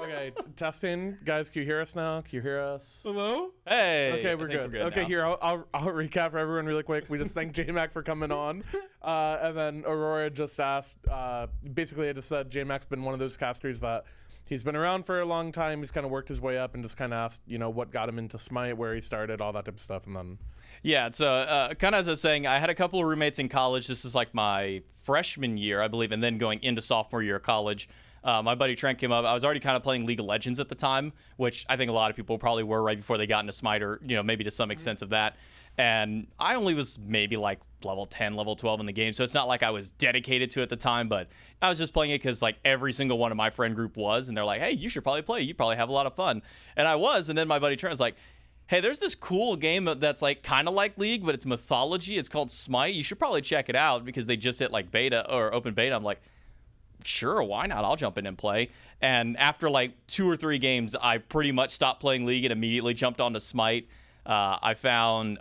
Okay, testing. Guys, can you hear us now? Can you hear us? Hello? Hey. Okay, we're good. Okay, now. here, I'll recap for everyone really quick. We just thanked JMac for coming on. And then Aurora just asked, basically I just said JMac's been one of those casters that he's been around for a long time. He's kind of worked his way up and just kind of asked, what got him into Smite, where he started, all that type of stuff. And then... Yeah, so kind of as I was saying, I had a couple of roommates in college. This is like my freshman year, I believe, and then going into sophomore year of college. My buddy Trent came up. I was already kind of playing League of Legends at the time, which I think a lot of people probably were right before they got into Smite, or maybe to some extent of that. And I only was maybe like level 10, level 12 in the game, so it's not like I was dedicated to it at the time, but I was just playing it because like every single one of my friend group was, and they're like, hey, you should probably play. You probably have a lot of fun. And I was, and then my buddy Trent was like, hey, there's this cool game that's like kind of like League, but it's mythology. It's called Smite. You should probably check it out because they just hit like beta or open beta. I'm like, sure, why not? I'll jump in and play. And after like 2 or 3 games, I pretty much stopped playing League and immediately jumped onto Smite. I found,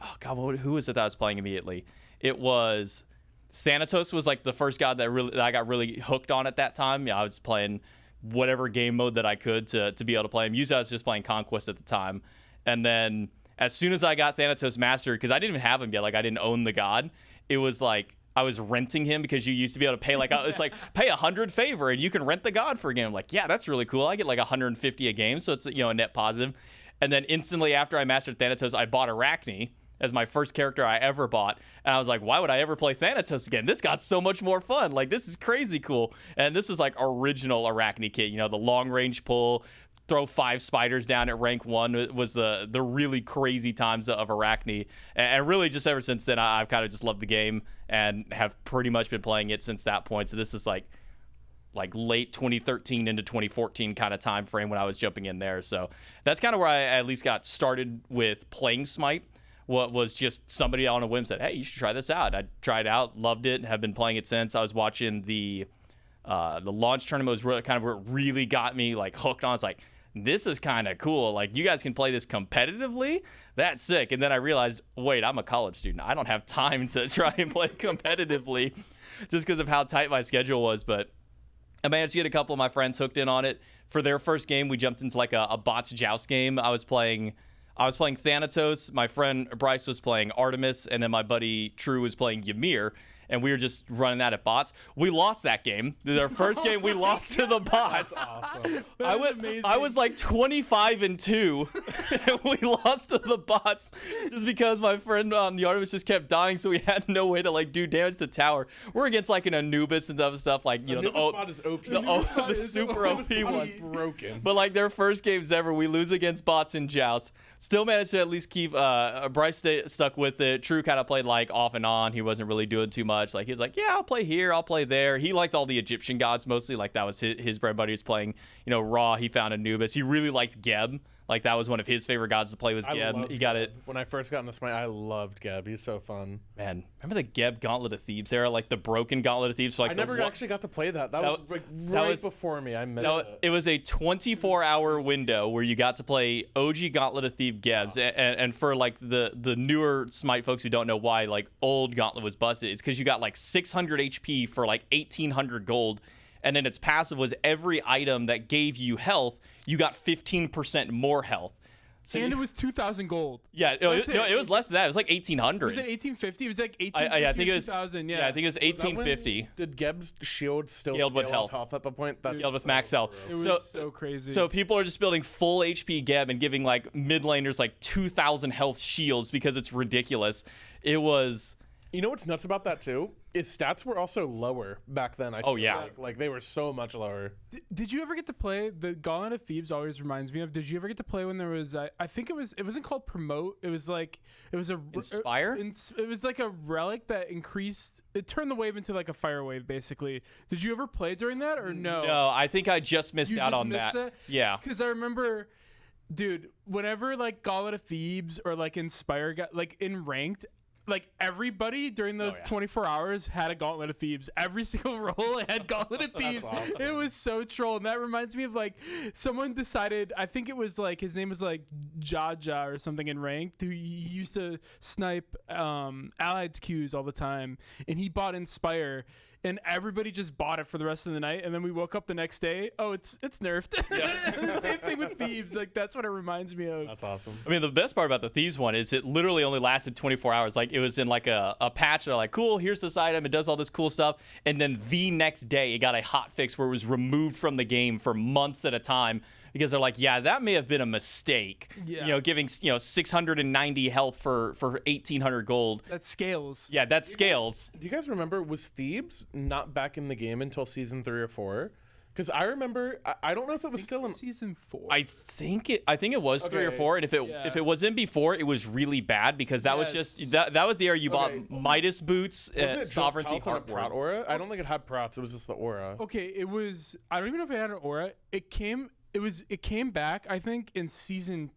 who was it that I was playing immediately? It was Thanatos was like the first god that I got really hooked on at that time. I was playing whatever game mode that I could to be able to play him. Usually I was just playing Conquest at the time. And then as soon as I got Thanatos mastered, because I didn't even have him yet, like I didn't own the god, it was like I was renting him because you used to be able to pay like it's like pay 100 favor and you can rent the god for a game. I'm like, yeah, that's really cool. I get like 150 a game, so it's a net positive. And then instantly after I mastered Thanatos, I bought Arachne as my first character I ever bought. And I was like, why would I ever play Thanatos again? This got so much more fun. Like, this is crazy cool. And this is like original Arachne kit, the long range pull, throw 5 spiders down at rank 1 was the really crazy times of Arachne. And really just ever since then, I've kind of just loved the game and have pretty much been playing it since that point. So this is like late 2013 into 2014 kind of time frame when I was jumping in there. So that's kind of where I at least got started with playing Smite. What was just somebody on a whim said, hey, you should try this out. I tried it out, loved it, have been playing it since. I was watching the launch tournament was really kind of where it really got me like hooked on. It's like, this is kind of cool. Like, you guys can play this competitively. That's sick. And then I realized, wait, I'm a college student. I don't have time to try and play competitively just because of how tight my schedule was. But I managed to get a couple of my friends hooked in on it. For their first game, we jumped into like a bots joust game. I was playing Thanatos. My friend Bryce was playing Artemis, and then my buddy True was playing Ymir. And we were just running that at bots. We lost that game. Our first game, we lost to the bots. That's awesome. I was like 25-2, and we lost to the bots just because my friend on the Artemis just kept dying, so we had no way to like do damage to tower. We're against like an Anubis and other stuff like the bot is OP. The super OP one. Broken. But like their first games ever, we lose against bots in Joust. Still managed to at least keep Bryce stuck with it. True kind of played like off and on. He wasn't really doing too much. Like, he's like, yeah, I'll play here, I'll play there. He liked all the Egyptian gods mostly. Like, that was his bread. Buddy was playing, Ra. He found Anubis. He really liked Geb. Like, that was one of his favorite gods to play was Geb. He got it. When I first got into Smite, I loved Geb. He's so fun. Man, remember the Geb Gauntlet of Thebes era? Like, the broken Gauntlet of Thebes? So, like, I never actually got to play that. That was like right before me. I missed it. It was a 24-hour window where you got to play OG Gauntlet of Thebes Gebs. And for, like, the newer Smite folks who don't know why, like, old Gauntlet was busted, it's because you got, like, 600 HP for, like, 1,800 gold. And then its passive was every item that gave you health, you got 15% more health. So it was 2,000 gold. Yeah, it was less than that. It was like 1,800. Was it 1,850? It was like 1,850 I think it was 2,000, yeah. Yeah, I think it was 1,850. Did Geb's shield still Scaled with health at the point? That's scaled with max health. It was so crazy. So people are just building full HP Geb and giving like mid laners like 2,000 health shields because it's ridiculous. It was... You know what's nuts about that too? His stats were also lower back then. I feel like they were so much lower. Did you ever get to play the Gauntlet of Thebes? Always reminds me of. Did you ever get to play when there was? I think it wasn't called Promote. It was a Inspire. It was like a relic that increased. It turned the wave into like a fire wave, basically. Did you ever play during that or no? No, I think I just missed out on that. Yeah, because I remember. Dude, whenever like Gauntlet of Thebes or like Inspire got like in ranked, like everybody during those 24 hours had a Gauntlet of Thebes. Every single role had Gauntlet of Thebes. Awesome. It was so troll. And that reminds me of like someone decided, I think it was like his name was like Jaja or something in ranked, who he used to snipe Allied's Qs all the time. And he bought Inspire. and everybody just bought it for the rest of the night. And then we woke up the next day. Oh, it's nerfed. Same thing with Thebes. Like that's what it reminds me of. That's awesome. I mean, the best part about the Thieves one is it literally only lasted 24 hours. Like, it was in like a patch. They're like, cool, here's this item. It does all this cool stuff. And then the next day, it got a hot fix where it was removed from the game for months at a time because they're like, yeah, that may have been a mistake. Yeah. You know, giving, 690 health for 1,800 gold. That scales. Yeah, that scales. Do you guys remember, was Thebes not back in the game until season 3 or 4? Because I remember, I don't know if it was still in season 4. I think it was 3 or Okay. 4, and if it was in before, it was really bad because that was just that was the era you bought Midas boots, Was it just Sovereignty, health and a Heartborn. prot aura? I don't think it had prots. It was just the aura. Okay, it was. I don't even know if it had an aura. It came back, I think, in season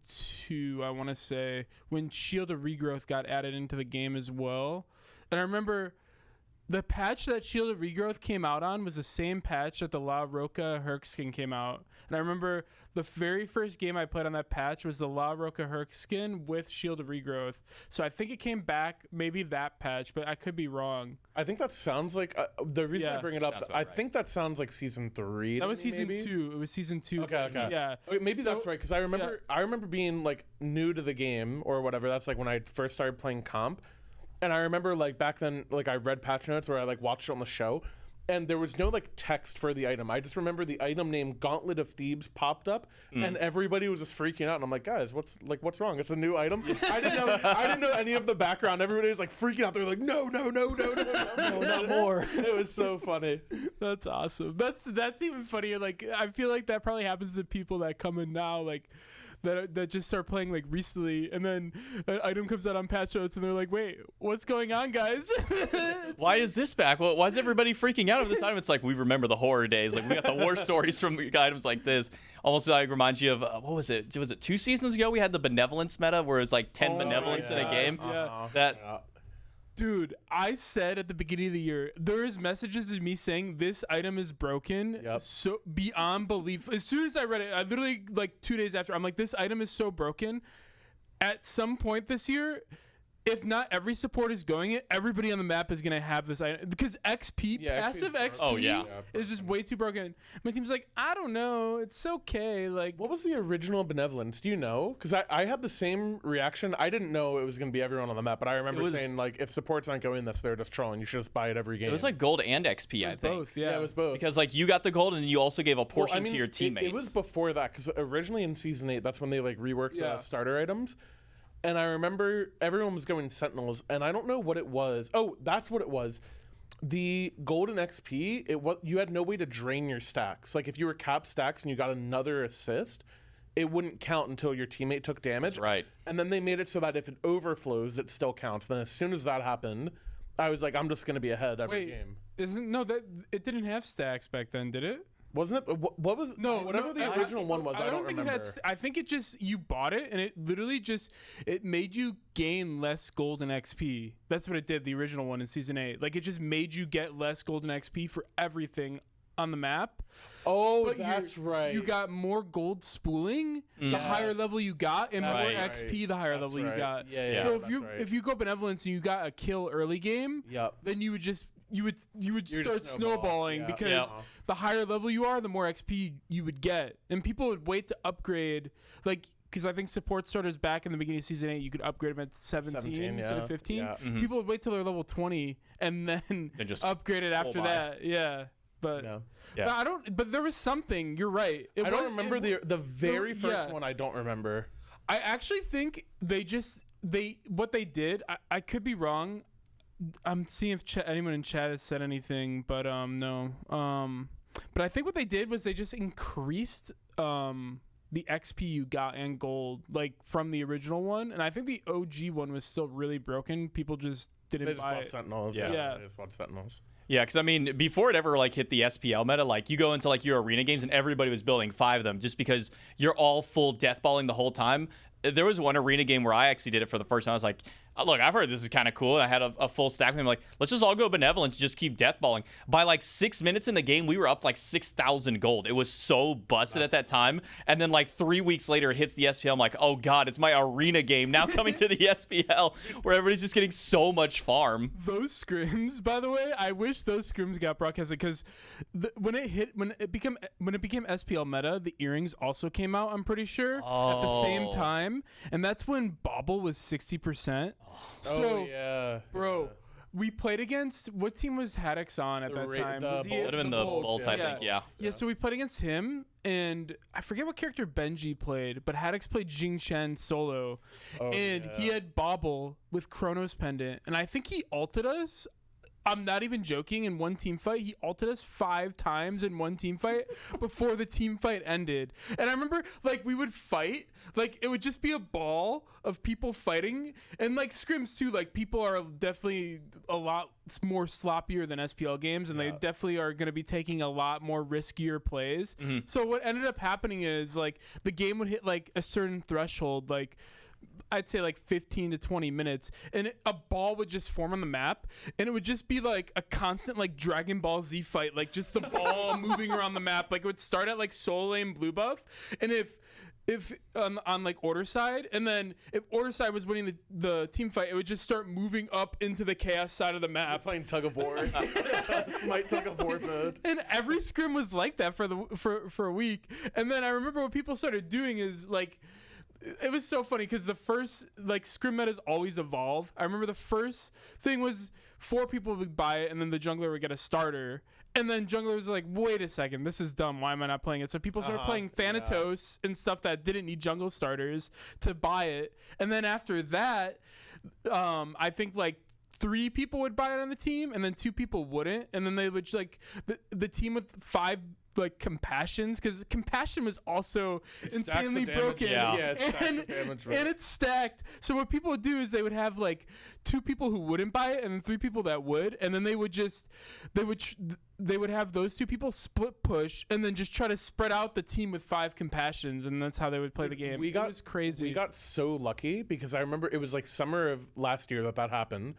2. I want to say when Shield of Regrowth got added into the game as well. And I remember the patch that Shield of Regrowth came out on was the same patch that the La Roca Herc skin came out. And I remember the very first game I played on that patch was the La Roca Herc skin with Shield of Regrowth. So I think it came back, maybe that patch, but I could be wrong. I think that sounds like the reason I bring it up. Sounds about I right. think that sounds like season 3. That was to me, season maybe? 2. It was season 2. Okay. Yeah. Okay, maybe So- that's right because I remember being like new to the game or whatever. That's like when I first started playing comp, and I remember like back then, like I read patch notes or I like watched it on the show, and there was no like text for the item. I just remember the item name Gauntlet of Thebes popped up, and everybody was just freaking out. And I'm like, guys, what's wrong? It's a new item. I didn't know any of the background. Everybody was like freaking out. They're like, no, not more. It was so funny. That's awesome. That's even funnier. Like I feel like that probably happens to people that come in now, like that just start playing like recently, and then an item comes out on patch notes, and they're like, "Wait, what's going on, guys?" Why is this back? Why is everybody freaking out of this item? It's like we remember the horror days. Like we got the war stories from items like this. Almost like reminds you of what was it? Was it 2 seasons ago? We had the benevolence meta where it was like 10 benevolence in a game. Yeah. That Dude, I said at the beginning of the year, there is messages of me saying this item is broken, Yep. so beyond belief. As soon as I read it, I literally like 2 days after, I'm like, this item is so broken. At some point this year, if not every support is going it, everybody on the map is gonna have this item because XP, Yeah, passive XP XP, is Oh, yeah. is just way too broken. My team's like, I don't know, it's okay. Like, What was the original benevolence? Do you know? Because I had the same reaction. I didn't know it was going to be everyone on the map, but I remember was- saying like, if supports aren't going this, they're just trolling. You should just buy it every game. it was like gold and XP, I it's think. both, yeah. yeah, it was both. Because like you got the gold and you also gave a Well, portion I mean, to your teammates. It was before that because originally in season 8, that's when they like reworked Yeah. the starter items. And I remember everyone was going Sentinels, and I don't know what it was. Oh, that's what it was. The golden XP, you had no way to drain your stacks. Like if you were cap stacks and you got another assist, it wouldn't count until your teammate took damage. That's right. And then they made it so that if it overflows, it still counts. Then as soon as that happened, I was like, I'm just gonna be ahead every Wait, game. that it didn't have stacks back then, did it? Wasn't it? What was? Whatever the original one was, I don't think remember. it had. I think it just you bought it and it literally just it made you gain less golden XP. That's what it did. The original one in season 8, like it just made you get less golden XP for everything on the map. Oh, But that's right. You got more gold spooling the higher level you got, and That's more right. XP the higher That's level right. you got. Yeah, So that's if you right. if you go benevolence and you got a kill early game, Yep. then you would just you would just start snowball. snowballing Yeah. because Yeah. the higher level you are, the more XP you would get, and people would wait to upgrade like. Because I think support starters back in the beginning of season 8, you could upgrade them at 17 instead yeah. of 15. Yeah. People would wait till they're level 20 and then Then just upgrade it after buy. that. Yeah, but No. Yeah. but I don't. But there was something. You're right. I don't remember the very yeah. first one. I don't remember. I actually think what they did. I could be wrong. I'm seeing if anyone in chat has said anything, but no. But I think what they did was they just increased the XP you got and gold like from the original one, and I think the OG one was still really broken. People just didn't They just buy bought it. Sentinels. Yeah. Yeah. They just bought Sentinels. Yeah, because I mean, before it ever like hit the SPL meta, like you go into like your arena games and everybody was building 5 of them just because you're all full deathballing the whole time. There was one arena game where I actually did it for the first time. I was like, Look, I've heard this is kind of cool. And I had a full stack with him. Like, let's just all go Benevolence, just keep deathballing. By like 6 minutes in the game, we were up like 6,000 gold. It was so busted at that time. And then like 3 weeks later, it hits the SPL. I'm like, oh God, it's my arena game now coming to the SPL where everybody's just getting so much farm. Those scrims, by the way, I wish those scrims got broadcasted because when it became SPL meta, the earrings also came out. I'm pretty sure at the same time, and that's when Bobble was 60%. So, yeah, bro, we played against what team was Haddix on at that time? Would have been the Bolts, I think. Yeah. So we played against him, and I forget what character Benji played, but Haddix played Jing Shen solo, and he had Bobble with Chronos Pendant, and I think he ulted us. I'm not even joking. In one team fight, he ulted us 5 times in one team fight before the team fight ended. And I remember, like, we would fight. Like, it would just be a ball of people fighting. And, like, scrims, too. Like, people are definitely a lot more sloppier than SPL games. And they definitely are going to be taking a lot more riskier plays. Mm-hmm. So what ended up happening is, like, the game would hit, like, a certain threshold. Like, I'd say like 15 to 20 minutes, and a ball would just form on the map, and it would just be like a constant like Dragon Ball Z fight, like just the ball moving around the map. Like it would start at like soul lane blue buff, and if on like order side, and then if order side was winning the team fight, it would just start moving up into the chaos side of the map. You're playing tug of war, Smite tug of war mode. And every scrim was like that for a week. And then I remember what people started doing is like, it was so funny because the first like scrim metas always evolve. I remember the first thing was 4 people would buy it, and then the jungler would get a starter. And then jungler was like, wait a second, this is dumb. Why am I not playing it? So people started playing Thanatos and stuff that didn't need jungle starters to buy it. And then after that, I think like 3 people would buy it on the team, and then 2 people wouldn't. And then they would like the team with 5 like compassions, because compassion was also insanely broken. And it's stacked. So what people would do is they would have like 2 people who wouldn't buy it and then 3 people that would, and then they would have those 2 people split push and then just try to spread out the team with 5 compassions, and that's how they would play the game. It was crazy. We got so lucky because I remember it was like summer of last year that happened,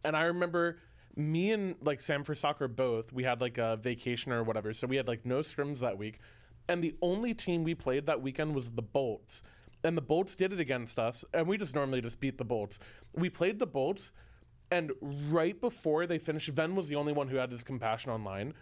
and I remember me and like Sam for Soccer both, we had like a vacation or whatever, so we had like no scrims that week, and the only team we played that weekend was the Bolts, and the Bolts did it against us, and we just normally just beat the Bolts. We played the Bolts, and right before they finished, Ven was the only one who had his compassion online,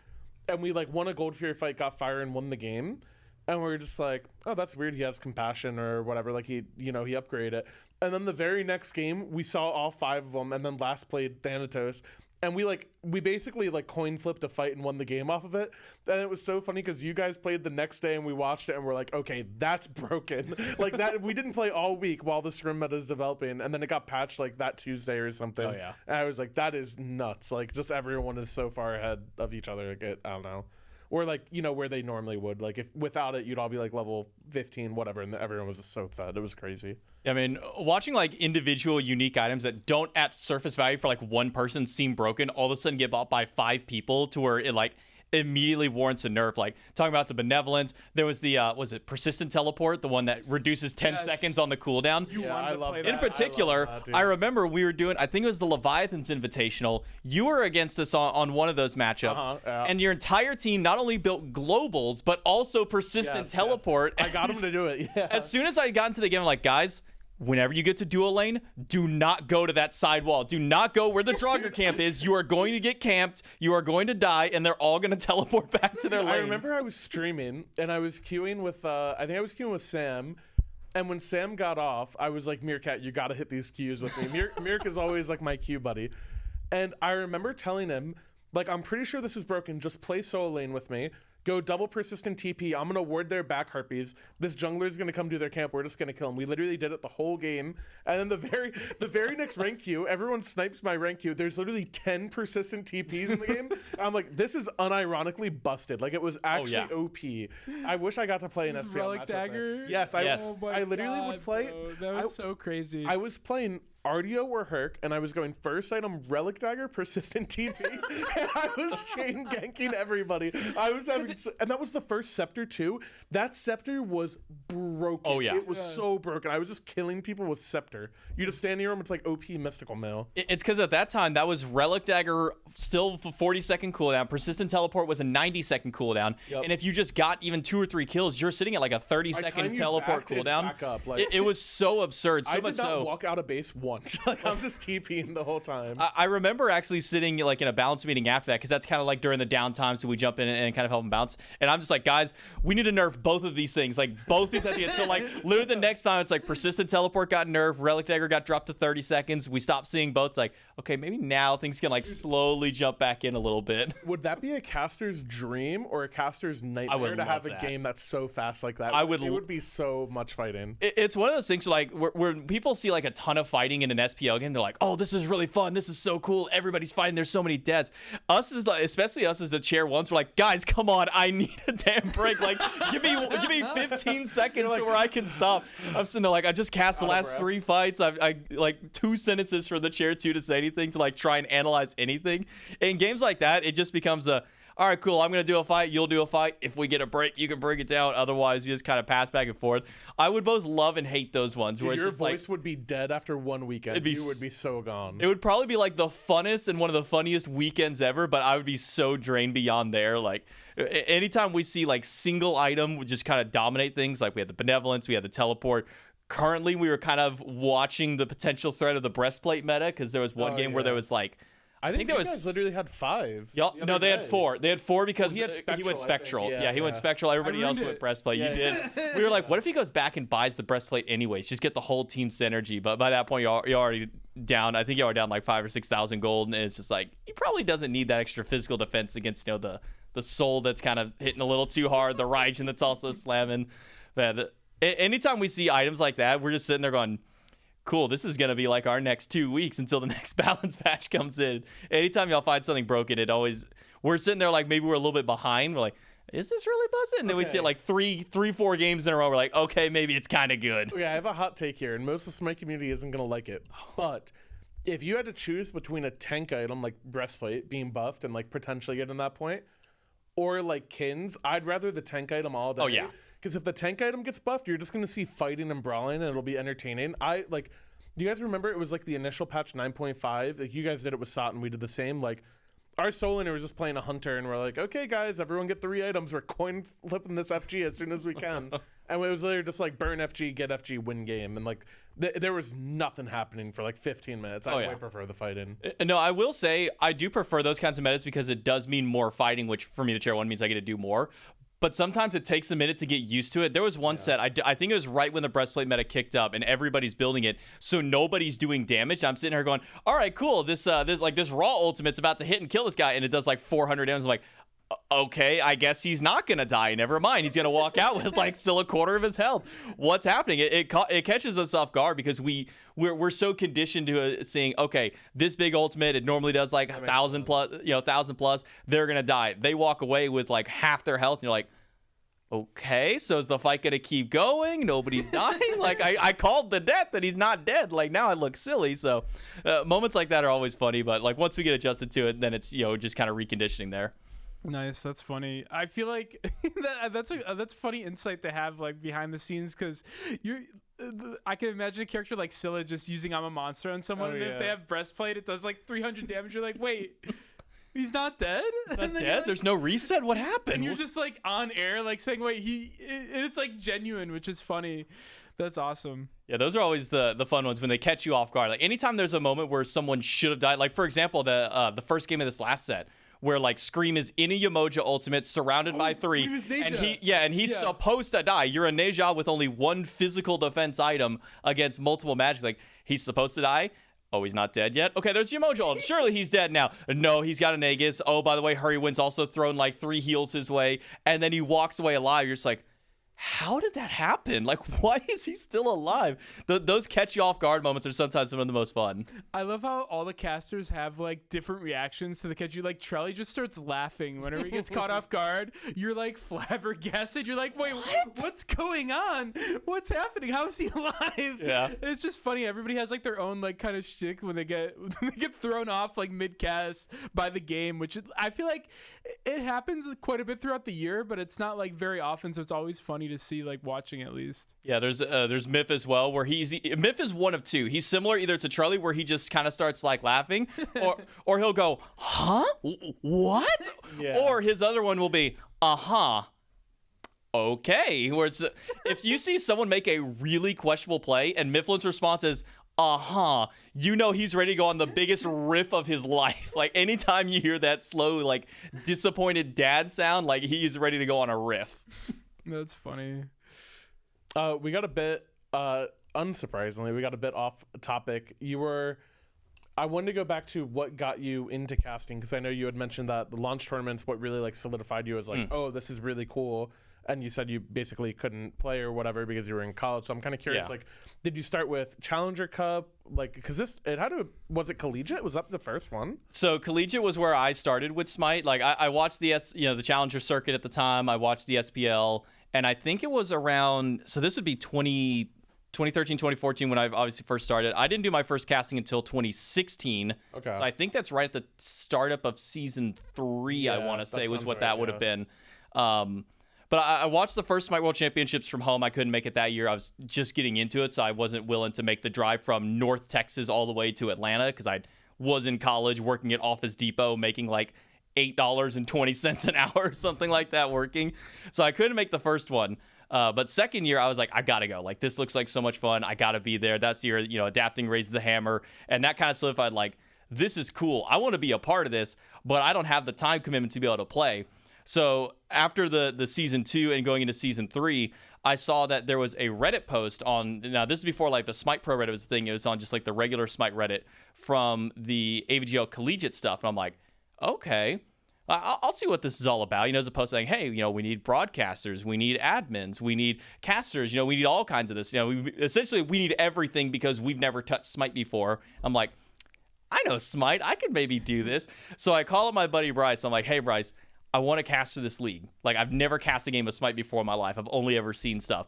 and we like won a Gold Fury fight, got fire, and won the game. And we were just like, oh, that's weird, he has compassion or whatever, like he upgraded it. And then the very next game we saw all 5 of them, and then last played Thanatos. And we basically like coin flipped a fight and won the game off of it. And it was so funny because you guys played the next day and we watched it and we're like, okay, that's broken. Like that, we didn't play all week while the scrim meta is developing, and then it got patched like that Tuesday or something. Oh yeah. And I was like, that is nuts. Like just everyone is so far ahead of each other. Like I don't know. Or like, where they normally would. Like if without it, you'd all be like level 15, whatever, and everyone was just so fed. It was crazy. I mean, watching like individual unique items that don't at surface value for like one person seem broken, all of a sudden get bought by 5 people to where it like immediately warrants a nerf. Like talking about the Benevolence, there was the was it persistent teleport, the one that reduces 10 seconds on the cooldown. I love that. In particular, I remember we were doing, I think it was the Leviathans Invitational. You were against us on one of those matchups, and your entire team not only built globals but also persistent teleport. I got them to do it. Yeah. As soon as I got into the game, I'm like, guys, whenever you get to dual lane, do not go to that side wall. Do not go where the Draugr camp is. You are going to get camped. You are going to die, and they're all going to teleport back to their lanes. I remember I was streaming, and I was queuing with, I think I was queuing with Sam, and when Sam got off, I was like, Meerkat, you got to hit these queues with me. Mirk is always like my queue buddy. And I remember telling him, like, I'm pretty sure this is broken. Just play solo lane with me. Go double persistent TP. I'm going to ward their back harpies. This jungler is going to come do their camp. We're just going to kill him. We literally did it the whole game. And then the very next rank queue, everyone snipes my rank queue. There's literally 10 persistent TPs in the game. I'm like, this is unironically busted. Like, it was actually OP. I wish I got to play an SPL Relic Dagger? Yes. Oh I literally would play. Bro. That was so crazy. I was playing Artio or Herc, and I was going first item Relic Dagger, Persistent TP, and I was chain ganking everybody. I was having, and that was the first Scepter too. That Scepter was broken. Oh, yeah. It was so broken. I was just killing people with Scepter. You just stand near them, it's like OP Mystical Mail. It's because at that time, that was Relic Dagger, still 40-second cooldown. Persistent Teleport was a 90-second cooldown. Yep. And if you just got even 2 or 3 kills, you're sitting at like a 30-second teleport cooldown. Back up. Like, It was so absurd. So I much did not so. walk out of base once. Like, I'm just TPing the whole time. I remember actually sitting like in a balance meeting after that, because that's kind of like during the downtime, so we jump in and kind of help them bounce. And I'm just like, guys, we need to nerf both of these things. Like both these at the end. So like literally the next time it's like Persistent Teleport got nerfed, Relic Dagger got dropped to 30 seconds. We stopped seeing both. It's like, okay, maybe now things can like slowly jump back in a little bit. Would that be a caster's dream or a caster's nightmare to have a game that's so fast like that? It would be so much fighting. It's one of those things like where people see like a ton of fighting in an SPL game, they're like, oh, this is really fun, this is so cool, everybody's fighting, there's so many deaths. Especially us as the chair ones, we're like, guys, come on, I need a damn break. Like give me 15 seconds to where I can stop. I'm sitting there like, I just cast the last 3 fights. I like 2 sentences for the chair 2 to say anything, to like try and analyze anything. In games like that, it just becomes a, all right, cool, I'm going to do a fight, you'll do a fight. If we get a break, you can break it down. Otherwise, we just kind of pass back and forth. I would both love and hate those ones. Where Your it's just voice would be dead after one weekend. You would be so gone. It would probably be like the funnest and one of the funniest weekends ever, but I would be so drained beyond there. Like, anytime we see like single item would just kind of dominate things, like we had the Benevolence, we had the Teleport. Currently, we were kind of watching the potential threat of the Breastplate meta, because there was one game where there was like, I think there was literally had 5. No, they had 4. They had 4 because he went Spectral. Yeah, he went Spectral. Everybody else went Breastplate. You did. We were like, what if he goes back and buys the Breastplate anyways? Just get the whole team synergy. But by that point, you're already down. I think you are down like 5,000 or 6,000 gold, and it's just like he probably doesn't need that extra physical defense against the Soul that's kind of hitting a little too hard, the Raijin that's also slamming. But anytime we see items like that, we're just sitting there going, cool, this is going to be like our next 2 weeks until the next balance patch comes in. Anytime y'all find something broken, we're sitting there like maybe we're a little bit behind. We're like, is this really buzzing? And then we see it like 4 games in a row. We're like, okay, maybe it's kind of good. Okay, I have a hot take here, and most of the Smite community isn't going to like it. But if you had to choose between a tank item like Breastplate being buffed and like potentially getting that point, or like Kins, I'd rather the tank item all day. Oh, yeah. Because if the tank item gets buffed, you're just going to see fighting and brawling, and it'll be entertaining. You guys remember it was like the initial patch 9.5? Like, you guys did it with Sot, and we did the same. Like, our Soliner was just playing a Hunter, and we're like, okay, guys, everyone get 3 items. We're coin flipping this FG as soon as we can. And it was literally just like burn FG, get FG, win game. And like, there was nothing happening for like 15 minutes. I way prefer the fighting. No, I will say I do prefer those kinds of metas because it does mean more fighting, which for me, the chair 1 means I get to do more. But sometimes it takes a minute to get used to it. There was one set, I think it was right when the Breastplate meta kicked up and everybody's building it, so nobody's doing damage. I'm sitting here going, all right, cool, this raw ultimate's about to hit and kill this guy, and it does like 400 damage. I'm like, okay, I guess he's not gonna die. Never mind, he's gonna walk out with like still a quarter of his health. What's happening? It catches us off guard because we're so conditioned to seeing, okay, this big ultimate, it normally does like 1,000 plus. They're gonna die. They walk away with like half their health, and you're like, okay, so is the fight gonna keep going? Nobody's dying. Like I called the death and he's not dead. Like now I look silly. So moments like that are always funny, but like once we get adjusted to it, then it's just kind of reconditioning there. Nice, that's funny. I feel like that's funny insight to have like behind the scenes, because I can imagine a character like Scylla just using I'm a monster on someone, and if they have Breastplate, it does like 300 damage. You're like, wait, he's not dead? Not dead? Like, there's no reset? What happened? And you're just like on air like saying, wait, and it's like genuine, which is funny. That's awesome. Yeah, those are always the fun ones when they catch you off guard. Like anytime there's a moment where someone should have died, like for example, the first game of this last set, where like Scream is in a Yamoja ultimate surrounded by 3, and he's supposed to die. You're a Neja with only 1 physical defense item against multiple magics. Like, he's supposed to die. Oh, he's not dead yet? Okay, there's Yamoja ult. Surely he's dead now. No, he's got an Aegis. Oh, by the way, Hurrywind's also thrown like 3 heals his way, and then he walks away alive. You're just like, how did that happen? Like, why is he still alive? Those catch you off guard moments are sometimes some of the most fun. I love how all the casters have like different reactions to the catch you. Like Trelly just starts laughing whenever he gets caught off guard. You're like flabbergasted. You're like, wait, what's going on? What's happening? How is he alive? Yeah. It's just funny. Everybody has like their own like kind of shtick when they get thrown off like mid cast by the game, which I feel like it happens quite a bit throughout the year, but it's not like very often. So it's always funny to see, like watching at least. Yeah, there's Myth as well, where Myth is one of two. He's similar either to Charlie, where he just kind of starts like laughing, or he'll go, huh? What? Yeah. Or his other one will be, uh-huh. Okay. Where it's if you see someone make a really questionable play and Mifflin's response is, uh-huh, you know he's ready to go on the biggest riff of his life. Like anytime you hear that slow, like disappointed dad sound, like he's ready to go on a riff. That's funny. We got a bit, unsurprisingly, we got a bit off topic. I wanted to go back to what got you into casting, because I know you had mentioned that the launch tournaments, what really like solidified you as like, oh, this is really cool. And you said you basically couldn't play or whatever because you were in college. So I'm kind of curious, like, did you start with Challenger Cup? Like, because was it collegiate? Was that the first one? So collegiate was where I started with Smite. Like I watched the Challenger circuit at the time. I watched the SPL, and I think it was around, so this would be 2013, 2014 when I obviously first started. I didn't do my first casting until 2016. Okay. So I think that's right at the startup of season 3, I want to say was what that would have been. But I watched the first Smite World Championships from home. I couldn't make it that year. I was just getting into it, so I wasn't willing to make the drive from North Texas all the way to Atlanta because I was in college working at Office Depot making like $8.20 an hour or something like that working. So I couldn't make the first one. But second year, I was like, I got to go. Like, this looks like so much fun. I got to be there. That's the year, adapting Raise the Hammer. And that kind of solidified, like, this is cool. I want to be a part of this, but I don't have the time commitment to be able to play. So after the season 2 and going into season 3, I saw that there was a Reddit post now this is before like the Smite Pro Reddit was a thing. It was on just like the regular Smite Reddit from the AVGL collegiate stuff. And I'm like, okay, I'll see what this is all about. There's a post saying, hey, we need broadcasters, we need admins, we need casters, we need all kinds of this. Essentially we need everything because we've never touched Smite before. I'm like, I know Smite, I could maybe do this. So I call up my buddy Bryce. I'm like, hey Bryce, I want to cast for this league. Like, I've never cast a game of Smite before in my life. I've only ever seen stuff.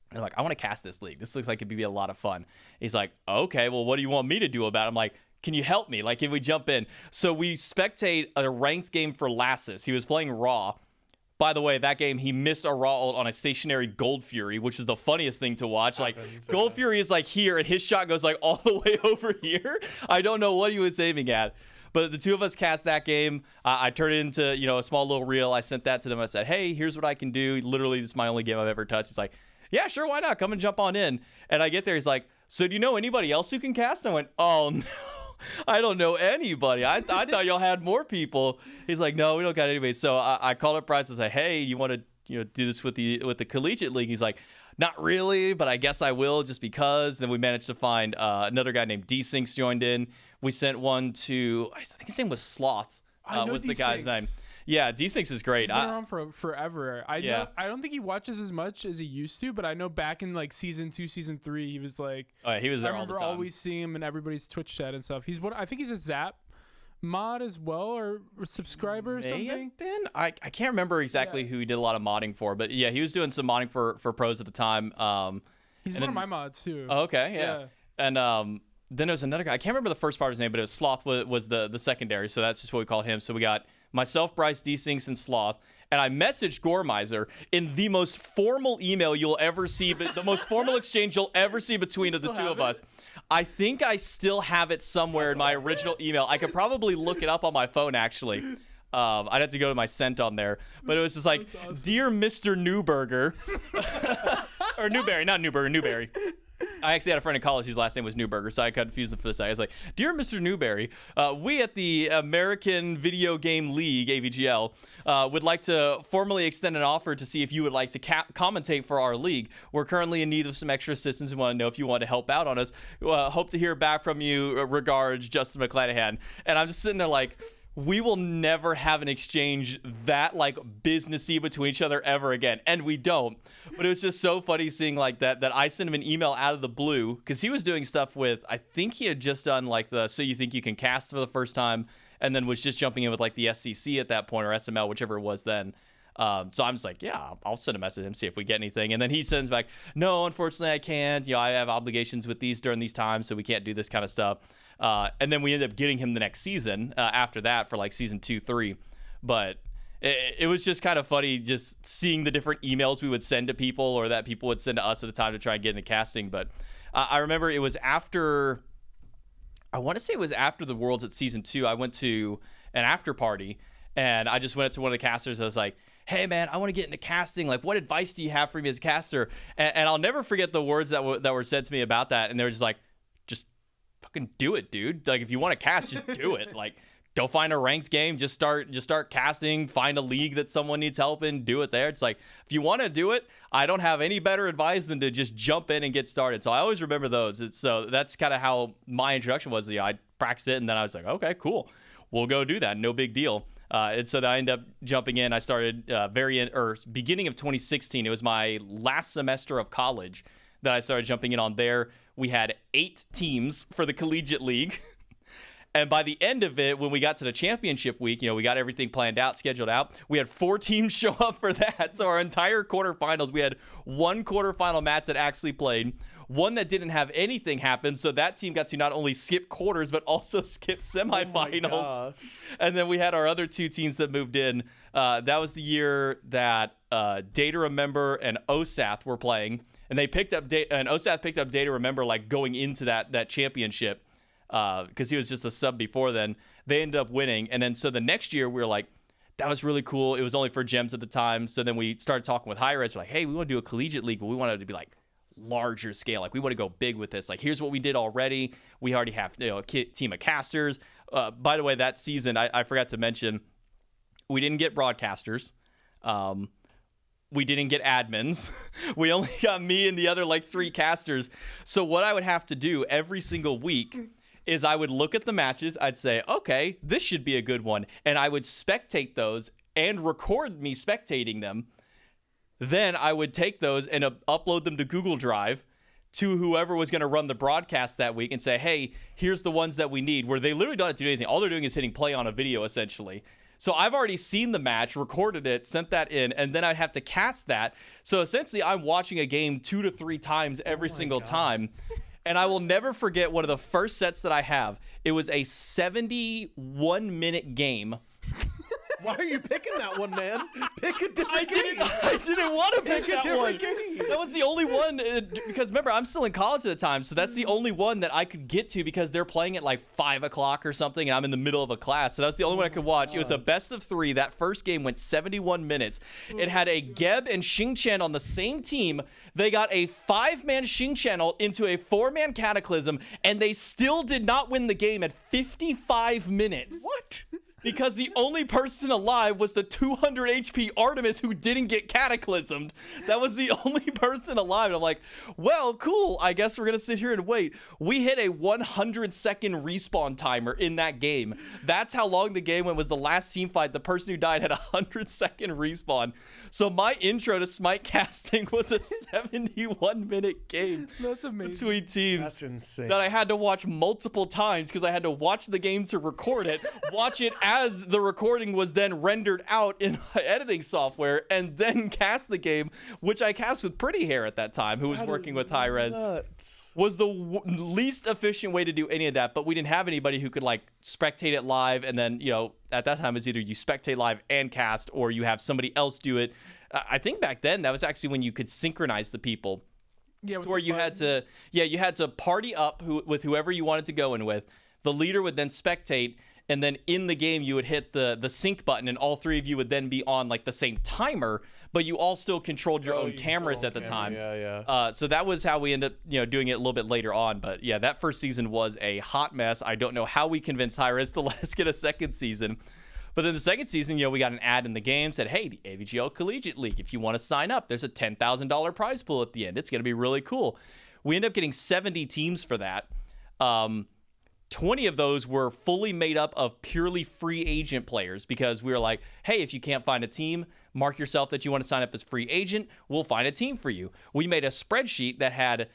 And I'm like, I want to cast this league. This looks like it'd be a lot of fun. He's like, okay, well, what do you want me to do about it? I'm like, can you help me? Like, can we jump in? So we spectate a ranked game for Lassus. He was playing Raw. By the way, that game, he missed a Raw ult on a stationary Gold Fury, which is the funniest thing to watch. Like, Gold Fury is like here, and his shot goes like all the way over here. I don't know what he was aiming at. But the two of us cast that game. I turned it into, a small little reel. I sent that to them. I said, hey, here's what I can do. Literally, this is my only game I've ever touched. He's like, yeah, sure, why not? Come and jump on in. And I get there. He's like, so do you know anybody else who can cast? I went, oh, no, I don't know anybody. I thought y'all had more people. He's like, no, we don't got anybody. So I called up Bryce and said, hey, you want to do this with the collegiate league? He's like, not really, but I guess I will just because. Then we managed to find another guy named D-Syncs joined in. We sent one to, I think his name was Sloth, was the guy's name. Yeah, D-Syncs is great. He's been around for forever. I don't think he watches as much as he used to, but I know back in like season 2, season 3, he was like, he was there all the time. I remember always seeing him in everybody's Twitch chat and stuff. I think he's a Zap mod as well, or subscriber or something. I can't remember exactly who he did a lot of modding for, but yeah, he was doing some modding for pros at the time. He's one of my mods too. Oh, okay, yeah. And then there was another guy. I can't remember the first part of his name, but it was Sloth was the secondary, so that's just what we called him. So we got myself, Bryce, D-Syncs, and Sloth. And I messaged Goremizer in the most formal email you'll ever see, but the most formal exchange you'll ever see between the two of us. I think I still have it somewhere in my original email. I could probably look it up on my phone, actually. I'd have to go to my sent on there. But it was just like, awesome. Dear Mr. Newberger. Or Newberry, not Newberger, Newberry. I actually had a friend in college whose last name was Newberger, so I confused him for this. I was like, Dear Mr. Newberry, we at the American Video Game League, AVGL, would like to formally extend an offer to see if you would like to commentate for our league. We're currently in need of some extra assistance. We want to know if you want to help out on us. Hope to hear back from you. Regards, Justin McClanahan. And I'm just sitting there like, we will never have an exchange that like businessy between each other ever again. And we don't. But it was just so funny seeing like that I sent him an email out of the blue because he was doing stuff with, I think he had just done like the So You Think You Can Cast for the first time, and then was just jumping in with like the SCC at that point, or SML, whichever it was then. So I'm just like, yeah, I'll send a message to him, see if we get anything. And then he sends back, no, unfortunately I can't. I have obligations with these during these times, so we can't do this kind of stuff. And then we ended up getting him the next season after that for like season 2, 3. But it was just kind of funny just seeing the different emails we would send to people or that people would send to us at the time to try and get into casting. But I remember it was after, I want to say it was after the Worlds at season 2, I went to an after party and I just went up to one of the casters. I was like, hey man, I want to get into casting. Like, what advice do you have for me as a caster? And I'll never forget the words that were said to me about that. And they were just like, just fucking do it, dude. Like, if you want to cast, just do it. Like, go find a ranked game. Just start casting. Find a league that someone needs help in. Do it there. It's like, if you want to do it, I don't have any better advice than to just jump in and get started. So I always remember those. So that's kind of how my introduction was. I practiced it, and then I was like, okay, cool. We'll go do that. No big deal. And so I ended up jumping in. I started beginning of 2016. It was my last semester of college that I started jumping in on there. We had 8 teams for the collegiate league. And by the end of it, when we got to the championship week, we got everything planned out, scheduled out. We had 4 teams show up for that. So our entire quarterfinals, we had 1 quarterfinal match that actually played, 1 that didn't have anything happen. So that team got to not only skip quarters, but also skip semifinals. Oh, and then we had our other 2 teams that moved in. That was the year that Data Remember and OSATH were playing. And they picked up and OSATH picked up Data Remember like going into that championship because he was just a sub before then. They ended up winning. And then so the next year we were like, that was really cool. It was only for gems at the time. So then we started talking with Hi-Rez. We're like, hey, we want to do a collegiate league, but we want it to be like larger scale. Like, we want to go big with this. Like, here's what we did already. We already have a team of casters. By the way, that season, I forgot to mention, we didn't get broadcasters. We didn't get admins. We only got me and the other like 3 casters. So what I would have to do every single week is I would look at the matches. I'd say, okay, this should be a good one. And I would spectate those and record me spectating them. Then I would take those and upload them to Google Drive to whoever was going to run the broadcast that week and say, hey, here's the ones that we need, where they literally don't have to do anything. All they're doing is hitting play on a video, essentially. So I've already seen the match, recorded it, sent that in, and then I'd have to cast that. So essentially, I'm watching a game 2 to 3 times every single time. And I will never forget one of the first sets that I have. It was a 71-minute game. Why are you picking that one, man? Pick a different game. I didn't want to pick that one. Game. That was the only one, because remember, I'm still in college at the time, so that's the only one that I could get to because they're playing at like 5 o'clock or something, and I'm in the middle of a class. So that's the only one I could watch. It was a best of 3. That first game went 71 minutes. It had a Geb and Xingqian on the same team. They got a 5-man Xingqian into a 4-man Cataclysm, and they still did not win the game at 55 minutes. What? Because the only person alive was the 200 HP Artemis who didn't get cataclysmed. That was the only person alive. And I'm like, well, cool. I guess we're going to sit here and wait. We hit a 100-second respawn timer in that game. That's how long the game went. Was the last team fight. The person who died had a 100-second respawn. So my intro to Smite casting was a 71-minute game. That's amazing. Between teams. That's insane. That I had to watch multiple times because I had to watch the game to record it, watch it as the recording was then rendered out in editing software, and then cast the game, which I cast with Pretty Hair at that time, who was working with Hi-Rez. Was the least efficient way to do any of that, but we didn't have anybody who could like spectate it live, and then, at that time, it's either you spectate live and cast, or you have somebody else do it. I think back then, that was actually when you could synchronize the people. Yeah, to where you had to party up with whoever you wanted to go in with. The leader would then spectate, and then in the game you would hit the sync button, and all 3 of you would then be on like the same timer, but you all still controlled your own cameras at the time. Yeah. So that was how we ended up doing it a little bit later on. But yeah, that first season was a hot mess. I don't know how we convinced Hi-Rez to let us get a second season. But then the second season, we got an ad in the game, said, hey, the AVGL Collegiate League, if you want to sign up, there's a $10,000 prize pool at the end. It's going to be really cool. We ended up getting 70 teams for that. 20 of those were fully made up of purely free agent players because we were like, hey, if you can't find a team, mark yourself that you want to sign up as free agent. We'll find a team for you. We made a spreadsheet that had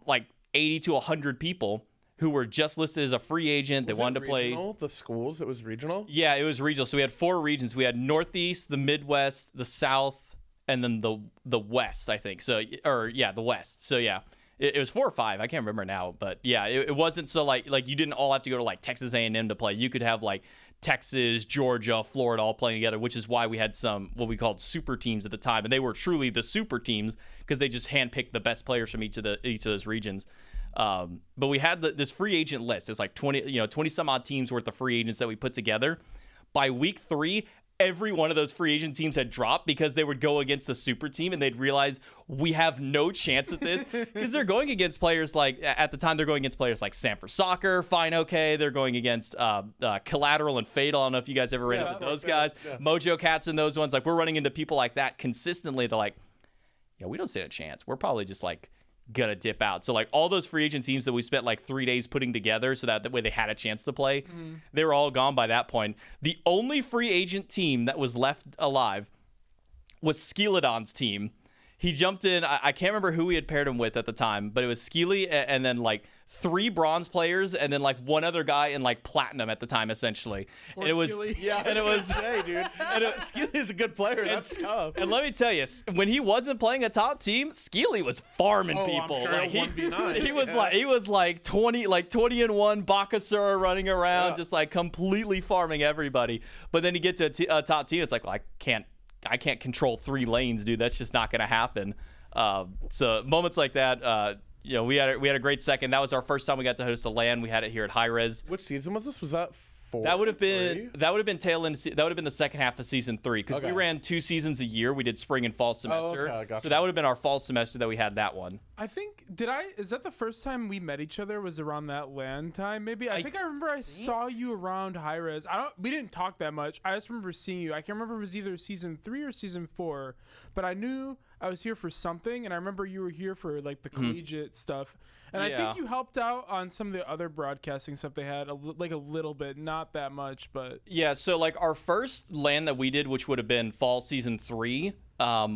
like 80 to 100 people who were just listed as a free agent. They wanted to play. The schools, it was regional? Yeah, it was regional. So we had 4 regions. We had Northeast, the Midwest, the South, and then the West, I think. So, the West. So, yeah. It was 4 or 5. I can't remember now, but yeah, it wasn't so like you didn't all have to go to like Texas A&M to play. You could have like Texas, Georgia, Florida all playing together, which is why we had some what we called super teams at the time, and they were truly the super teams because they just handpicked the best players from each of those regions. But we had this free agent list. It's like 20 some odd teams worth of free agents that we put together. By week 3, every one of those free agent teams had dropped because they would go against the super team and they'd realize we have no chance at this because they're going against players like at the time they're going against players like Sanford Soccer, Fine OK. They're going against Collateral and Fatal. I don't know if you guys ever ran into those guys. Yeah. Mojo Cats and those ones. Like we're running into people like that consistently. They're like, yeah, we don't stand a chance. We're probably just like gonna dip out. So like all those free agent teams that we spent like 3 days putting together so that way they had a chance to play, they were all gone by that point. The only free agent team that was left alive was Skeledon's team. He jumped in. I can't remember who we had paired him with at the time, but it was Skeely and then like 3 bronze players and then like one other guy in like platinum at the time, essentially. Or and it was Skeely. Yeah, and it was say, dude. Skeely is a good player. That's tough. And let me tell you, when he wasn't playing a top team, Skeely was farming people. I'm sure like, he 1v9. He was like 20 and 1 Bakasura running around, just like completely farming everybody. But then you get to a top team, it's like, well, I can't control 3 lanes, dude. That's just not going to happen. So moments like that, we had a great second. That was our first time we got to host a LAN. We had it here at High Res. Which season was this? Was that 4? That would have been tail end. That would have been the second half of season 3 because we ran 2 seasons a year. We did spring and fall semester. Oh, okay, gotcha. So that would have been our fall semester that we had that one. I think is that the first time we met each other was around that LAN time? Maybe I think I remember I saw you around High Res. We didn't talk that much. I just remember seeing you. I can't remember if it was either season 3 or season 4, but I knew I was here for something, and I remember you were here for like the collegiate stuff. And I think you helped out on some of the other broadcasting stuff they had, like a little bit, not that much, but yeah. So like our first LAN that we did, which would have been fall season 3,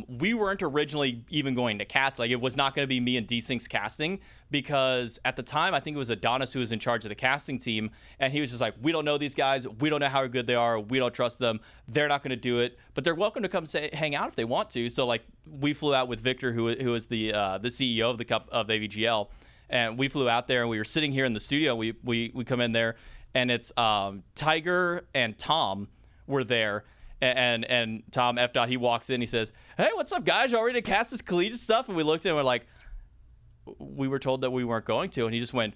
we weren't originally even going to cast. Like it was not going to be me and Desync's casting because at the time I think it was Adonis who was in charge of the casting team, and he was just like, we don't know these guys, we don't know how good they are, we don't trust them, they're not going to do it, but they're welcome to come hang out if they want to. So like we flew out with Victor, who is the CEO of the AVGL. And we flew out there, and we were sitting here in the studio. We come in there, and it's Tiger and Tom were there, and Tom F. He walks in. He says, "Hey, what's up, guys? Y'all ready to cast this collegiate stuff?" And we looked at him, and we're like, "We were told that we weren't going to." And he just went,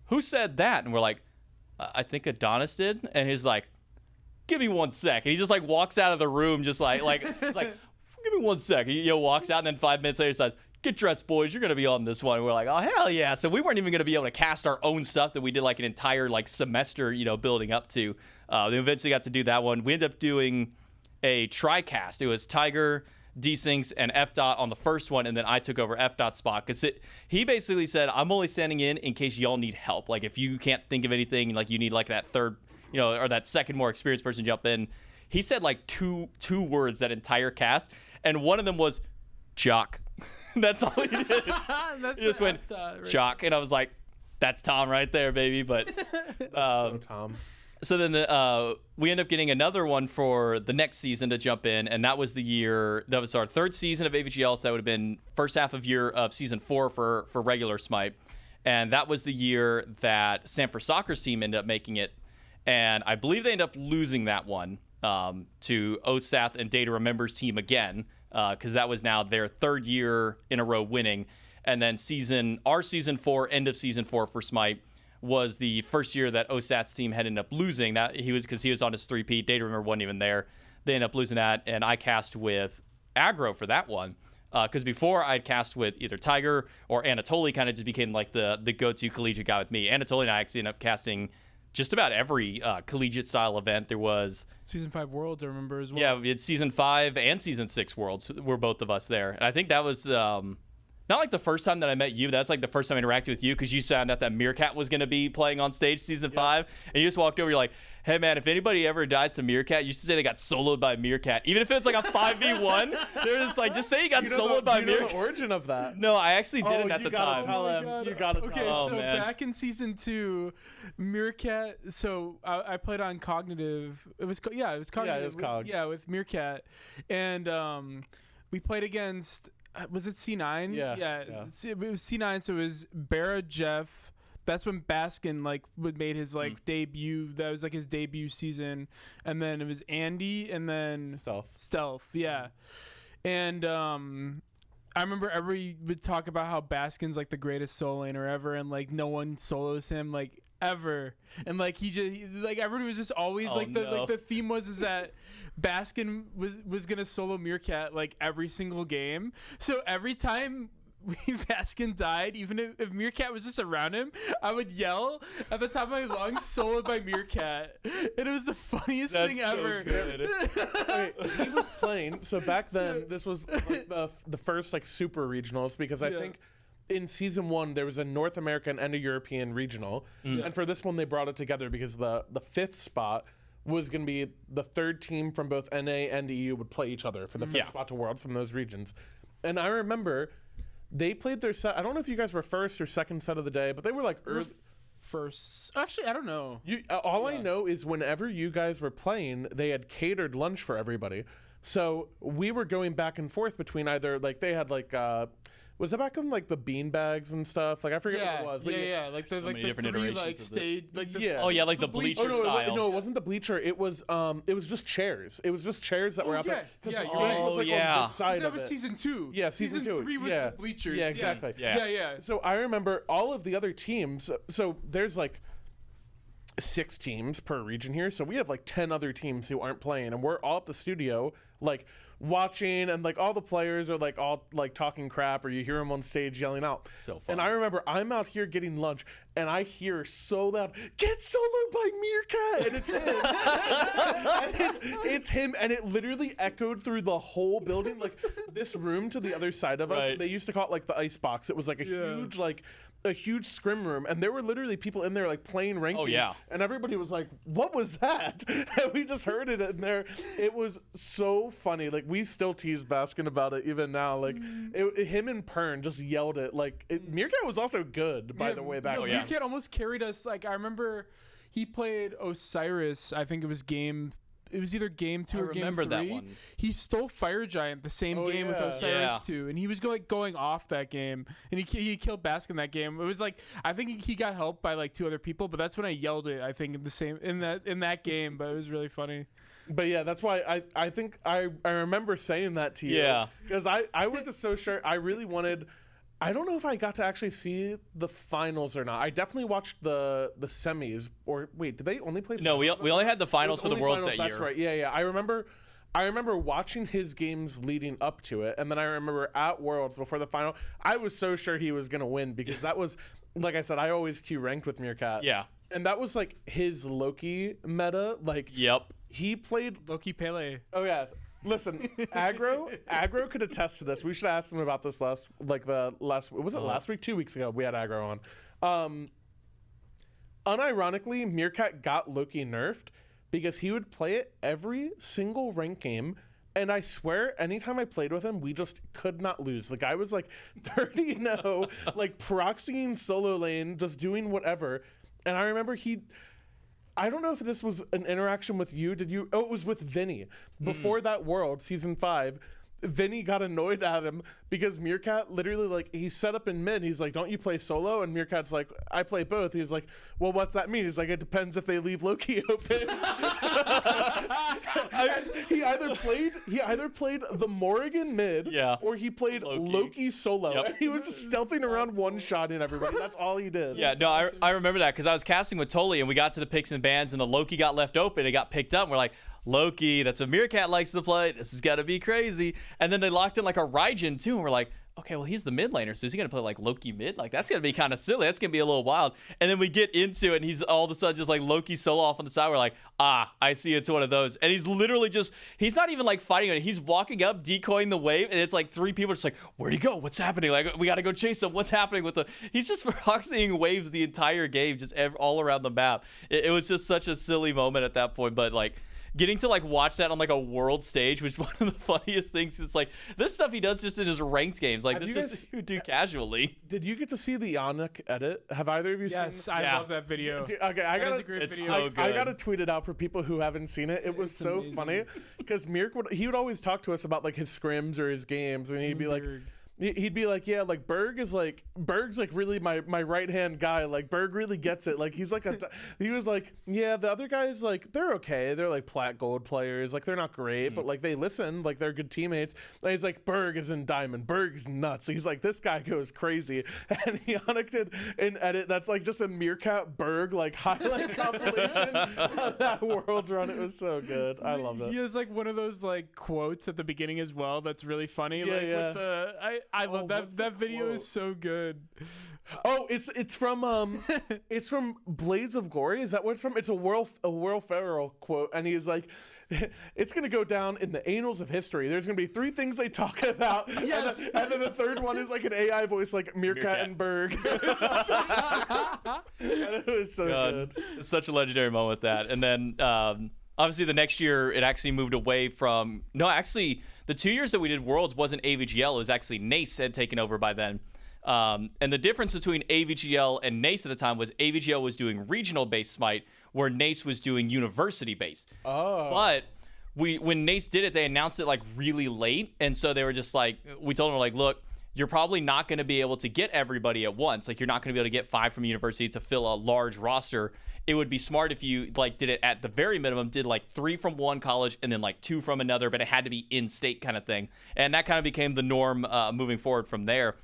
"Who said that?" And we're like, "I think Adonis did." And he's like, "Give me 1 sec." And he just like walks out of the room, just like it's like, "Give me 1 sec." He walks out, and then 5 minutes later he says, "Get dressed, boys. You're going to be on this one." And we're like, oh, hell yeah. So we weren't even going to be able to cast our own stuff that we did like an entire like semester, building up to. We eventually got to do that one. We ended up doing a tri-cast. It was Tiger, Desyncs, and F. on the first one, and then I took over F. spot because he basically said, I'm only standing in case y'all need help. Like if you can't think of anything, like you need like that third, or that second more experienced person to jump in. He said like two words that entire cast, and one of them was Jock. That's all he did. He just went Jock, and I was like, "That's Tom right there, baby." But so Tom. So then we end up getting another one for the next season to jump in, and that was our 3rd season of AVGL. So that would have been first half of season 4 for regular Smite, and that was the year that Sanford Soccer's team ended up making it, and I believe they ended up losing that one to OSATH and Data Remembers team again. Because that was now their 3rd year in a row winning. And then our season 4, end of season 4 for Smite, was the first year that OSAT's team had ended up losing. Because he was on his 3P. Data Remember wasn't even there. They ended up losing that, and I cast with Aggro for that one. Because before I'd cast with either Tiger or Anatoly, kind of just became like the go-to collegiate guy with me. Anatoly and I actually ended up casting just about every collegiate style event there was. Season 5 Worlds, I remember as well. Yeah, we had Season 5 and Season 6 Worlds. Were both of us there. And I think that was not like the first time that I met you, that's like the first time I interacted with you because you found out that Meerkat was going to be playing on stage season 5, and you just walked over, you're like, hey man, if anybody ever dies to Meerkat, you used to say they got soloed by Meerkat. Even if it's like a 5v1, they're just like, just say you got soloed by Meerkat. The origin of that? No, I actually didn't at the time. You gotta tell him. You gotta tell him. Okay, so man. back in season 2, Meerkat. So I played on Cognitive. It was Cognitive. Yeah, it was Cog. With Meerkat, and we played against. Was it C9? Yeah. It was C9. So it was Barra, Jeff. That's when Baskin made his debut. That was like his debut season, and then it was Andy, and then Stealth. Yeah, and I remember everybody would talk about how Baskin's like the greatest solo laner ever, and like no one solos him like ever, and like he just like everybody was just always the theme is that Baskin was gonna solo Meerkat like every single game. So every time Baskin died, even if Meerkat was just around him, I would yell at the top of my lungs, "Soloed by Meerkat," and it was the funniest thing ever. Good. Wait, he was playing. So back then, this was like the first like super regionals, because I think in season 1 there was a North American and a European regional, and for this one they brought it together because the 5th spot was going to be the 3rd team from both NA and EU would play each other for the 5th spot to Worlds from those regions. And I remember they played their set. I don't know if you guys were first or second set of the day, but they were like first. Actually, I don't know. I know is whenever you guys were playing, they had catered lunch for everybody. So we were going back and forth between either like they had like was it back in like the bean bags and stuff? Like I forget what it was. But like the so many the different 3 iterations like of stage like the, like the bleacher style. No, it wasn't the bleacher. It was just chairs. It was just chairs that were up there. Yeah, the stage was like on this side that of was it. season 2. Yeah, season 2. 3 was the bleachers. Yeah, exactly. Yeah. So I remember all of the other teams. So there's like 6 teams per region here, so we have like 10 other teams who aren't playing, and we're all at the studio like watching, and like all the players are like all like talking crap, or you hear them on stage yelling out. So fun. And I remember I'm out here getting lunch, and I hear so loud, "Get soloed by Meerkat!" And it's him. and it's him, and it literally echoed through the whole building. Like this room to the other side of us, they used to call it like the ice box. It was like a huge scrim room, and there were literally people in there like playing ranking. And everybody was like, "What was that?" And we just heard it in there. It was so funny. Like we still tease Baskin about it even now. Like him and Pern just yelled it. Like Meerkat was also good, by the way, back then. Meerkat almost carried us. Like I remember he played Osiris. I think it was either game 2 or game 3. That one. He stole Fire Giant the same game with Osiris 2, and he was going off that game, and he killed Baskin that game. It was like I think he got helped by like 2 other people, but that's when I yelled it. I think in that game, but it was really funny. But yeah, that's why I think I remember saying that to you. Yeah, because I was just so sure. I really wanted. I don't know if I got to actually see the finals or not. I definitely watched the semis. Or wait, did they only play? No, we only had the finals for the Worlds that year. That's right. Yeah. I remember watching his games leading up to it, and then I remember at Worlds before the final, I was so sure he was gonna win, because that was, like I said, I always Q ranked with Meerkat. Yeah. And that was like his Loki meta. Like he played Loki Pele. Oh yeah. Listen, Aggro could attest to this. We should ask him about this last week? 2 weeks ago we had Aggro on. Unironically, Meerkat got Loki nerfed because he would play it every single rank game, and I swear anytime I played with him, we just could not lose. Like I was like 30-0, like proxying solo lane, just doing whatever. And I remember I don't know if this was an interaction with you. It was with Vinny. Before that World, season 5, Vinny got annoyed at him because Meerkat literally, like, he set up in mid. He's like, "Don't you play solo?" And Meerkat's like, "I play both." He's like, "Well, what's that mean?" He's like, "It depends if they leave Loki open." He either played the Morrigan mid, or he played Loki solo. Yep. And he was just stealthing around, one-shotting everybody. That's all he did. Yeah, no, I remember that because I was casting with Tolly, and we got to the picks and bans, and the Loki got left open. It got picked up, and we're like, Loki, that's what Meerkat likes to play. This has got to be crazy. And then they locked in like a Raijin too, and we're like, okay, well, he's the mid laner, so is he going to play like Loki mid? Like, that's going to be kind of silly. That's going to be a little wild. And then we get into it, and he's all of a sudden just like Loki solo off on the side. We're like, I see it's one of those. And he's literally he's not even like fighting it. He's walking up, decoying the wave, and it's like 3 people just like, where'd he go? What's happening? Like, we got to go chase him. What's happening with he's just proxying waves the entire game, just all around the map. It was just such a silly moment at that point, but like, getting to like watch that on like a world stage was one of the funniest things. It's like this stuff he does just in his ranked games. Like this is you do casually. Did you get to see the Yannick edit? Have either of you seen? Yes, I love that video. Dude, okay, I got a great video. So good. I gotta tweet it out for people who haven't seen it. It was so amazing. funny because Mirk would always talk to us about like his scrims or his games, and he'd be like. He'd be like, yeah, like Berg's like really my right hand guy. Like Berg really gets it. Like he's like he was like, yeah, the other guys like they're okay. They're like plat gold players. Like they're not great, but like they listen. Like they're good teammates. And he's like, Berg is in diamond. Berg's nuts. He's like, this guy goes crazy. And Yannick did an edit that's like just a Meerkat Berg like highlight compilation of that World's Run. It was so good. I love it. He has like one of those like quotes at the beginning as well. That's really funny. Yeah, like yeah. With the I love that. That video quote? is so good. Oh, it's from it's from Blades of Glory. Is that what it's from? It's a Will Ferrell quote, and he's like, "It's gonna go down in the annals of history. There's gonna be 3 things they talk about, Yes. and then the third one is like an AI voice, like Meerkat and Berg." And it was so good. It's such a legendary moment with that. And then obviously the next year it actually moved away from the 2 years that we did Worlds wasn't AVGL. It was actually NACE had taken over by then. And the difference between AVGL and NACE at the time was AVGL was doing regional-based Smite, where NACE was doing university-based. Oh. But when NACE did it, they announced it like really late. And so they were just like, we told them, like, look, you're probably not going to be able to get everybody at once. Like, you're not going to be able to get 5 from university to fill a large roster. It would be smart if you like did it at the very minimum, did like 3 from one college and then like 2 from another, but it had to be in-state kind of thing. And that kind of became the norm moving forward from there.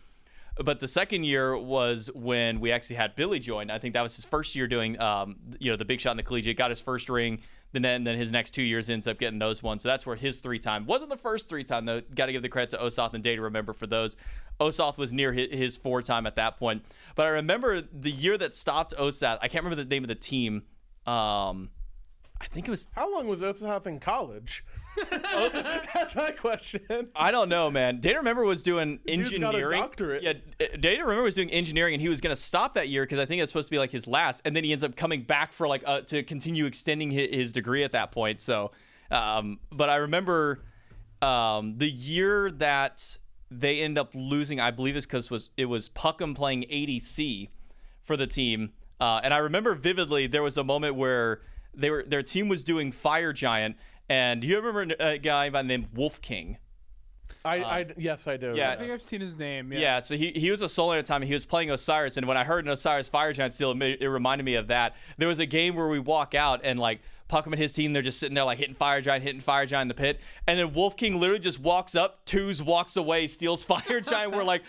But the second year was when we actually had Billy join. I think that was his first year doing, the big shot in the collegiate, got his first ring. Then his next 2 years ends up getting those ones. So that's where his 3-time wasn't the first 3-time though. Got to give the credit to Osoth and Data Remember for those. Osoth was near his 4-time at that point. But I remember the year that stopped Osoth. I can't remember the name of the team. I think it was. How long was Osoth in college? That's my question. I don't know, man. Data Remember was doing engineering. Dude's got a doctorate. Yeah, Data Remember was doing engineering, and he was going to stop that year because I think it was supposed to be like his last. And then he ends up coming back for like to continue extending his degree at that point. So, but I remember the year that they end up losing, I believe, is because it was Puckham playing ADC for the team. And I remember vividly there was a moment where their team was doing Fire Giant. And do you remember a guy by the name Wolf King? Yes, I do. Yeah. I think I've seen his name. Yeah, so he was a solo at the time, and he was playing Osiris, and when I heard an Osiris Fire Giant steal, it reminded me of that. There was a game where we walk out, and like Puckham and his team, they're just sitting there like hitting Fire Giant in the pit, and then Wolf King literally just walks up, walks away, steals Fire Giant. We're like,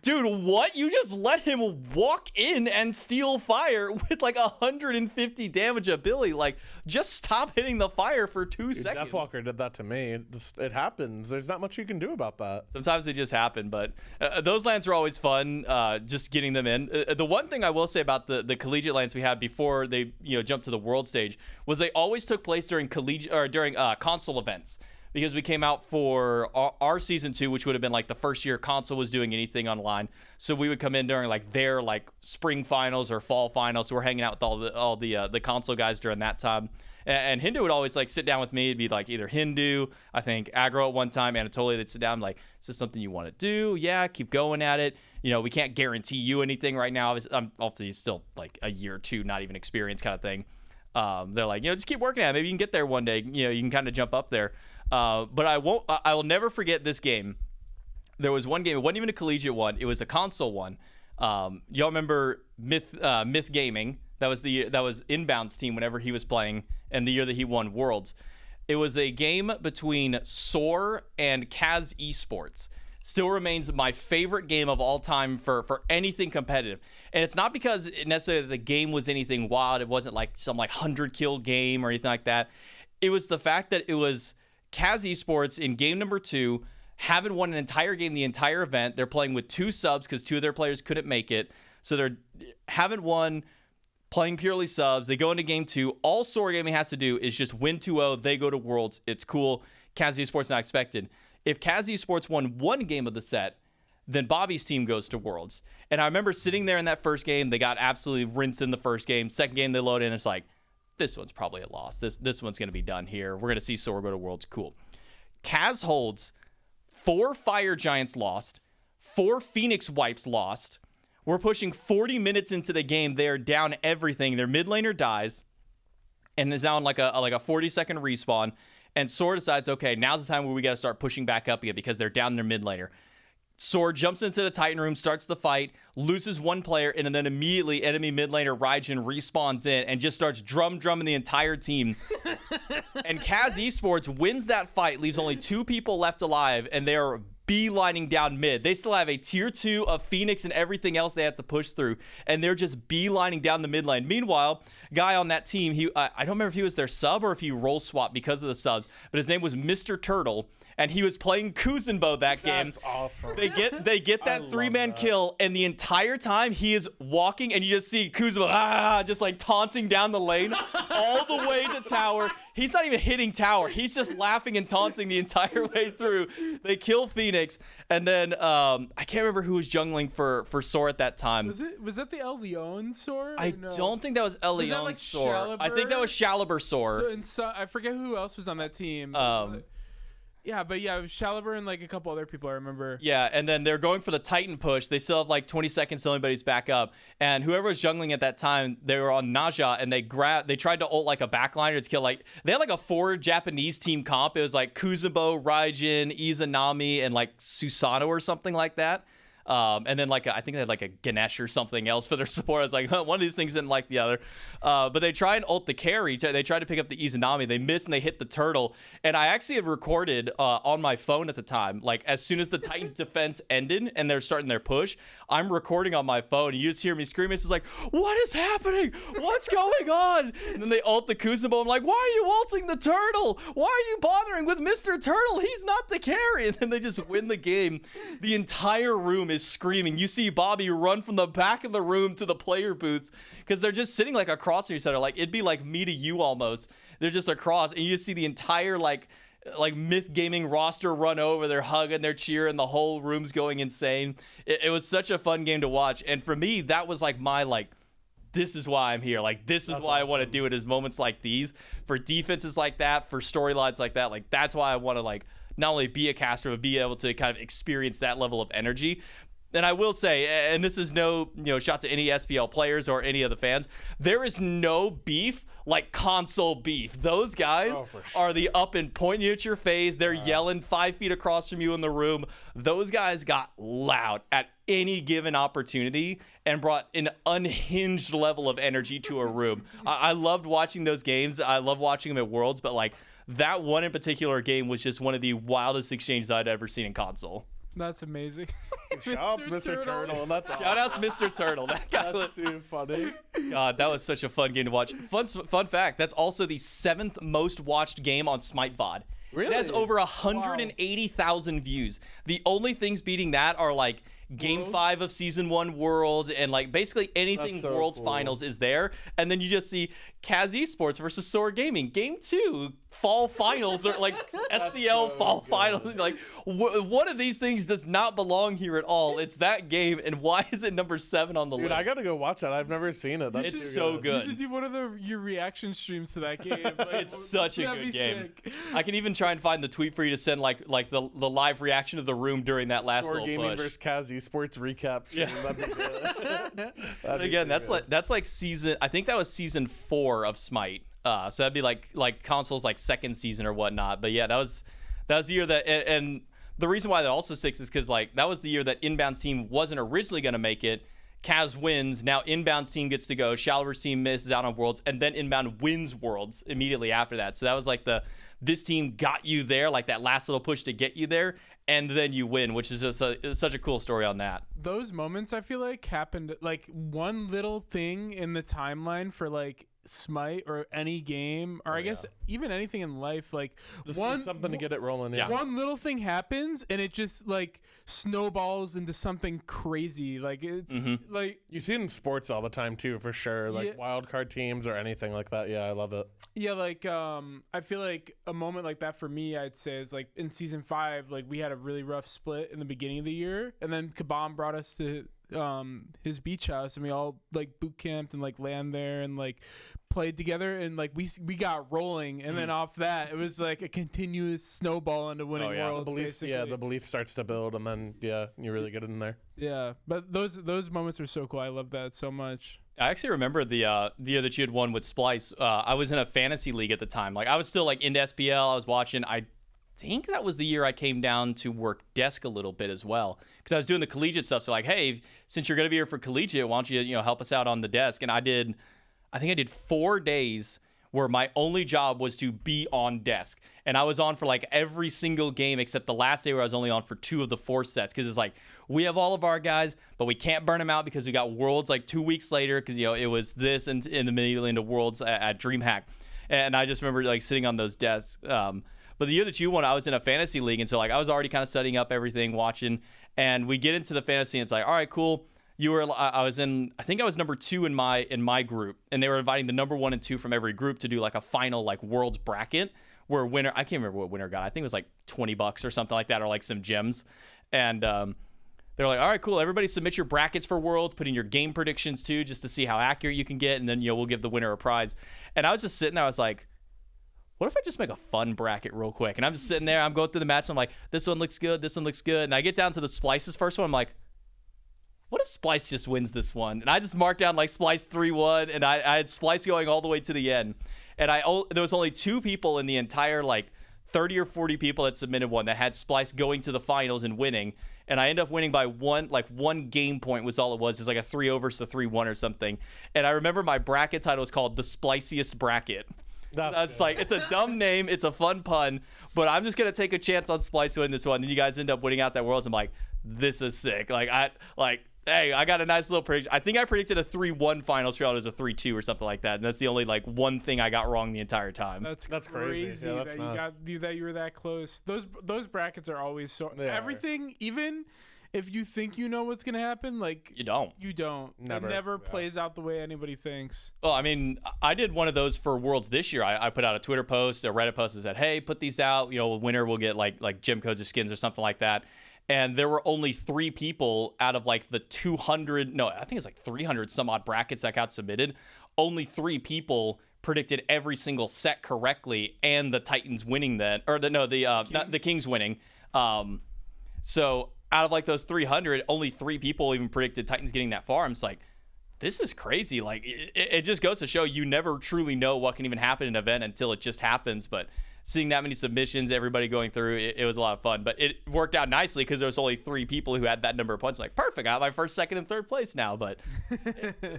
dude, what? You just let him walk in and steal fire with like 150 damage ability. Like, just stop hitting the fire for 2 seconds. Deathwalker did that to me. It happens. There's not much you can do about that. Sometimes they just happen, but those lands are always fun, just getting them in. The one thing I will say about the collegiate lands we had before they jumped to the world stage was they always took place during console events, because we came out for our season 2, which would have been like the first year console was doing anything online. So we would come in during like their like spring finals or fall finals. So we're hanging out with all the console guys during that time. And Hindu would always like sit down with me. It'd be like either Hindu, I think Aggro at one time, Anatolia. They'd sit down like, is this something you want to do? Yeah, keep going at it. We can't guarantee you anything right now. I'm obviously still like a year or 2, not even experienced kind of thing. They're like, just keep working at it. Maybe you can get there one day. You can kind of jump up there. But I will never forget this game. There was one game. It wasn't even a collegiate one. It was a console one. Y'all remember Myth Gaming? That was Inbound's team whenever he was playing, and the year that he won Worlds. It was a game between Soar and Kaz Esports. Still remains my favorite game of all time for anything competitive. And it's not because necessarily the game was anything wild. It wasn't like some like 100-kill game or anything like that. It was the fact that it was Kaz Esports in game number 2 haven't won an entire game the entire event. They're playing with 2 subs because 2 of their players couldn't make it. So they're haven't won, playing purely subs. They go into game 2. All Soar Gaming has to do is just win 2-0. They go to Worlds. It's cool. Kaz Esports not expected. If Kaz Esports won 1 game of the set, then Bobby's team goes to Worlds. And I remember sitting there in that first game. They got absolutely rinsed in the first game. Second game, they load in. It's like, this one's probably a loss. This one's going to be done here. We're going to see Soar go to Worlds. Cool. Kaz holds 4 Fire Giants lost, 4 Phoenix wipes lost. We're pushing 40 minutes into the game. They are down everything. Their mid laner dies and is now on like a 40-second respawn. And Soar decides, okay, now's the time where we got to start pushing back up again because they're down their mid laner. Soar jumps into the Titan room, starts the fight, loses 1 player, and then immediately enemy mid laner Raijin respawns in and just starts drumming the entire team. And Kaz Esports wins that fight, leaves only 2 people left alive, and they are beelining down mid. They still have a tier 2 of Phoenix and everything else they have to push through, and they're just beelining down the mid lane. Meanwhile, guy on that team, I don't remember if he was their sub or if he role swapped because of the subs, but his name was Mr. Turtle. And he was playing Kuzenbo that game. That's awesome. They get that 3-man kill, and the entire time he is walking, and you just see Kuzenbo just like taunting down the lane all the way to tower. He's not even hitting tower. He's just laughing and taunting the entire way through. They kill Phoenix, and then I can't remember who was jungling for Soar at that time. Was that the El Leon Soar? I don't think that was El Leon like Soar. I think that was Shaliber Soar. So I forget who else was on that team. Yeah, but yeah, it was Shaliber and like a couple other people I remember. Yeah, and then they're going for the Titan push. They still have like 20 seconds till anybody's back up. And whoever was jungling at that time, they were on Naja, and they tried to ult like a backliner to kill they had like a 4 Japanese team comp. It was like Kuzenbo, Raijin, Izanami, and like Susanoo or something like that. And then I think they had like a Ganesh or something else for their support. I was like, one of these things didn't like the other. But they try and ult the carry. They try to pick up the Izanami. They miss and they hit the turtle. And I actually have recorded on my phone at the time, like as soon as the Titan defense ended and they're starting their push, I'm recording on my phone. You just hear me screaming. It's like, what is happening? What's going on? And then they ult the Kuzenbo. I'm like, why are you ulting the turtle? Why are you bothering with Mr. Turtle? He's not the carry. And then they just win the game. The entire room is screaming. You see Bobby run from the back of the room to the player booths because they're just sitting like across from each other. Like it'd be like me to you almost. They're just across, and you just see the entire like Myth Gaming roster run over. They're hugging, they're cheering, the whole room's going insane. It was such a fun game to watch, and for me, that was like my this is why I'm here. Like, this is That's why awesome. I want to do it, is moments like these, for defenses like that, for storylines like that. Like, that's why I want to not only be a caster, but be able to kind of experience that level of energy. And I will say, and this is no shot to any SPL players or any of the fans, there is no beef like console beef. Those guys are the up and pointing at your face. They're yelling 5 feet across from you in the room. Those guys got loud at any given opportunity and brought an unhinged level of energy to a room. I loved watching those games. I love watching them at Worlds, but that one in particular game was just one of the wildest exchanges I'd ever seen in console. That's amazing. Shout out to Mr. Turtle. That's awesome. Shout out to Mr. Turtle. That guy That's too funny. God, that was such a fun game to watch. Fun fact, that's also the 7th most watched game on Smite VOD. Really? It has over 180,000 views. The only things beating that are Game 5 of Season 1 Worlds and basically anything so Worlds cool. Finals is there. And then you just see Kaz Esports versus Soar Gaming. Game 2 Fall Finals or SCL so Fall good. Finals. One of these things does not belong here at all. It's that game, and why is it number 7 on the Dude, list? I gotta go watch that. I've never seen it. That's It's too so good. You should do one of your reaction streams to that game. It's such a that'd good be game. sick. I can even try and find the tweet for you to send the live reaction of the room during that last Soar little Gaming push. versus Kaz Esports recap stream. Yeah. That'd be good. But again, that's season. I think that was season 4 of Smite. So that'd be like console's second season or whatnot. But yeah, that was the year that and the reason why that also sticks is because that was the year that Inbound's team wasn't originally going to make it. Kaz wins. Now Inbound's team gets to go. Shaliber's team misses out on Worlds, and then Inbound wins Worlds immediately after that. So that was this team got you there, that last little push to get you there, and then you win, which is just such a cool story on that. Those moments I feel happened one little thing in the timeline for Smite or any game, or I guess even anything in life, like Just do something to get it rolling. Yeah. One little thing happens and it just like snowballs into something crazy. Like it's like You see it in sports all the time too, for sure. Like wild card teams or anything like that. Yeah, I love it. Yeah, like I feel like a moment like that for me, I'd say, is like in season 5, like we had a really rough split in the beginning of the year, and then Kabam brought us to his beach house, and we all like boot camped and like land there and like played together, and like we got rolling, and then off that it was like a continuous snowball into winning worlds. The belief starts to build, and then you really get in there. Yeah, but those moments are so cool. I love that so much. I actually remember the year that you had won with Splice. I was in a fantasy league at the time. Like I was still like into SPL. I was watching. I think that was the year I came down to work desk a little bit as well, because I was doing the collegiate stuff. So like, hey, since you're gonna be here for collegiate, why don't you help us out on the desk? And I think I did 4 days where my only job was to be on desk, and I was on for like every single game except the last day where I was only on for 2 of the 4 sets, because it's like we have all of our guys, but we can't burn them out because we got Worlds like 2 weeks later, because it was this and in the middle into Worlds at DreamHack, and I just remember like sitting on those desks. But the year that you won, I was in a fantasy league, and so like I was already kind of setting up everything, watching, and we get into the fantasy, and it's like, all right, cool. I think I was number 2 in my group, and they were inviting the number 1 and 2 from every group to do like a final like Worlds bracket where winner, I can't remember what winner got. I think it was like $20 or something like that, or like some gems. And they're like, all right, cool. Everybody submit your brackets for Worlds, put in your game predictions too, just to see how accurate you can get, and then we'll give the winner a prize. And I was just sitting there, I was like, what if I just make a fun bracket real quick? And I'm just sitting there, I'm going through the match, and I'm like, this one looks good, this one looks good. And I get down to the Splice's first one, I'm like, what if Splice just wins this one? And I just marked down like Splice 3-1, and I had Splice going all the way to the end. And there was only 2 people in the entire like 30 or 40 people that submitted one that had Splice going to the finals and winning. And I ended up winning by one game point was all it was. It's like a 3-0 versus a 3-1 or something. And I remember my bracket title was called the Spliciest Bracket. That's like, it's a dumb name, it's a fun pun, but I'm just gonna take a chance on Splice to win this one. And you guys end up winning out that Worlds. I'm like, this is sick. Hey, I got a nice little prediction. I think I predicted a 3-1 finals round as a 3-2 or something like that. And that's the only like one thing I got wrong the entire time. That's crazy. Yeah, that's nuts. That you were that close. Those brackets are always so everything. Even if you think you know what's gonna happen, like you don't. Never. It never plays out the way anybody thinks. Well, I mean, I did one of those for Worlds this year. I put out a Twitter post, a Reddit post that said, "Hey, put these out. Winner will get like gem codes or skins or something like that." And there were only 3 people out of like the 200, no, I think it's like 300 some odd brackets that got submitted. Only 3 people predicted every single set correctly, and the Titans winning that, or the Kings winning. So out of like those 300, only 3 people even predicted Titans getting that far. I'm just like, this is crazy. Like it just goes to show you never truly know what can even happen in an event until it just happens. But seeing that many submissions, everybody going through, it was a lot of fun. But it worked out nicely because there was only 3 people who had that number of points. I'm like, perfect, I have my first, second, and third place now. But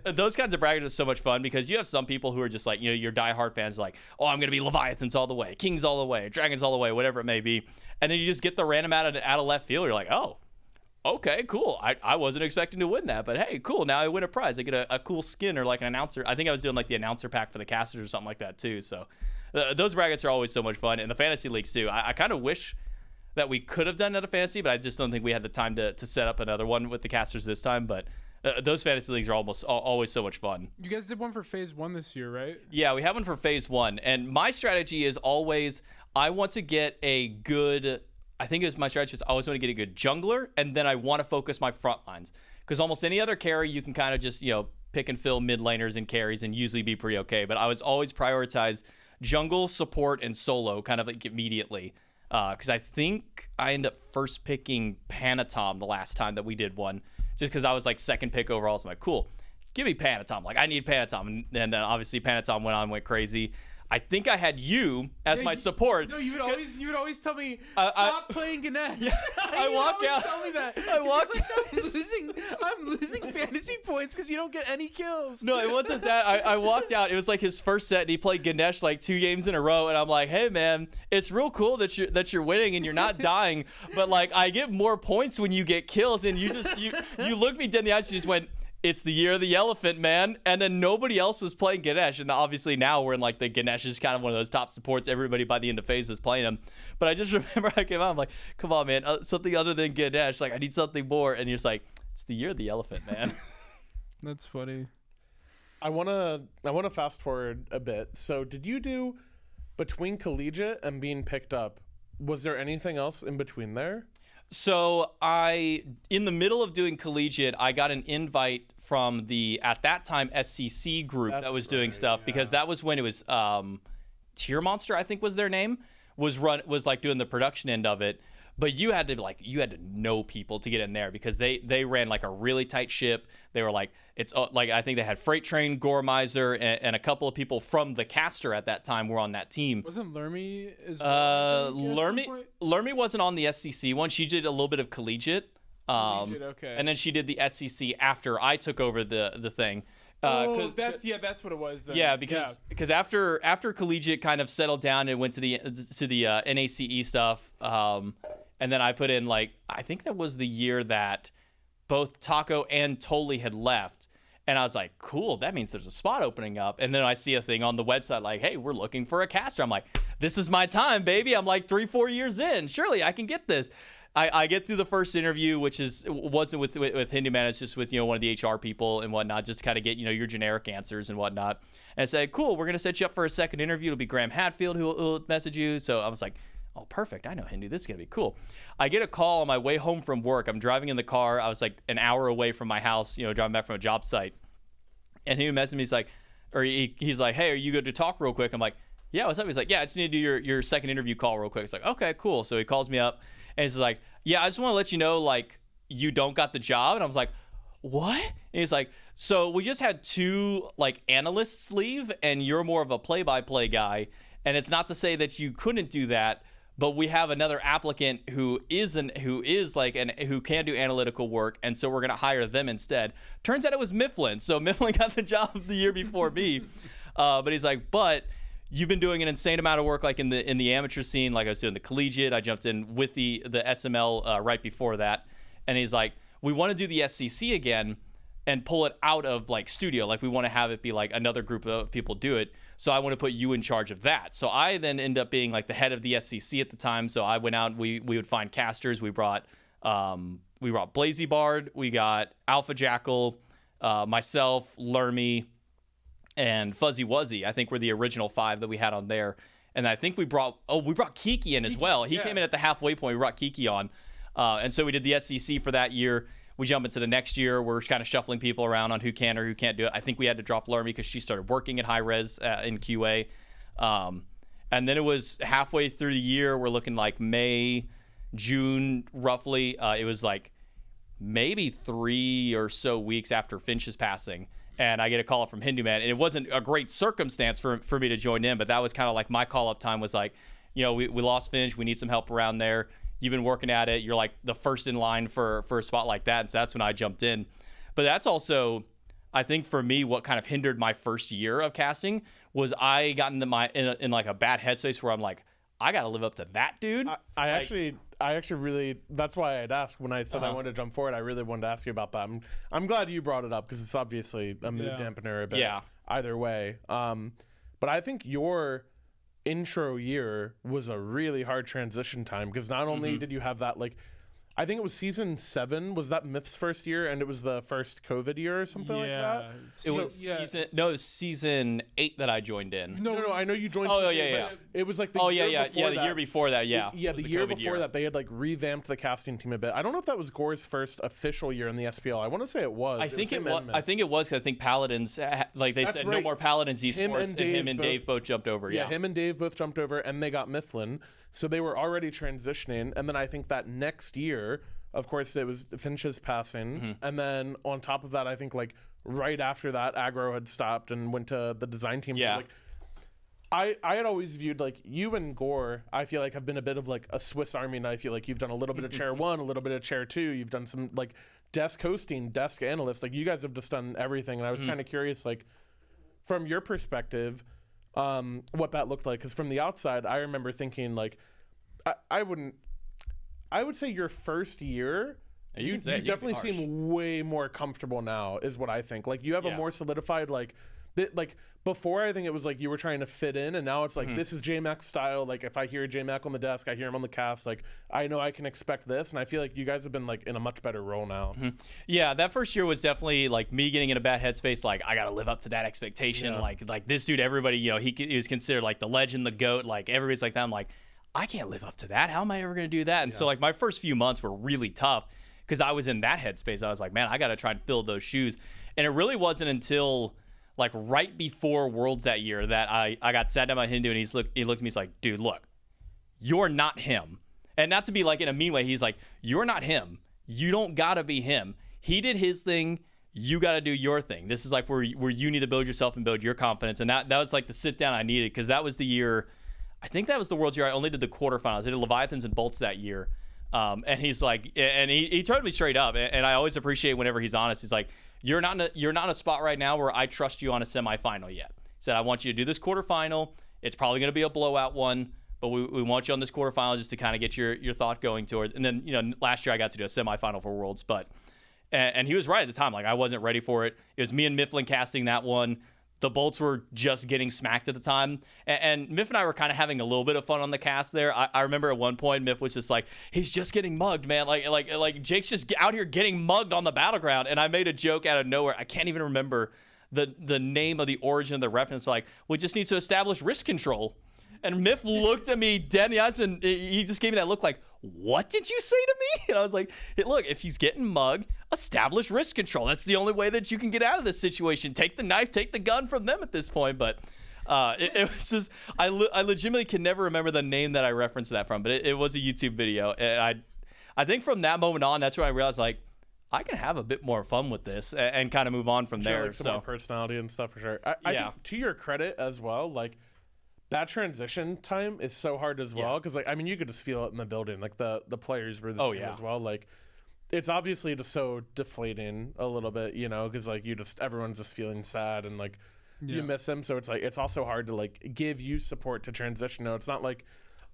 those kinds of brackets are so much fun because you have some people who are just like, your diehard fans like, oh, I'm going to be Leviathans all the way, Kings all the way, Dragons all the way, whatever it may be. And then you just get the random out of left field. You're like, oh, okay, cool. I wasn't expecting to win that, but hey, cool. Now I win a prize. I get a cool skin or like an announcer. I think I was doing like the announcer pack for the casters or something like that too. So those brackets are always so much fun. And the fantasy leagues too. I kind of wish that we could have done another fantasy, but I just don't think we had the time to set up another one with the casters this time. But those fantasy leagues are always so much fun. You guys did one for phase 1 this year, right? Yeah, we have one for phase 1. And my strategy is always, I want to get a good, I think my strategy is I always want to get a good jungler, and then I want to focus my front lines. Because almost any other carry, you can kind of just, pick and fill mid laners and carries and usually be pretty okay. But I was always prioritize jungle, support, and solo kind of like immediately. Because I think I ended up first picking Panatom the last time that we did one. Just because I was like second pick overall. So I'm like, cool, give me Panatom. Like, I need Panatom. And then obviously Panatom went crazy. I think I had you as my support. No, you would always tell me, stop playing Ganesh. Yeah, I walked out. Tell me that. I walked out. I'm losing fantasy points because you don't get any kills. No, it wasn't that. I walked out. It was like his first set, and he played Ganesh like 2 games in a row. And I'm like, hey man, it's real cool that you're winning and you're not dying. But like, I get more points when you get kills, and you looked me dead in the eyes and just went, it's the year of the elephant, man. And then nobody else was playing Ganesh. And obviously now we're in like the Ganesh is kind of one of those top supports. Everybody by the end of phase is playing him. But I just remember I came out, I'm like, come on, man, something other than Ganesh. Like, I need something more. And you're just like, it's the year of the elephant, man. That's funny. I wanna fast forward a bit. So did you do, between collegiate and being picked up, was there anything else in between there? So in the middle of doing collegiate, I got an invite from the, at that time, SCC group that was doing stuff, because that was when it was Tier Monster, I think was their name, was like doing the production end of it. But you had to know people to get in there, because they ran like a really tight ship. They were like, it's like, I think they had Freight Train, Goremizer, and a couple of people from the caster at that time were on that team. Wasn't Lermy as well? Lermy wasn't on the SCC one. She did a little bit of collegiate. Okay. And then she did the SCC after I took over the thing. That's what it was. Then. Yeah, because after collegiate kind of settled down and went to the NACE stuff, and then I put in, like, I think that was the year that both Taco and Toli had left. And I was like, cool, that means there's a spot opening up. And then I see a thing on the website like, hey, we're looking for a caster. I'm like, this is my time, baby. I'm like 3-4 years in. Surely I can get this. I get through the first interview, which wasn't with Hinduman. It's just with, one of the HR people and whatnot, just to kind of get, your generic answers and whatnot. And I said, cool, we're going to set you up for a second interview. It'll be Graham Hatfield who'll message you. So I was like, oh, perfect. I know Hindu. This is going to be cool. I get a call on my way home from work. I'm driving in the car. I was like an hour away from my house, driving back from a job site. And he messaged me. He's like, he's like, hey, are you good to talk real quick? I'm like, yeah, what's up? He's like, yeah, I just need to do your second interview call real quick. It's like, okay, cool. So he calls me up and he's like, yeah, I just want to let you know, like, you don't got the job. And I was like, what? And he's like, so we just had 2 like analysts leave and you're more of a play-by-play guy. And it's not to say that you couldn't do that, but we have another applicant who can do analytical work, and so we're gonna hire them instead. Turns out it was Mifflin, so Mifflin got the job the year before me. But he's like, but you've been doing an insane amount of work, like in the amateur scene. Like I was doing the collegiate, I jumped in with the SML right before that, and he's like, we want to do the SCC again and pull it out of like studio. Like we want to have it be like another group of people do it. So I want to put you in charge of that. So I then end up being like the head of the SCC at the time. So I went out, we would find casters. We brought Blazy Bard, we got Alpha Jackal, myself, Lermy, and Fuzzy Wuzzy. I think were the original 5 that we had on there. And I think we brought Kiki in as well. He came in at the halfway point. We brought Kiki on. And so we did the SCC for that year. We jump into the next year. We're kind of shuffling people around on who can or who can't do it. I think we had to drop Lermy because she started working at High Res in QA. And then it was halfway through the year. We're looking like May, June, roughly. It was like maybe 3 or so weeks after Finch's passing. And I get a call up from Hindu Man. And it wasn't a great circumstance for me to join in, but that was kind of like my call-up time was like, we lost Finch. We need some help around there. You've been working at it. You're like the first in line for a spot like that. And so that's when I jumped in. But that's also, I think for me, what kind of hindered my first year of casting was I got into in like a bad headspace where I'm like, I got to live up to that dude. I actually really, that's why I'd ask when I said I wanted to jump forward. I really wanted to ask you about that. I'm glad you brought it up because it's obviously a mood dampener a bit either way. But I think your intro year was a really hard transition time because not only did you have that, like, I think it was season 7 was that Myth's first year, and it was the first COVID year or something like that. It was season 8 that I joined in. No, I know you joined. Oh yeah. It was like the year before the year before that. Yeah, the year before that they had like revamped the casting team a bit. I don't know if that was Gore's first official year in the SPL. I want to say it was. I think it was. I think it was. I think Paladins, like they said, no more Paladins esports, and him and Dave both jumped over. Yeah, him and Dave both jumped over, and they got Mifflin. So they were already transitioning, and then I think that next year, of course, it was Finch's passing, and then on top of that, I think like right after that, Aggro had stopped and went to the design team. Yeah. So, like, I had always viewed like you and Gore, I feel like have been a bit of like a Swiss Army knife. I feel like you've done a little bit of chair 1, a little bit of chair 2. You've done some like desk hosting, desk analyst. Like you guys have just done everything, and I was kind of curious, like from your perspective, what that looked like. Because from the outside, I remember thinking like, I would say your first year You definitely seem way more comfortable now, is what I think. Like, you have a more solidified, like, before, I think it was like you were trying to fit in, and now it's like, this is JMac style. Like, if I hear JMac on the desk, I hear him on the cast, like, I know I can expect this, and I feel like you guys have been, like, in a much better role now. Yeah, that first year was definitely, like, me getting in a bad headspace, like, I gotta live up to that expectation. Like this dude, everybody, you know, he was considered, like, the legend, the GOAT, like, everybody's like that. I'm like, I can't live up to that. How am I ever gonna do that? And so, like, my first few months were really tough, because I was in that headspace. I was like, man, I got to try and fill those shoes. And it really wasn't until, like, right before Worlds that year that I got sat down by Hindu, and he looked at me, he's like, dude, look, you're not him. And not to be, like, in a mean way, he's like, you're not him. You don't got to be him. He did his thing. You got to do your thing. This is, like, where you need to build yourself and build your confidence. And that was, like, the sit down I needed, because that was the year, I think that was the Worlds year I only did the quarterfinals. I did Leviathans and Bolts that year. And he's like, and he told me straight up, and I always appreciate whenever he's honest. He's like, you're not in a spot right now where I trust you on a semifinal yet. He said, I want you to do this quarterfinal. It's probably going to be a blowout one, but we want you on this quarterfinal just to kind of get your thought going toward. And then, you know, last year I got to do a semifinal for Worlds, but and he was right at the time. Like, I wasn't ready for it. It was me and Mifflin casting that one. The Bolts were just getting smacked at the time. And Miff and I were kind of having a little bit of fun on the cast there. I remember at one point, Miff was just like, he's just getting mugged, man. Like Jake's just out here getting mugged on the battleground. And I made a joke out of nowhere. I can't even remember the name of the origin of the reference. Like, we just need to establish risk control. And Miff looked at me dead in the eyes, and he just gave me that look like, what did you say to me? And I was like, hey, look, if he's getting mugged, establish risk control. That's the only way that you can get out of this situation. Take the knife, take the gun from them at this point. But it was just, I legitimately can never remember the name that I referenced that from, but it was a YouTube video. And I think from that moment on, that's where I realized, like, I can have a bit more fun with this and kind of move on from there. Like, some more personality and stuff, for sure. I think, to your credit as well, like, that transition time is so hard as well, because, like, I mean, you could just feel it in the building. Like, the players were as well. Like, it's obviously just so deflating a little bit, you know, because, like, everyone's just feeling sad, and, like, you miss him. So it's like, it's also hard to, like, give you support to transition. No, it's not like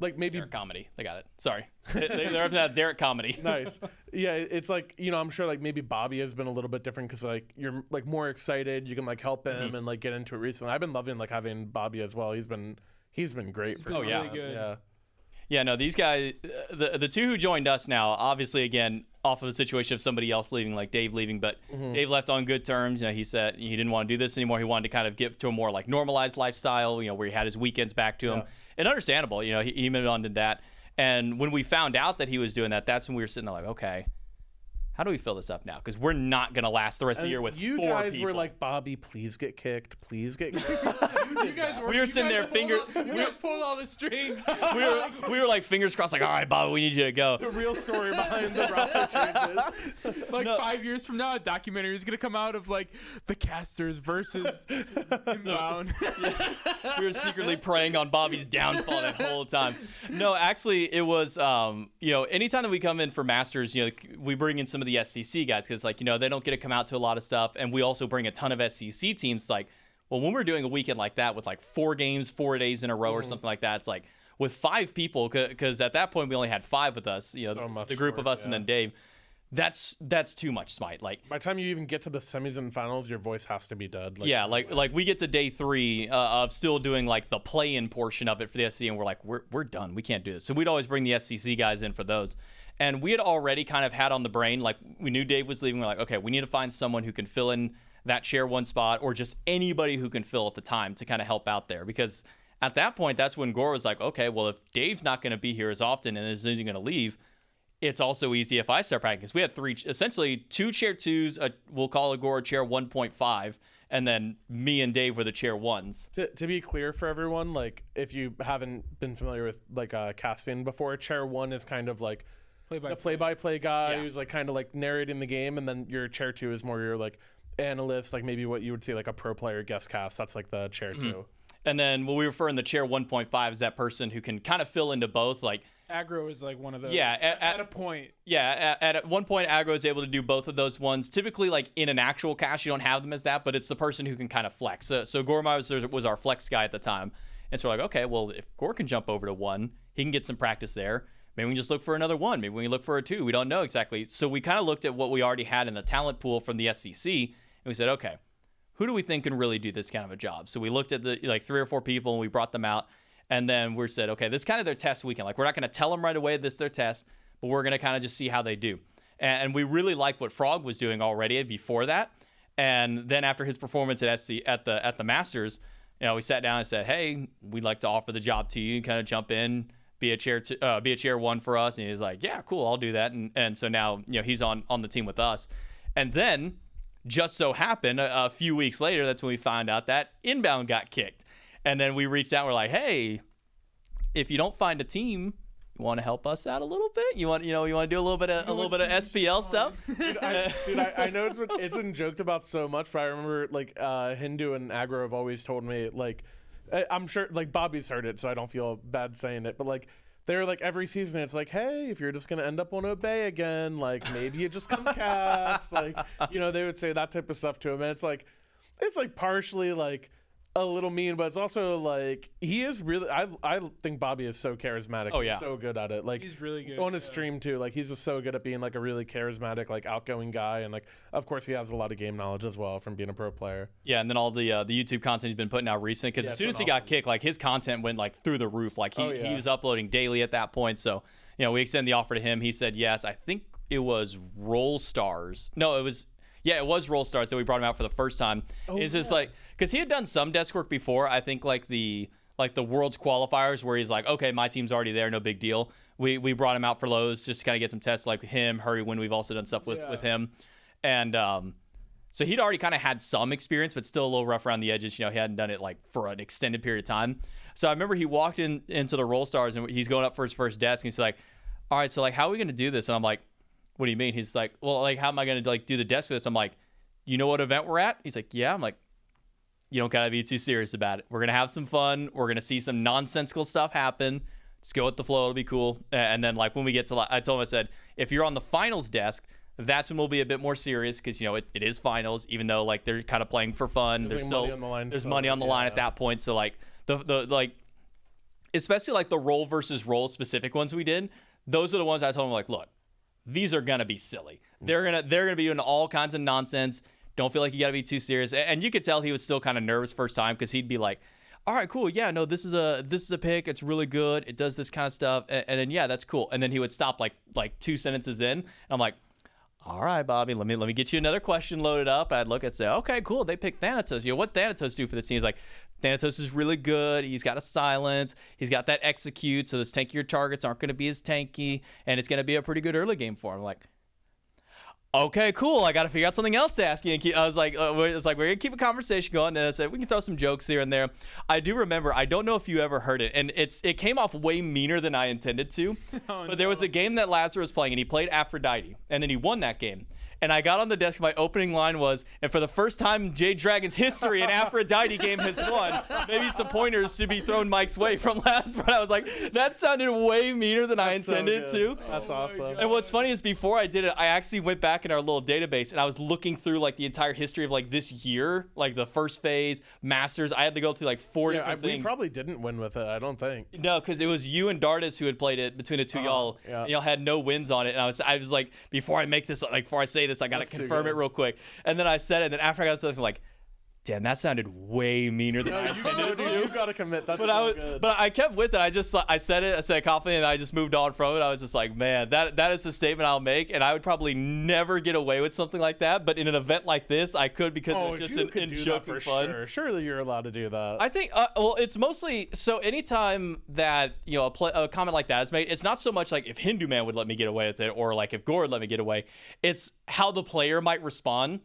maybe Derek comedy. They got it. Sorry, they're up to that Derek comedy. Nice. Yeah, it's like, you know, I'm sure, like, maybe Bobby has been a little bit different, because, like, you're, like, more excited. You can, like, help him and, like, get into it recently. I've been loving, like, having Bobby as well. He's been great for really good. Yeah, no, these guys, the two who joined us now, obviously, again, off of a situation of somebody else leaving, like Dave leaving, but Dave left on good terms. You know, he said he didn't want to do this anymore. He wanted to kind of get to a more, like, normalized lifestyle, you know, where he had his weekends back to him. And understandable, you know, he moved on to that. And when we found out that he was doing that, that's when we were sitting there like, okay, how do we fill this up now? Because we're not going to last the rest of the year with 4 people. You guys were like, Bobby, please get kicked. Please get kicked. We were sitting there, you guys pulled all the strings. we were like, fingers crossed, like, all right, Bobby, we need you to go. The real story behind the roster changes. Like, 5 years from now, a documentary is going to come out of, like, the casters versus Inbound. We were secretly preying on Bobby's downfall that whole time. No, actually, it was, you know, anytime that we come in for Masters, you know, we bring in some of the SCC guys, because, like, you know, they don't get to come out to a lot of stuff, and we also bring a ton of SCC teams. Like, well, when we're doing a weekend like that with, like, 4 games 4 days in a row or something like that, it's like with 5 people, because at that point we only had 5 with us, you know, the group of us and then Dave. That's too much Smite. Like, by the time you even get to the semis and finals, your voice has to be dead. Like, yeah, like we get to day 3 of still doing, like, the play-in portion of it for the SCC, and we're like, we're done. We can't do this. So we'd always bring the SCC guys in for those. And we had already kind of had on the brain, like, we knew Dave was leaving. We're like, okay, we need to find someone who can fill in that chair 1 spot, or just anybody who can fill at the time to kind of help out there. Because at that point, that's when Gore was like, okay, well, if Dave's not going to be here as often and isn't going to leave, it's also easy if I start practicing. We had 3, essentially 2 chair 2s, we'll call Gore chair 1.5, and then me and Dave were the chair 1s. To be clear for everyone, like, if you haven't been familiar with, like, casting before, chair 1 is kind of like the play-by-play guy who's, like, kind of like narrating the game, and then your chair 2 is more your, like, analyst, like maybe what you would see like a pro player guest cast. That's like the chair 2. And then what we refer in the chair 1.5 is that person who can kind of fill into both. Like, aggro is like one of those. Yeah, at a point. Yeah, at one point, aggro is able to do both of those ones. Typically, like, in an actual cast, you don't have them as that, but it's the person who can kind of flex. So Gorma was our flex guy at the time. And so we're like, okay, well, if Gore can jump over to 1, he can get some practice there. maybe we can just look for another 1. Maybe we can look for a 2. We don't know exactly. So we kind of looked at what we already had in the talent pool from the SEC, and we said, okay, who do we think can really do this kind of a job? So we looked at the 3 or 4 people, and we brought them out, and then we said, okay, this is kind of their test weekend. Like, we're not going to tell them right away this is their test, but we're going to kind of just see how they do. And we really liked what Frog was doing already before that. And then after his performance at the Masters, we sat down and said, hey, we'd like to offer the job to you, kind of jump in, be a chair 1 for us. And he was like, yeah, cool, I'll do that. And so now, he's on the team with us. And then just so happened a few weeks later, that's when we found out that Inbound got kicked. And then we reached out, we're like, hey, if you don't find a team, you want to help us out a little bit? You want to do a little bit of SPL stuff? Dude, I know it's been joked about so much, but I remember Hindu and Agro have always told me, I'm sure Bobby's heard it, so I don't feel bad saying it, but they're every season it's hey, if you're just gonna end up on Obey again, maybe you just come cast, they would say that type of stuff to him, and it's partially a little mean, but it's also he is really, I think Bobby is so charismatic. Oh, yeah. He's so good at it. He's really good on his stream too. He's just so good at being a really charismatic, outgoing guy, and of course he has a lot of game knowledge as well from being a pro player. Yeah, and then all the YouTube content he's been putting out recently, because as soon as he got kicked, his content went through the roof. He was uploading daily at that point. So we extended the offer to him. He said yes. I think it was Roll Stars. No, it was. Yeah, it was Roll Stars that we brought him out for the first time. Just because he had done some desk work before. I think the Worlds qualifiers where he's like, okay, my team's already there, no big deal. We brought him out for Lowe's just to kind of get some tests, him, Hurry Win. We've also done stuff with him, and so he'd already kind of had some experience, but still a little rough around the edges. He hadn't done it for an extended period of time. So I remember he walked into the Roll Stars and he's going up for his first desk, and he's like, all right, so how are we gonna do this? And I'm like, what do you mean? He's like, well, how am I going to do the desk for this? I'm like, you know what event we're at? He's like, yeah. I'm like, you don't got to be too serious about it. We're going to have some fun. We're going to see some nonsensical stuff happen. Just go with the flow. It'll be cool. And then when we get to, I told him, I said, if you're on the finals desk, that's when we'll be a bit more serious, because, it is finals, even though they're kind of playing for fun. There's still money on the line at that point. So especially the roll versus roll specific ones we did, those are the ones I told him, look, these are gonna be silly. They're gonna be doing all kinds of nonsense. Don't feel like you gotta be too serious. And you could tell he was still kind of nervous first time, because he'd be like, all right, cool, yeah, no, this is a pick. It's really good. It does this kind of stuff. And then yeah, that's cool. And then he would stop like 2 sentences in. And I'm like, all right, Bobby, let me get you another question loaded up. I'd look and say, okay, cool. They picked Thanatos. What Thanatos do for this team? He's like, Thanatos is really good. He's got a silence. He's got that execute. So those tankier targets aren't going to be as tanky, and it's going to be a pretty good early game for him. I'm like, okay, cool. I got to figure out something else to ask you. And I was like, we're going to keep a conversation going. And I said, we can throw some jokes here and there. I do remember, I don't know if you ever heard it, and it came off way meaner than I intended to. But there was a game that Lazarus was playing, and he played Aphrodite, and then he won that game. And I got on the desk, my opening line was, and for the first time in Jade Dragons history, an Aphrodite game has won. Maybe some pointers should be thrown Mike's way from last. But I was like, that sounded way meaner than I intended to. That's awesome. And what's funny is before I did it, I actually went back in our little database, and I was looking through the entire history of this year, the first phase, Masters. I had to go through 4 different things. We probably didn't win with it, I don't think. No, because it was you and Dardis who had played it between the two y'all. Yeah. Y'all had no wins on it. And I was like, before I make this, before I say this, I got to confirm it real quick. And then I said it, and then after I got something, I'm like, damn, that sounded way meaner than I intended to. You gotta commit. That's good. But I kept with it. I said it confidently, and I just moved on from it. I was just like, man, that is the statement I'll make, and I would probably never get away with something like that. But in an event like this, I could, because it's just in joke and fun. Sure. Surely you're allowed to do that. I think. Well, it's mostly so. Anytime that a comment like that is made, it's not so much if Hindu Man would let me get away with it, or if Gore would let me get away. It's how the player might respond.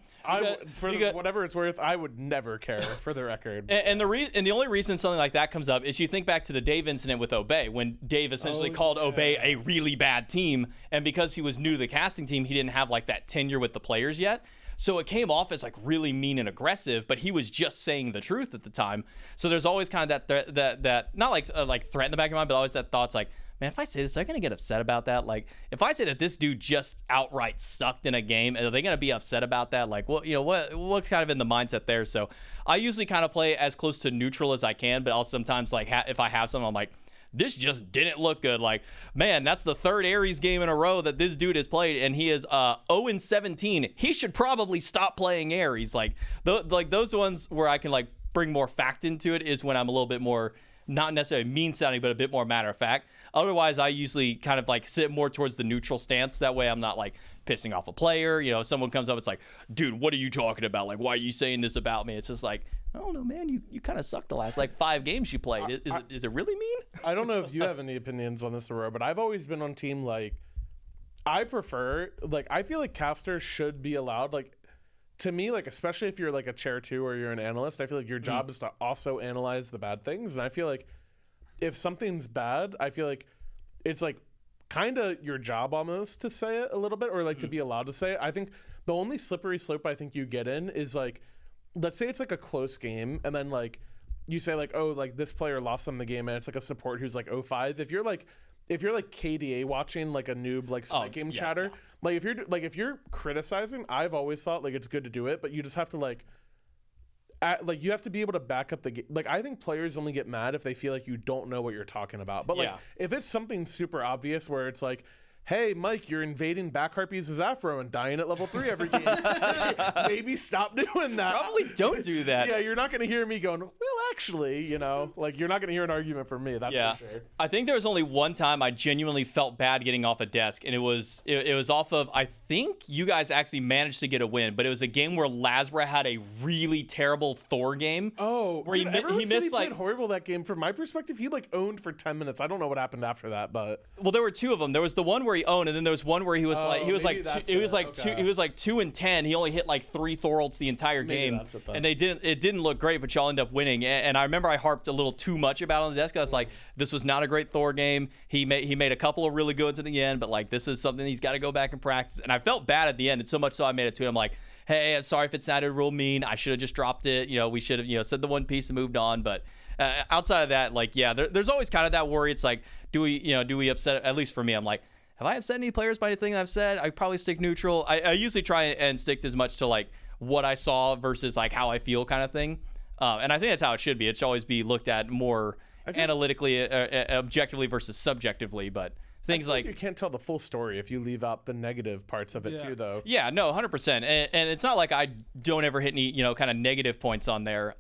Whatever it's worth, I would never care, for the record. And the only reason something like that comes up is you think back to the Dave incident with Obey, when Dave essentially called Obey a really bad team, and because he was new to the casting team, he didn't have that tenure with the players yet. So it came off as really mean and aggressive, but he was just saying the truth at the time. So there's always kind of that not threat in the back of your mind, but always that thought's man, if I say this, they're going to get upset about that. If I say that this dude just outright sucked in a game, are they going to be upset about that? What kind of in the mindset there? So I usually kind of play as close to neutral as I can, but I'll sometimes, if I have something, I'm like, this just didn't look good. Like, man, that's the third Ares game in a row that this dude has played, and he is 0-17. He should probably stop playing Ares. Like those ones where I can like bring more fact into it is when I'm a little bit more, not necessarily mean sounding, but a bit more matter of fact. Otherwise, I usually kind of like sit more towards the neutral stance. That way I'm not like pissing off a player. You know, someone comes up, it's like, dude, what are you talking about? Like, why are you saying this about me? It's just like, I don't know, man. You kind of sucked the last like 5 games you played. Is it really mean? I don't know if you have any opinions on this, Aurora, but I've always been on team like, I prefer, like, I feel like casters should be allowed, like, to me, like, especially if you're like a chair 2 or you're an analyst, I feel like your job is to also analyze the bad things. And I feel like if something's bad, I feel like it's like kind of your job almost to say it a little bit, or like to be allowed to say it. I think the only slippery slope I think you get in is like, let's say it's like a close game, and then like you say like, oh, like this player lost them the game, and it's like a support who's like 0-5. If you're like KDA watching like a noob like Smite game chatter, like if you're criticizing, I've always thought like it's good to do it, but you just have to like you have to be able to back up the game. Like, I think players only get mad if they feel like you don't know what you're talking about. But like if it's something super obvious where it's like, hey, Mike, you're invading back Harpies' Afro and dying at level 3 every game. Maybe stop doing that. Probably don't do that. Yeah, you're not going to hear me going, well, actually, you know, like you're not going to hear an argument from me. That's for sure. I think there was only one time I genuinely felt bad getting off a desk, and it was off of, I think you guys actually managed to get a win, but it was a game where Lazra had a really terrible Thor game. Oh, where dude, he missed played like horrible that game. From my perspective, he like owned for 10 minutes. I don't know what happened after that, but well, there were 2 of them. There was the one where he owned, and then there was one where he was like 2-10. He only hit like 3 Thor ults the entire game, and it didn't look great, but y'all end up winning. And I remember I harped a little too much about it on the desk. I was like, this was not a great Thor game. He made a couple of really good ones at the end, but like this is something he's got to go back and practice. And I felt bad at the end, and so much so I made it to him like, hey, I'm sorry if it sounded real mean. I should have just dropped it. You know, we should have said the one piece and moved on. But outside of that, like there's always kind of that worry. It's like, do we upset? At least for me, I'm like, have I upset any players by anything I've said? I probably stick neutral. I usually try and stick as much to like what I saw versus like how I feel kind of thing. And I think that's how it should be. It should always be looked at more analytically, objectively versus subjectively. But things like you can't tell the full story if you leave out the negative parts of it too, though. Yeah, no, 100%. And it's not like I don't ever hit any kind of negative points on there.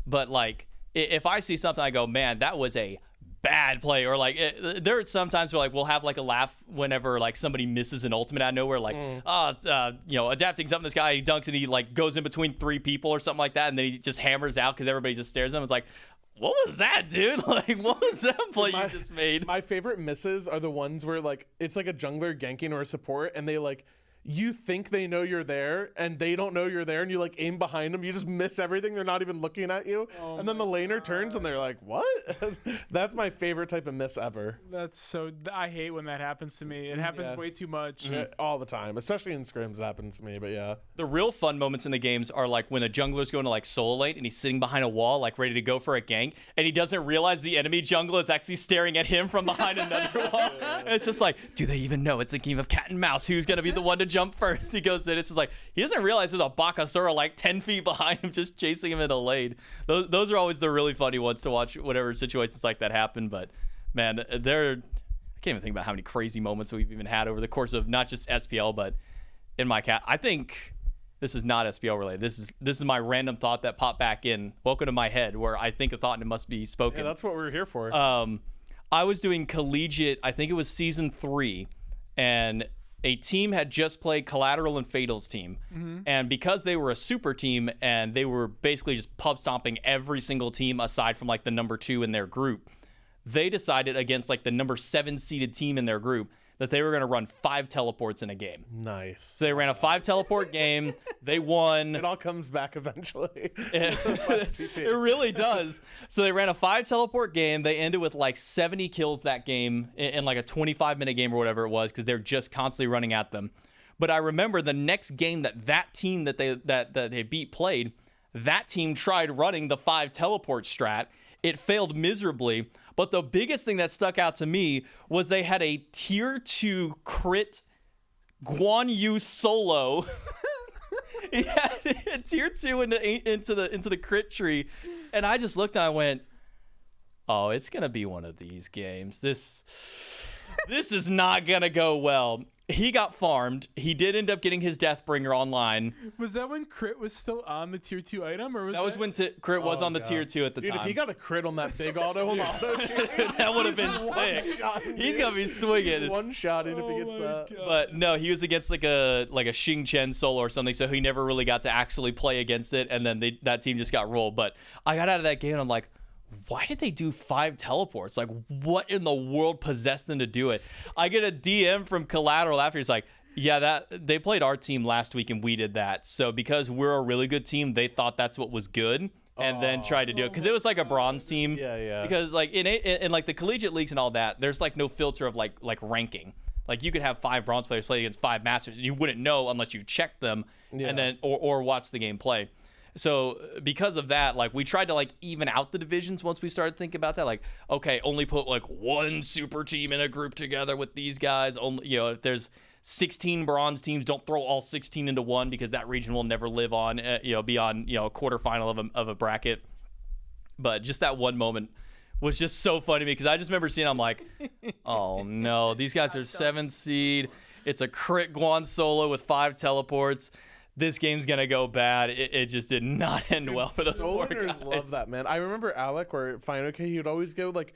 But like if I see something, I go, man, that was a bad play, or like there are some times where like we'll have like a laugh whenever like somebody misses an ultimate out of nowhere, like adapting something, this guy he dunks and he like goes in between 3 people or something like that, and then he just hammers out because everybody just stares at him. It's like, what was that, dude? Like, what was that play you just made? My favorite misses are the ones where like it's like a jungler ganking or a support, and they like, you think they know you're there and they don't know you're there, and you like aim behind them, you just miss everything, they're not even looking at you, and then the laner turns and they're like, what? That's my favorite type of miss ever. I hate when that happens to me. It happens way too much. All the time, especially in scrims it happens to me. But the real fun moments in the games are like when a jungler's going to like solo lane and he's sitting behind a wall like ready to go for a gank, and he doesn't realize the enemy jungler is actually staring at him from behind another wall. And it's just like, do they even know it's a game of cat and mouse? Who's gonna be the one to jump first? He goes in. It's just like he doesn't realize there's a Bakasura like 10 feet behind him, just chasing him in a lane. Those are always the really funny ones to watch whenever situations like that happen. But man, I can't even think about how many crazy moments we've even had over the course of not just SPL, but in my cat. I think this is not SPL related. This is my random thought that popped back in. Welcome to my head, where I think a thought and it must be spoken. Yeah, that's what we're here for. I was doing collegiate. I think it was season 3, and a team had just played Collateral and Fatal's team. And because they were a super team and they were basically just pub stomping every single team aside from like the number 2 in their group, they decided against like the number 7 seeded team in their group that they were going to run 5 teleports in a game. Nice. So they ran a 5 teleport game. They won. It all comes back eventually. It really does. So they ran a 5 teleport game. They ended with like 70 kills that game in like a 25-minute game or whatever it was, because they're just constantly running at them. But I remember the next game that team that they beat played, that team tried running the 5 teleport strat. It failed miserably. But the biggest thing that stuck out to me was they had a tier 2 crit Guan Yu solo. He had a tier 2 into the crit tree. And I just looked and I went, oh, it's gonna be one of these games. This is not gonna go well. He got farmed. He did end up getting his Deathbringer online. Was that when crit was still on the tier 2 item, or was That was when crit was on the tier 2 at the Dude, time. if he got a crit on that big auto that would have been sick. He's gonna be swinging. He's one-shotting if he gets that. God. But no, he was against like a Xing Chen solo or something, so he never really got to actually play against it, and then that team just got rolled. But I got out of that game and I'm like, why did they do 5 teleports? Like, what in the world possessed them to do it? I get a DM from Collateral after. He's like, yeah, that they played our team last week and we did that. So because we're a really good team, they thought that's what was good and then tried to do it. Because it was like a bronze team. Yeah. Because like in like the collegiate leagues and all that, there's like no filter of like ranking. Like you could have 5 bronze players play against 5 masters. And you wouldn't know unless you checked them and then or watch the game play. So because of that, like we tried to like even out the divisions once we started thinking about that. Like, okay, only put like 1 super team in a group together with these guys. Only, you know, if there's 16 bronze teams, don't throw all 16 into one because that region will never live on, beyond, a quarterfinal of a bracket. But just that one moment was just so funny to me because I just remember seeing, I'm like, oh no, these guys are 7th seed. It's a crit Guan solo with 5 teleports. This game's gonna go bad. It just did not end well for those poor guys. Love that, man. I remember Alec or Fine OK, he would always go like,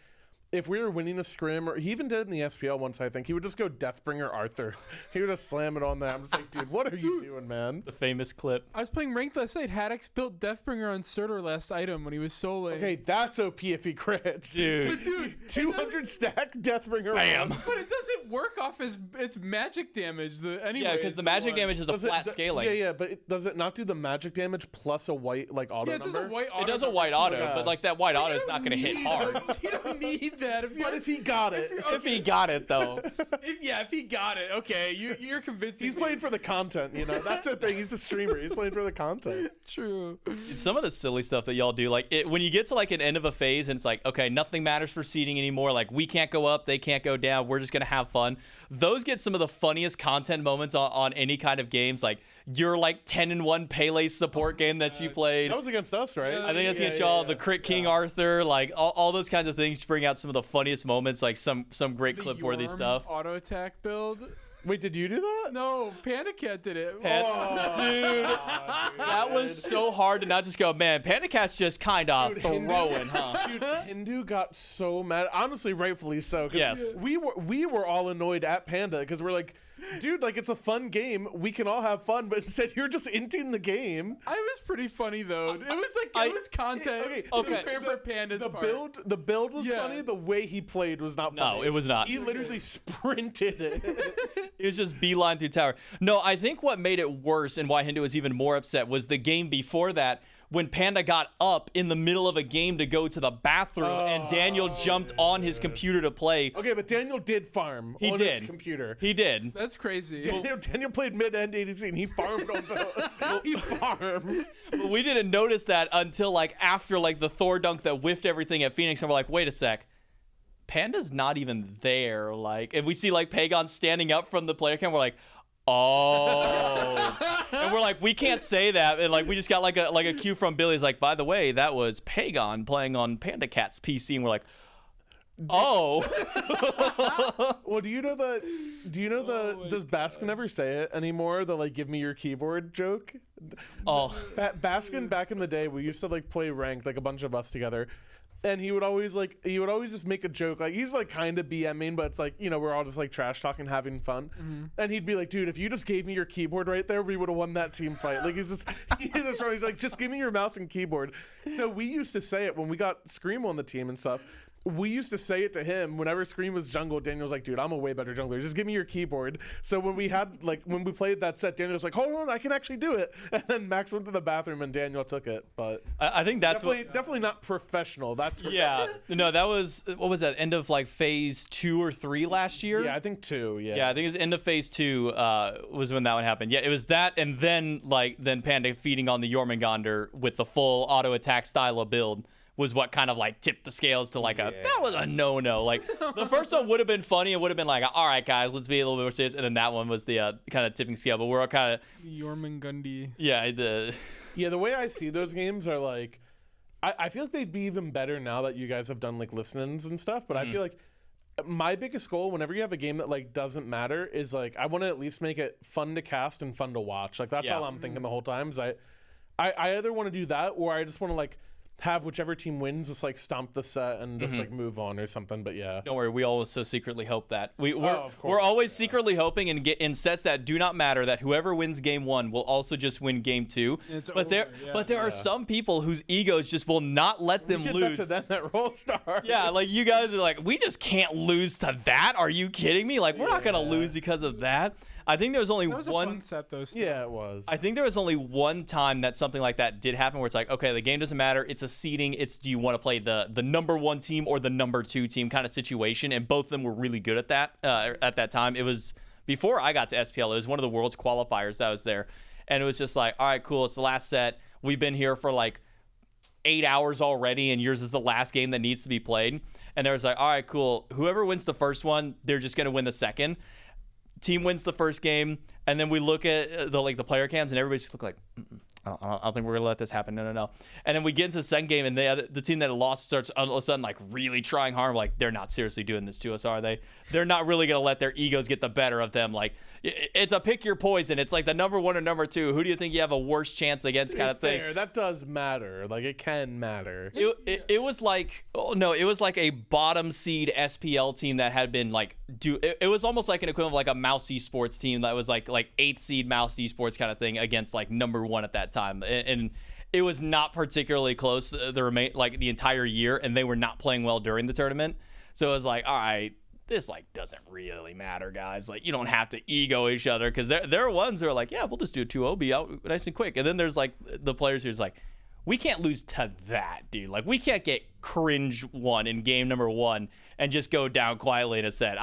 if we were winning a scrim, or he even did it in the SPL once, I think, he would just go Deathbringer Arthur. He would just slam it on there. I'm just like, dude, what are you doing, man? The famous clip. I was playing ranked last night. Haddox built Deathbringer on Surtur last item when he was soloing. Okay, that's OP if he crits. Dude. But dude, 200 stack Deathbringer. Bam. but it doesn't work off its magic damage. Yeah, because the magic damage is a flat scaling. Yeah, but does it not do the magic damage plus a white like auto Yeah, it does a number? white auto. It does a number white too. auto, Yeah. but like that white auto is not going to hit hard. You don't need that. But if he got it, If he got it though. If he got it, okay, you're convincing. he's playing for the content. That's the thing. He's a streamer. He's playing for the content. True. Some of the silly stuff that y'all do, like when you get to like an end of a phase and it's like, okay, nothing matters for seeding anymore. Like we can't go up, they can't go down. We're just gonna have fun. Those get some of the funniest content moments on any kind of games. Like your like 10-1 Pele support game that you played. That was against us, right? I think that's against y'all. The Crit King Arthur, like all those kinds of things to bring out some of the funniest moments, like some great clip-worthy stuff. Auto attack build. Wait, did you do that? No, Panda Cat did it. Dude, that was so hard to not just go, man, Panda Cat's just kind of throwing, huh? Dude, Hindu got so mad. Honestly, rightfully so. 'Cause Yes. we were all annoyed at Panda because we're like, dude, like it's a fun game. We can all have fun, but instead you're just inting the game. I was pretty funny though. It was like it was content. To be fair for Panda's part. The build was funny. The way he played was not funny. No, it was not. He literally sprinted it. It was just beeline through tower. No, I think what made it worse and why Hindu was even more upset was the game before that when Panda got up in the middle of a game to go to the bathroom and Daniel jumped on his computer to play. Okay, but Daniel did farm on his computer. He did. That's crazy. Daniel played mid-end ADC and he farmed on the... he farmed. But we didn't notice that until like after like the Thor dunk that whiffed everything at Phoenix and we're like, wait a sec. Panda's not even there. Like, and we see like Pagon standing up from the player cam. We're like, oh, and we're like, we can't say that. And like, we just got like a cue from Billy's like, by the way, that was Pagon playing on Panda Cat's PC. And we're like, oh. Well, do you know does Baskin ever say it anymore? The like, give me your keyboard joke? Oh. Baskin back in the day, we used to like play ranked, like a bunch of us together. And he would always just make a joke. Like he's like kind of BMing, but it's like, we're all just like trash talking, having fun. Mm-hmm. And he'd be like, dude, if you just gave me your keyboard right there, we would have won that team fight. Like he's like, just give me your mouse and keyboard. So we used to say it when we got Scream on the team and stuff. We used to say it to him whenever Scream was jungle. Daniel was like, dude, I'm a way better jungler. Just give me your keyboard. So when we played that set, Daniel was like, hold on, I can actually do it. And then Max went to the bathroom and Daniel took it. But I think that's definitely not professional. That's for No, that was, what was that, end of like phase 2 or 3 last year? Yeah, I think 2. Yeah, I think it was end of phase 2 was when that one happened. Yeah, it was that, and then Panda feeding on the Jormungandr with the full auto attack style of build was what kind of like tipped the scales to like that was a no. Like the first one would have been funny. It would have been like, all right, guys, let's be a little bit more serious. And then that one was the kind of tipping scale. But we're all kind of Jormungandr. yeah. The way I see those games are like, I feel like they'd be even better now that you guys have done like listen-ins and stuff. But I feel like my biggest goal whenever you have a game that like doesn't matter is like I want to at least make it fun to cast and fun to watch. Like that's all I'm thinking the whole time. Is I either want to do that or I just want to like have whichever team wins just like stomp the set and just like move on or something. But yeah, don't worry, we always so secretly hope that we're of course, we're always secretly hoping and get in sets that do not matter that whoever wins game 1 will also just win game 2. But there are some people whose egos just will not let them lose. That to them that roll star. Yeah, like you guys are like, we just can't lose to that. Are you kidding me? Like we're not gonna lose because of that. I think there was only That was one a fun set, though. Still. Yeah, it was. I think there was only one time that something like that did happen where it's like, okay, the game doesn't matter. It's a seeding. It's do you want to play the number 1 team or the number 2 team kind of situation. And both of them were really good at that at that time. It was before I got to SPL. It was one of the world's qualifiers that was there. And it was just like, all right, cool. It's the last set. We've been here for like 8 hours already. And yours is the last game that needs to be played. And there was like, all right, cool. Whoever wins the first one, they're just going to win the second. Team wins the first game, and then we look at the player cams, and everybody's just look like, I don't think we're gonna let this happen. No. And then we get into the second game, and the team that lost starts all of a sudden like really trying hard. Like they're not seriously doing this to us, are they? They're not really gonna let their egos get the better of them. Like it's a pick your poison. It's like the number 1 or number 2. Who do you think you have a worse chance against kind of thing? That does matter. Like it can matter. It was like it was like a bottom seed SPL team that had been like it was almost like an equivalent of like a Mouse Esports team that was like 8th seed Mouse Esports kind of thing against like number 1 at that time, and it was not particularly close the entire year, and they were not playing well during the tournament. So it was like, all right, this like doesn't really matter, guys. Like you don't have to ego each other because there are ones that are like, yeah, we'll just do a 2-0, be out nice and quick. And then there's like the players who's like, we can't lose to that, dude. Like we can't get cringe 1 in game number 1 and just go down quietly in a set.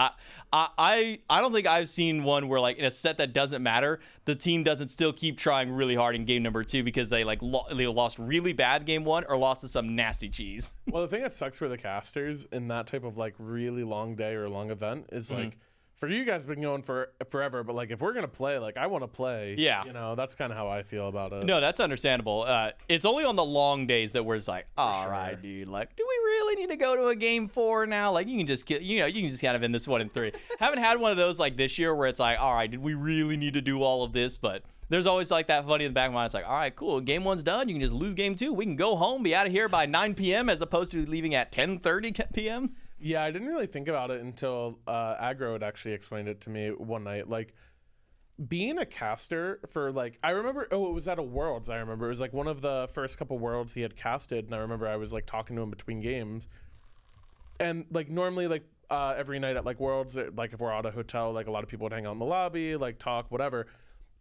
I don't think I've seen one where like in a set that doesn't matter, the team doesn't still keep trying really hard in game number 2 because they like they lost really bad game 1 or lost to some nasty cheese. Well, the thing that sucks for the casters in that type of like really long day or long event is like for you guys been going for forever, but like if we're gonna play, like I want to play. Yeah, you know that's kind of how I feel about it. No, that's understandable. It's only on the long days that we're just like, all right, dude. Like, do we really need to go to a game 4 now? Like, you can just get, you can just kind of end this 1 and 3. Haven't had one of those like this year where it's like, all right, did we really need to do all of this? But there's always like that funny in the back of my mind. It's like, all right, cool. Game 1's done. You can just lose game 2. We can go home, be out of here by 9 p.m. as opposed to leaving at 10:30 p.m. Yeah, I didn't really think about it until Aggro had actually explained it to me one night. Like, being a caster for, like, I remember, it was at a Worlds, I remember. It was, like, one of the first couple Worlds he had casted, and I remember I was, like, talking to him between games. And, like, normally, like, every night at, like, Worlds, like, if we're at a hotel, like, a lot of people would hang out in the lobby, like, talk, whatever.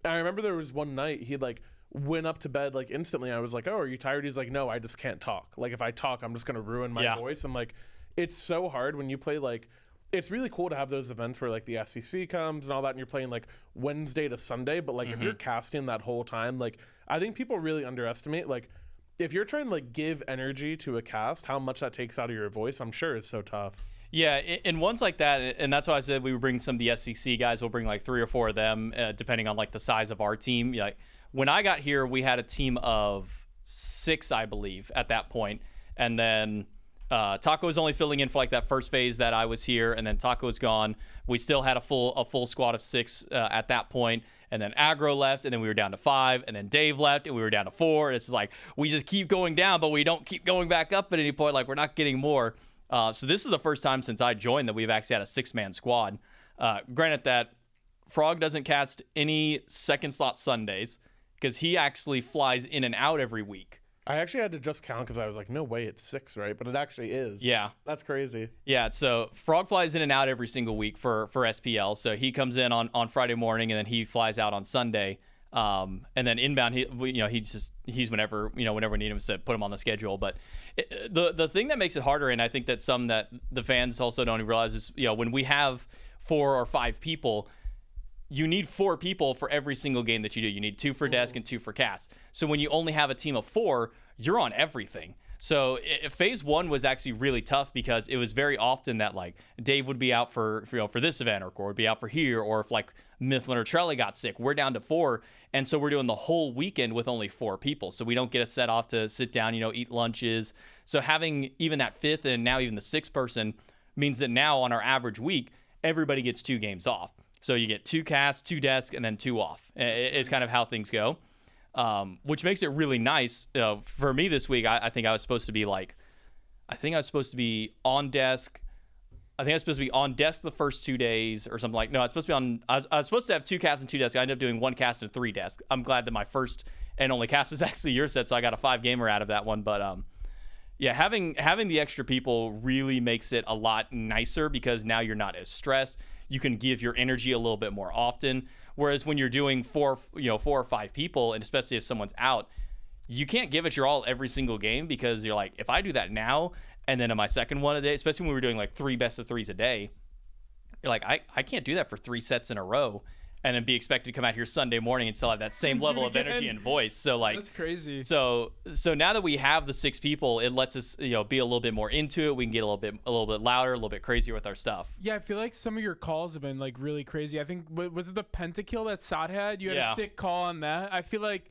And I remember there was one night he, like, went up to bed, like, instantly. I was like, oh, are you tired? He's like, no, I just can't talk. Like, if I talk, I'm just going to ruin my voice. I'm like... It's so hard when you play, like, it's really cool to have those events where, like, the SEC comes and all that, and you're playing, like, Wednesday to Sunday. But, like, if you're casting that whole time, like, I think people really underestimate, like, if you're trying to, like, give energy to a cast, how much that takes out of your voice, I'm sure is so tough. Yeah, in ones like that, and that's why I said we would bring some of the SEC guys. We'll bring, like, 3 or 4 of them, depending on, like, the size of our team. Like, when I got here, we had a team of 6, I believe, at that point. And then... Taco was only filling in for like that first phase that I was here, and then Taco was gone. We still had a full squad of 6 at that point, and then Aggro left, and then we were down to 5, and then Dave left, and we were down to 4. And it's like we just keep going down, but we don't keep going back up at any point. Like we're not getting more. So this is the first time since I joined that we've actually had a 6-man squad. Granted that Frog doesn't cast any second slot Sundays because he actually flies in and out every week. I actually had to just count because I was like, no way, it's 6, right? But it actually is. Yeah. That's crazy. Yeah, so Frog flies in and out every single week for SPL. So he comes in on Friday morning, and then he flies out on Sunday. And then inbound, he's whenever we need him to put him on the schedule. But the thing that makes it harder, and I think that some that the fans also don't realize is, when we have 4 or 5 people, you need 4 people for every single game that you do. You need 2 for desk and 2 for cast. So when you only have a team of 4, you're on everything. So phase 1 was actually really tough because it was very often that like Dave would be out for this event, or Core would be out for here, or if like Mifflin or Trelly got sick, we're down to 4. And so we're doing the whole weekend with only 4 people. So we don't get a set off to sit down, eat lunches. So having even that 5th and now even the 6th person means that now on our average week, everybody gets 2 games off. So you get 2 casts, 2 desk, and then 2 off. It's kind of how things go, which makes it really nice. For me this week, I think I was supposed to be on desk. I think I was supposed to be on desk the first 2 days or something like. No, I was supposed to have 2 casts and 2 desks. I ended up doing 1 cast and 3 desks. I'm glad that my first and only cast was actually your set, so I got a 5 gamer out of that one. But yeah, having the extra people really makes it a lot nicer because now you're not as stressed. You can give your energy a little bit more often. Whereas when you're doing 4 or 5 people, and especially if someone's out, you can't give it your all every single game because you're like, if I do that now and then in my second one a day, especially when we were doing like 3 best of 3s a day, you're like, I can't do that for 3 sets in a row and then be expected to come out here Sunday morning and still have that same level of energy and voice. So like, that's crazy. So now that we have the 6 people, it lets us be a little bit more into it. We can get a little bit louder, a little bit crazier with our stuff. Yeah, I feel like some of your calls have been like really crazy. I think was it the pentakill that Sod had? You had a sick call on that. I feel like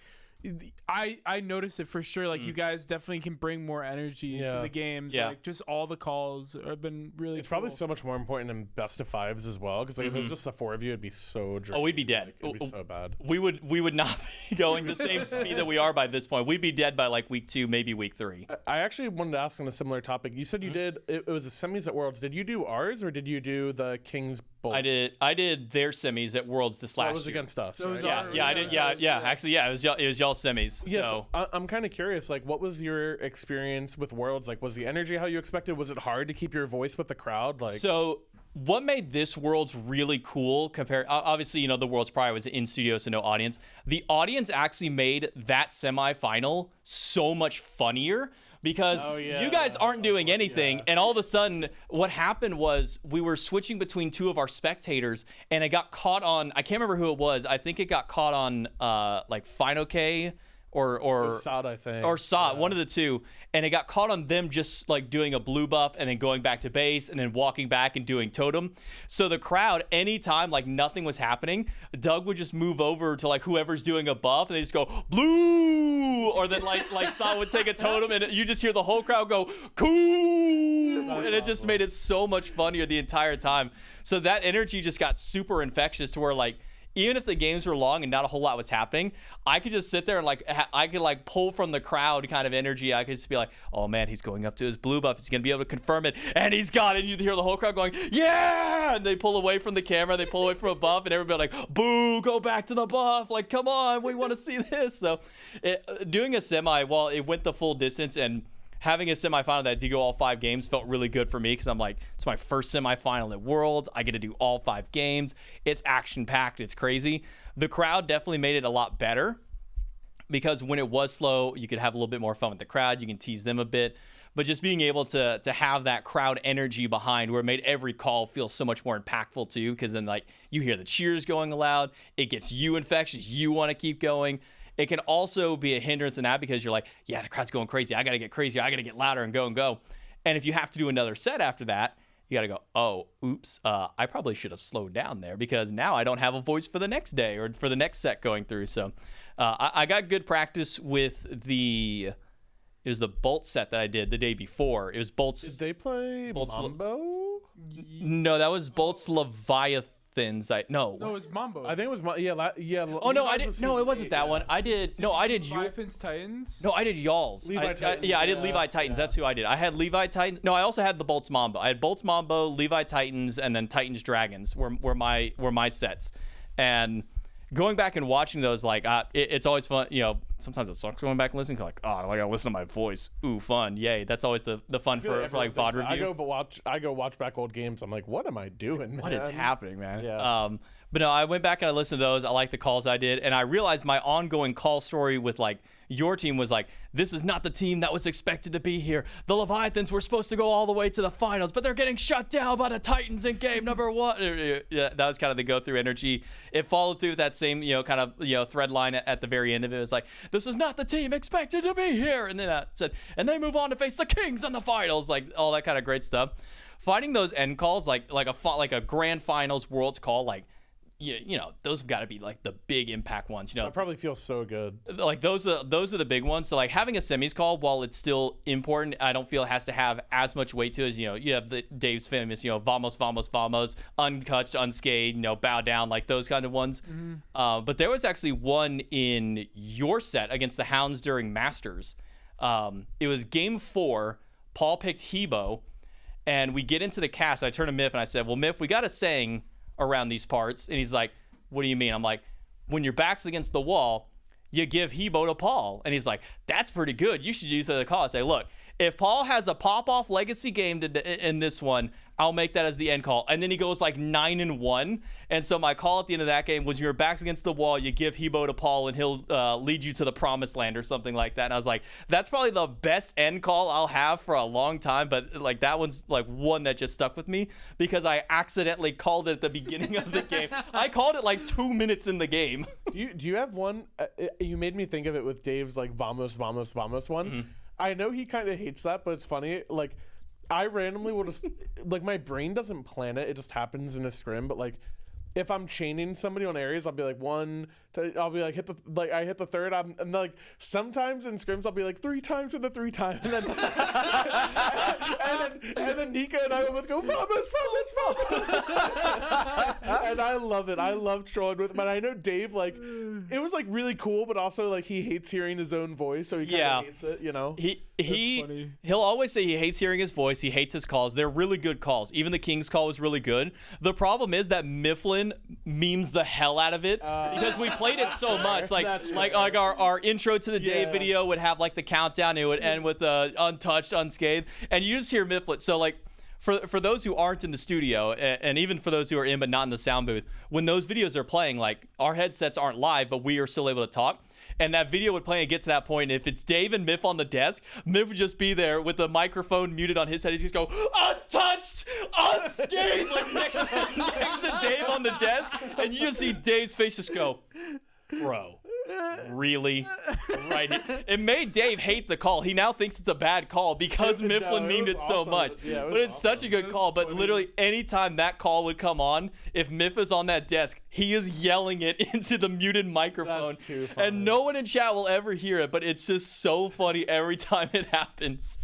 I noticed it for sure. Like you guys definitely can bring more energy to the games. Yeah. Like just all the calls have been really. It's probably so much more important in best of 5s as well because like, if it was just the 4 of you, it'd be so draining. Oh, we'd be dead. Like, it'd be so bad. We would not be going the same speed that we are by this point. We'd be dead by like week 2, maybe week 3. I actually wanted to ask on a similar topic. You said you did it was the semis at Worlds. Did you do ours or did you do the King's Bowl? I did their semis at Worlds this last year. It was against us. So it was right? Yeah, I did. Yeah. Actually, yeah, it was y'all semis. Yeah, So I'm kind of curious. Like, what was your experience with Worlds? Like, was the energy how you expected? Was it hard to keep your voice with the crowd? Like, so what made this Worlds really cool compared? Obviously, the Worlds probably was in studio, so no audience. The audience actually made that semifinal so much funnier. Because you guys aren't doing anything, and all of a sudden, what happened was we were switching between 2 of our spectators, and it got caught on. I can't remember who it was. I think it got caught on like Final K or Sod, I think, or Sod, one of the 2, and it got caught on them just like doing a blue buff and then going back to base and then walking back and doing totem. So the crowd, anytime like nothing was happening, Doug would just move over to like whoever's doing a buff, and they just go blue, or then like Sod would take a totem, and you just hear the whole crowd go cool, and it just made it so much funnier the entire time. So that energy just got super infectious to where like, even if the games were long and not a whole lot was happening, I could just sit there and like I could like pull from the crowd kind of energy. I could just be like, oh man, he's going up to his blue buff. He's gonna be able to confirm it, and he's got it. And you'd hear the whole crowd going, yeah! And they pull away from the camera, they pull away from a buff, and everybody like, boo, go back to the buff. Like, come on, we want to see this. So doing a semi, while it went the full distance and having a semifinal that did go all 5 games felt really good for me because I'm like, it's my first semifinal at Worlds. I get to do all 5 games. It's action-packed. It's crazy. The crowd definitely made it a lot better because when it was slow, you could have a little bit more fun with the crowd. You can tease them a bit. But just being able to have that crowd energy behind where it made every call feel so much more impactful too, because then like you hear the cheers going loud. It gets you infectious. You want to keep going. It can also be a hindrance in that because you're like, yeah, the crowd's going crazy. I got to get crazier. I got to get louder and go and go. And if you have to do another set after that, you got to go, oh, oops, I probably should have slowed down there because now I don't have a voice for the next day or for the next set going through. So I got good practice with it was the Bolt set that I did the day before. It was Bolt's. Did they play Mambo? No, that was Bolt's Leviathan. No, it was Mambo. I think it was yeah. Oh no, I didn't. No, it wasn't that one. I did Leviathan's Titans. No, I did y'all's. Levi Titans. I did Levi Titans. That's who I did. I had Levi Titans. No, I also had the Bolts Mambo. I had Bolts Mambo, Levi Titans, and then Titans Dragons were my sets. And going back and watching those, like it's always fun. Sometimes it sucks going back and listening. Like, oh, I gotta listen to my voice. Ooh, fun, yay! That's always the fun for like VOD review. I go watch back old games. I'm like, what am I doing? What is happening, man? Yeah. But no, I went back and I listened to those. I like the calls I did, and I realized my ongoing call story with like your team was like, this is not the team that was expected to be here. The Leviathans were supposed to go all the way to the finals, but they're getting shut down by the Titans in game number 1. Yeah, that was kind of the go-through energy. It followed through that same, kind of, thread line at the very end of it. It was like, this is not the team expected to be here. And then said, and they move on to face the Kings in the finals, like all that kind of great stuff. Finding those end calls, like a grand finals worlds call, like, those have got to be like the big impact ones. That probably feels so good. Like those are the big ones. So like having a semis call, while it's still important, I don't feel it has to have as much weight to it as you have the Dave's famous vamos vamos vamos, untouched, unscathed, bow down, like those kind of ones. But there was actually one in your set against the Hounds during Masters. It was game 4. Paul picked Hebo, and we get into the cast. I turned to Miff and I said, well, Miff, we got a saying around these parts. And he's like, what do you mean? I'm like, when your back's against the wall, you give Hebo to Paul. And he's like, that's pretty good. You should use the call. I say, look, if Paul has a pop-off legacy game in this one, I'll make that as the end call. And then he goes like 9-1. And so my call at the end of that game was, your back's against the wall, you give Hebo to Paul, and he'll lead you to the promised land or something like that. And I was like, that's probably the best end call I'll have for a long time. But like that one's like one that just stuck with me because I accidentally called it at the beginning of the game. I called it like 2 minutes in the game. Do you have one? You made me think of it with Dave's like vamos vamos vamos one. Mm-hmm. I know he kind of hates that, but it's funny. Like, I randomly will just like, my brain doesn't plan it; it just happens in a scrim. But like, if I'm chaining somebody on areas, I'll be like I'll be like I hit the third. And like sometimes in scrims I'll be like 3 times with the 3 times, and then and then Nika and I will both go vamos. And I love it. I love trolling with him. And I know Dave, like, it was like really cool, but also like he hates hearing his own voice, so he kind of hates it. He'll always say he hates hearing his voice. He hates his calls. They're really good calls. Even the King's call was really good. The problem is that Mifflin memes the hell out of it because we played it so much. Like our intro to the day video would have like the countdown. It would end with untouched, unscathed, and you just hear Mifflin. So like for those who aren't in the studio, and even for those who are in but not in the sound booth, when those videos are playing, like our headsets aren't live, but we are still able to talk. And that video would play and get to that point. And if it's Dave and Miff on the desk, Miff would just be there with the microphone muted on his head. He's just go, untouched, unscathed, like next to Dave on the desk. And you just see Dave's face just go, bro. Really? Right here. It made Dave hate the call. He now thinks it's a bad call because Mifflin memed it so much. Yeah, but it's such a good call. But literally anytime that call would come on, if Miff is on that desk, he is yelling it into the muted microphone. That's too funny. And no one in chat will ever hear it, but it's just so funny every time it happens.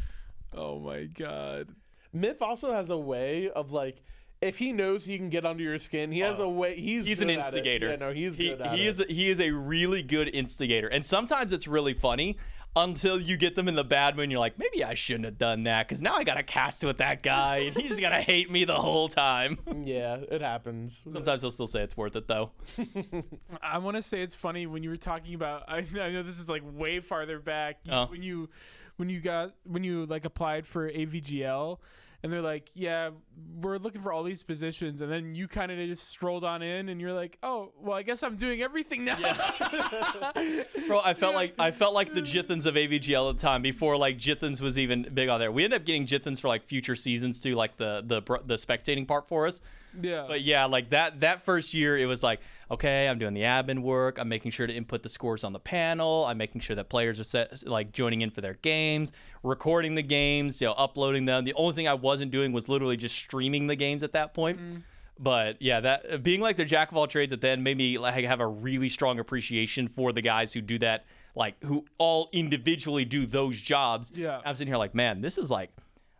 Oh my god. Miff also has a way of like, if he knows he can get under your skin, he has a way. He's an instigator. Yeah, no, he's good at it. He is a really good instigator, and sometimes it's really funny until you get them in the bad mood. And you're like, maybe I shouldn't have done that because now I gotta cast with that guy, and he's gonna hate me the whole time. Yeah, it happens. Sometimes he'll still say it's worth it though. I want to say it's funny when you were talking about. I know this is like way farther back when you like applied for AVGL. And they're like, yeah, we're looking for all these positions. And then you kind of just strolled on in and you're like, oh, well, I guess I'm doing everything now. Yeah. Bro, I felt like the Jithans of AVGL at the time before like Jithans was even big on there. We ended up getting Jithans for like future seasons too, like the spectating part for us. Yeah. But yeah, like that first year, it was like, okay, I'm doing the admin work. I'm making sure to input the scores on the panel. I'm making sure that players are like joining in for their games, recording the games, uploading them. The only thing I wasn't doing was literally just streaming the games at that point. But yeah, that being like the jack of all trades at then made me like have a really strong appreciation for the guys who do that, like who all individually do those jobs. Yeah. I'm sitting here like, man, this is like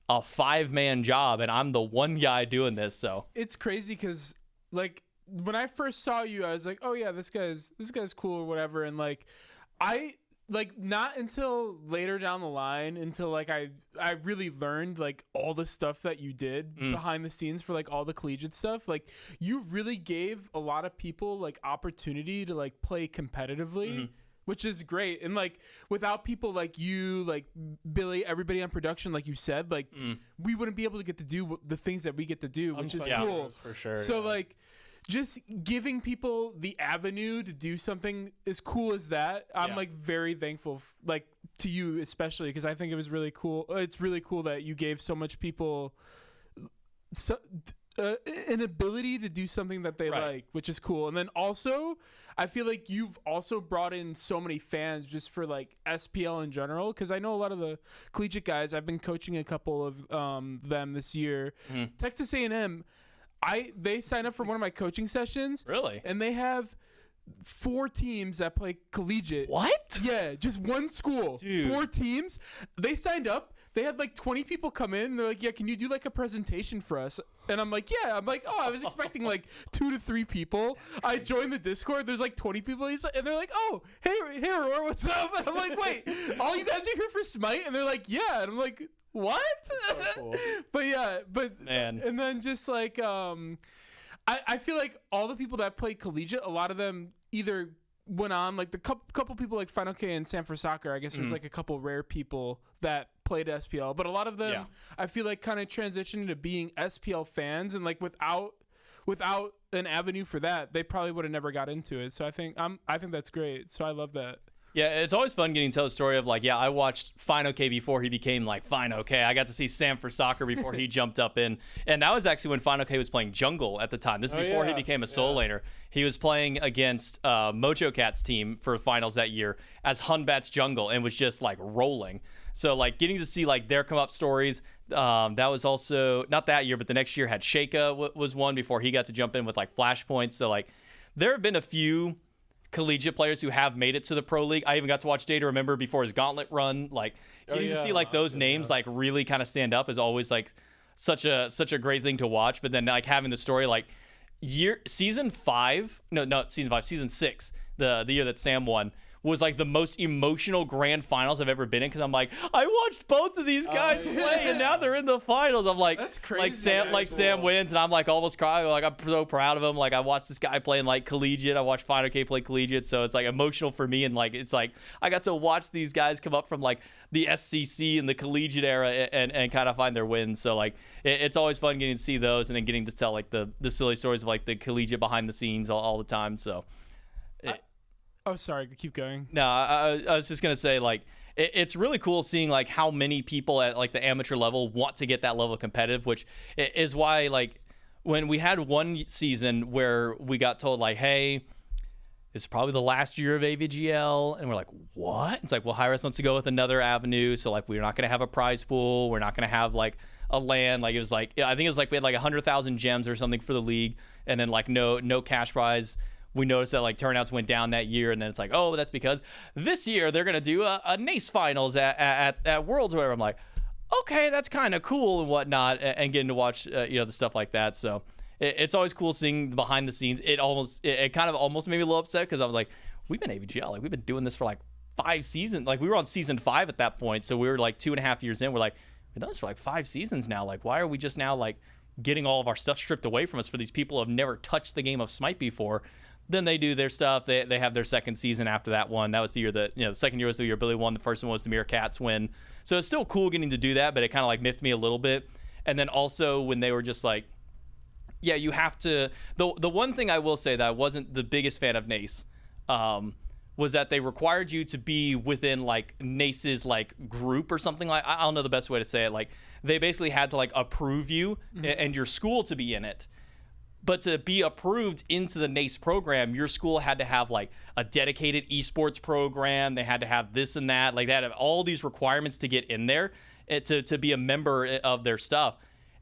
a 5-man job and I'm the one guy doing this. So it's crazy because like when I first saw you, I was like, oh yeah, this guy's cool or whatever. And like I like not until later down the line until like I really learned like all the stuff that you did behind the scenes for like all the collegiate stuff. Like you really gave a lot of people like opportunity to like play competitively. Which is great. And like without people like you, like Billy, everybody on production, like you said, like we wouldn't be able to get to do the things that we get to do, which is cool for sure. So like just giving people the avenue to do something as cool as that, I'm like very thankful, like to you especially, because I think it was really cool. It's really cool that you gave so much people an ability to do something that they like, which is cool. And then also, I feel like you've also brought in so many fans just for like SPL in general, because I know a lot of the collegiate guys. I've been coaching a couple of them this year. Texas A&M, they signed up for one of my coaching sessions. Really? And they have 4 teams that play collegiate. What? Yeah, just one school. Dude. 4 teams. They signed up. They had like 20 people come in. And they're like, yeah, can you do like a presentation for us? And I'm like, yeah. I'm like, oh, I was expecting like 2 to 3 people. I joined the Discord. There's like 20 people. And they're like, oh, hey, Aurora, what's up? And I'm like, wait, all you guys are here for Smite? And they're like, yeah. And I'm like, what? So cool. But yeah, man. And then just like, I feel like all the people that play collegiate, a lot of them either went on, like the couple people like Final K and Sanford Soccer, I guess there's like a couple rare people that played SPL, but a lot of them I feel like kind of transitioned to being SPL fans, and like without an avenue for that, they probably would have never got into it. So I think that's great. So I love that. Yeah, it's always fun getting to tell the story of like, yeah, I watched Fine OK before he became like Fine OK. I got to see Sam for soccer before he jumped up in. And that was actually when Fine OK was playing jungle at the time. This is before he became a soul laner. He was playing against Mojo Cat's team for finals that year as Hunbat's jungle and was just like rolling. So like getting to see like their come up stories. That was also not that year, but the next year had Sheikah was one before he got to jump in with like flashpoints. So like there have been a few collegiate players who have made it to the pro league. I even got to watch Jade remember before his gauntlet run. Like getting to see like those names like really kind of stand up is always like such a great thing to watch. But then like having the story like season 6, the year that Sam won, was like the most emotional grand finals I've ever been in, because I'm like, I watched both of these guys play and now they're in the finals. I'm like, that's crazy. Sam wins and I'm like almost crying. Like I'm so proud of him. Like I watched this guy playing like collegiate. I watched Final K play collegiate, so it's like emotional for me, and like it's like I got to watch these guys come up from like the SCC and the collegiate era and kind of find their wins. So like it's always fun getting to see those, and then getting to tell like the silly stories of like the collegiate behind the scenes all the time. So. Oh, sorry. Keep going. No, I was just going to say, like, it's really cool seeing, like, how many people at, like, the amateur level want to get that level of competitive, which is why, like, when we had one season where we got told, like, hey, this is probably the last year of AVGL, and we're like, what? It's like, well, Hi-Rez wants to go with another avenue, so, like, we're not going to have a prize pool. We're not going to have, like, a LAN. Like, it was, like, I think it was, like, we had, like, 100,000 gems or something for the league, and then, like, no cash prize. We noticed that like turnouts went down that year, and then it's like, oh, that's because this year they're gonna do a NACE finals at Worlds or whatever. I'm like, okay, that's kind of cool and whatnot, and getting to watch the stuff like that. So it's always cool seeing the behind the scenes. It kind of almost made me a little upset, because I was like, we've been AVGL, like we've been doing this for like 5 seasons. Like we were on season 5 at that point, so we were like 2.5 years in. We're like, we've done this for like 5 seasons now. Like why are we just now like getting all of our stuff stripped away from us for these people who have never touched the game of Smite before? Then they do their stuff. They have their second season after that one. That was the year that, the second year was the year Billy won. The first one was the Meerkats win. So it's still cool getting to do that, but it kind of like miffed me a little bit. And then also when they were just like, yeah, you have to. The one thing I will say that I wasn't the biggest fan of NACE was that they required you to be within like NACE's like group or something. Like I don't know the best way to say it. Like they basically had to like approve you and your school to be in it. But to be approved into the NACE program, your school had to have like a dedicated esports program. They had to have this and that. Like they had all these requirements to get in there to be a member of their stuff.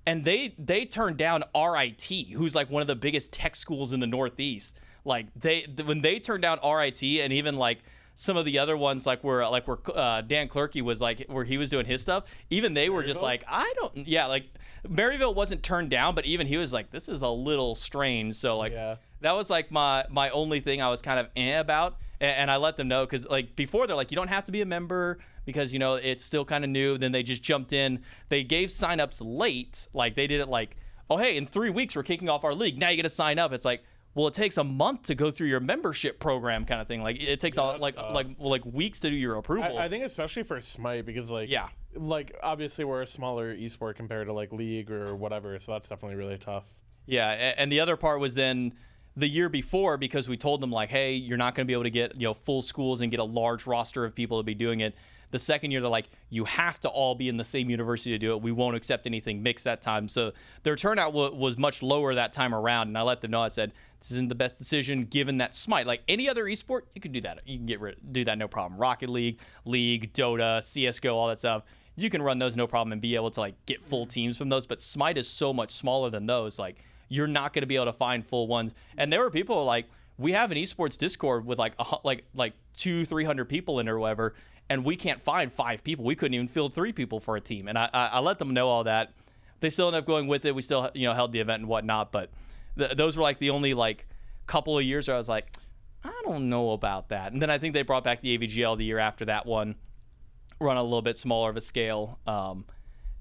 And they turned down RIT, who's like one of the biggest tech schools in the Northeast. Like when they turned down RIT, and even like some of the other ones like where Dan Clerkey was like where he was doing his stuff, even they were just like, like Maryville wasn't turned down, but even he was like, this is a little strange. So like that was like my only thing I was kind of about, and I let them know, because like before they're like, you don't have to be a member because it's still kind of new. Then they just jumped in. They gave signups late. Like they did it like, oh hey, in 3 weeks we're kicking off our league. Now you get to sign up. It's like, well, it takes a month to go through your membership program kind of thing. Like it takes like weeks to do your approval. I think especially for Smite, because like obviously we're a smaller esport compared to like League or whatever, so that's definitely really tough. Yeah, and the other part was then the year before, because we told them like, hey, you're not going to be able to get full schools and get a large roster of people to be doing it. The second year, they're like, you have to all be in the same university to do it. We won't accept anything mixed that time. So their turnout was much lower that time around. And I let them know, I said, this isn't the best decision given that Smite, like any other esport, you can do that. You can do that no problem. Rocket League, Dota, CSGO, all that stuff. You can run those no problem and be able to like get full teams from those. But Smite is so much smaller than those. Like, you're not going to be able to find full ones. And there were people like, we have an esports Discord with like 200-300 people in it or whatever, and we can't find 5 people. We couldn't even field 3 people for a team. And I let them know all that. They still ended up going with it. We still held the event and whatnot. But those were like the only like couple of years where I was like, I don't know about that. And then I think they brought back the AVGL the year after that one, run a little bit smaller of a scale.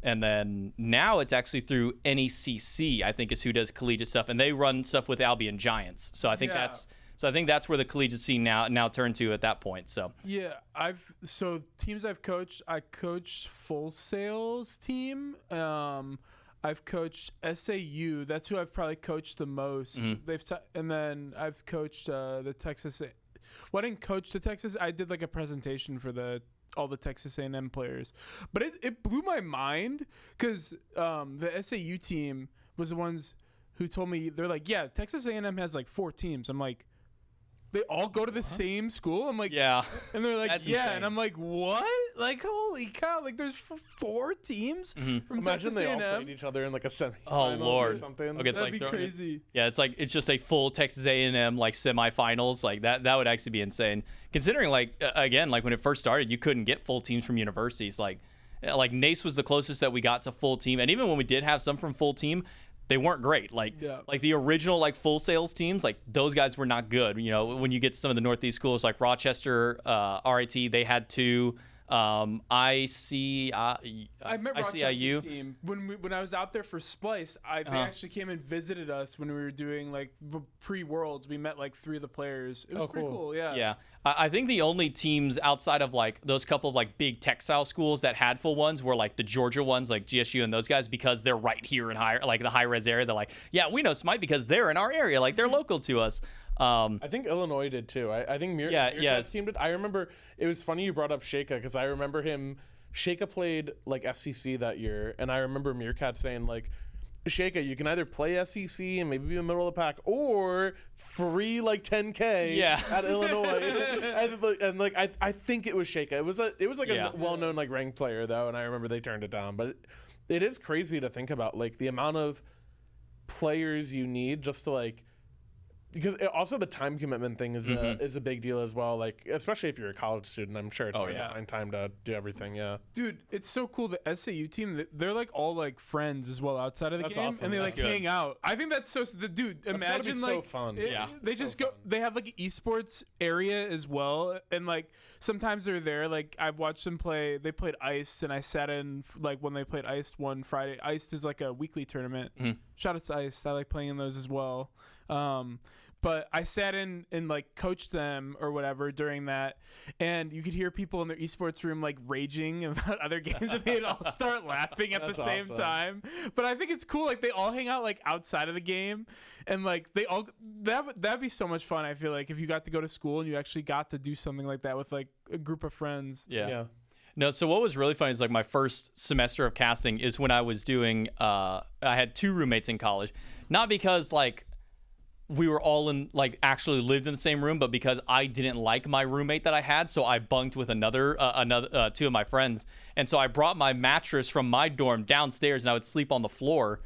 And then now it's actually through NECC, I think, is who does collegiate stuff, and they run stuff with Albion Giants. So I think that's where the collegiate scene now turned to at that point. So yeah, teams I've coached. I coached Full Sail's team. I've coached SAU. That's who I've probably coached the most. And then I've coached the Texas. Well, I didn't coach the Texas. I did like a presentation for all the Texas A&M players, but it blew my mind because the SAU team was the ones who told me, they're like, yeah, Texas A&M has like 4 teams. I'm like, they all go to the same school? I'm like, yeah. And they're like, That's yeah. insane. And I'm like, what? Like, holy cow. Like, there's 4 teams from Imagine Texas they A&M. all played each other in like a semifinals Oh, Lord. or something. Okay, That'd be crazy. Yeah, it's just a full Texas A&M like semifinals. Like that would actually be insane. Considering like again, like when it first started, you couldn't get full teams from universities. Like NACE was the closest that we got to full team, and even when we did have some from full team, they weren't great. Like the original like Full Sails teams, like those guys were not good. When you get to some of the Northeast schools like Rochester, RIT, they had 2. I met Rochester's ICIU. team when I was out there for Splice. They actually came and visited us when we were doing like pre-Worlds. We met like 3 of the players. It was pretty cool. Yeah. Yeah. I think the only teams outside of like those couple of like big textile schools that had full ones were like the Georgia ones, like GSU and those guys, because they're right here in the high res area. They're like, yeah, we know Smite because they're in our area, like they're local to us. I think Illinois did too. I think Meerkat's team did. I remember it was funny you brought up Sheikah because I remember Sheikah played like SEC that year, and I remember Meerkat saying like, Sheikah, you can either play SEC and maybe be in the middle of the pack, or free like 10K at Illinois. and like I think it was Sheikah. It was like a well-known like ranked player though, and I remember they turned it down. But it is crazy to think about like the amount of players you need just to like. Because also the time commitment thing is a big deal as well. Like especially if you're a college student, I'm sure it's hard to find time to do everything. Yeah, dude, it's so cool. The SAU team, they're like all like friends as well outside of the game, awesome. and they That's like hang out. I think that's so. Dude, imagine like so fun. They just go. They have like an esports area as well, and like sometimes they're there. Like I've watched them play. They played Iced, and I sat in like when they played Iced one Friday. Iced is like a weekly tournament. Shout out to Iced. I like playing in those as well. But I sat in and like coached them or whatever during that, and you could hear people in their esports room like raging about other games, and they'd all start laughing at the same time. But I think it's cool, like they all hang out like outside of the game, and like they all that'd be so much fun. I feel like if you got to go to school and you actually got to do something like that with like a group of friends. Yeah. No, so what was really funny is like my first semester of casting is when I was doing. I had 2 roommates in college, not because like. We were all in like actually lived in the same room, but because I didn't like my roommate that I had, so I bunked with another 2 of my friends, and so I brought my mattress from my dorm downstairs, and I would sleep on the floor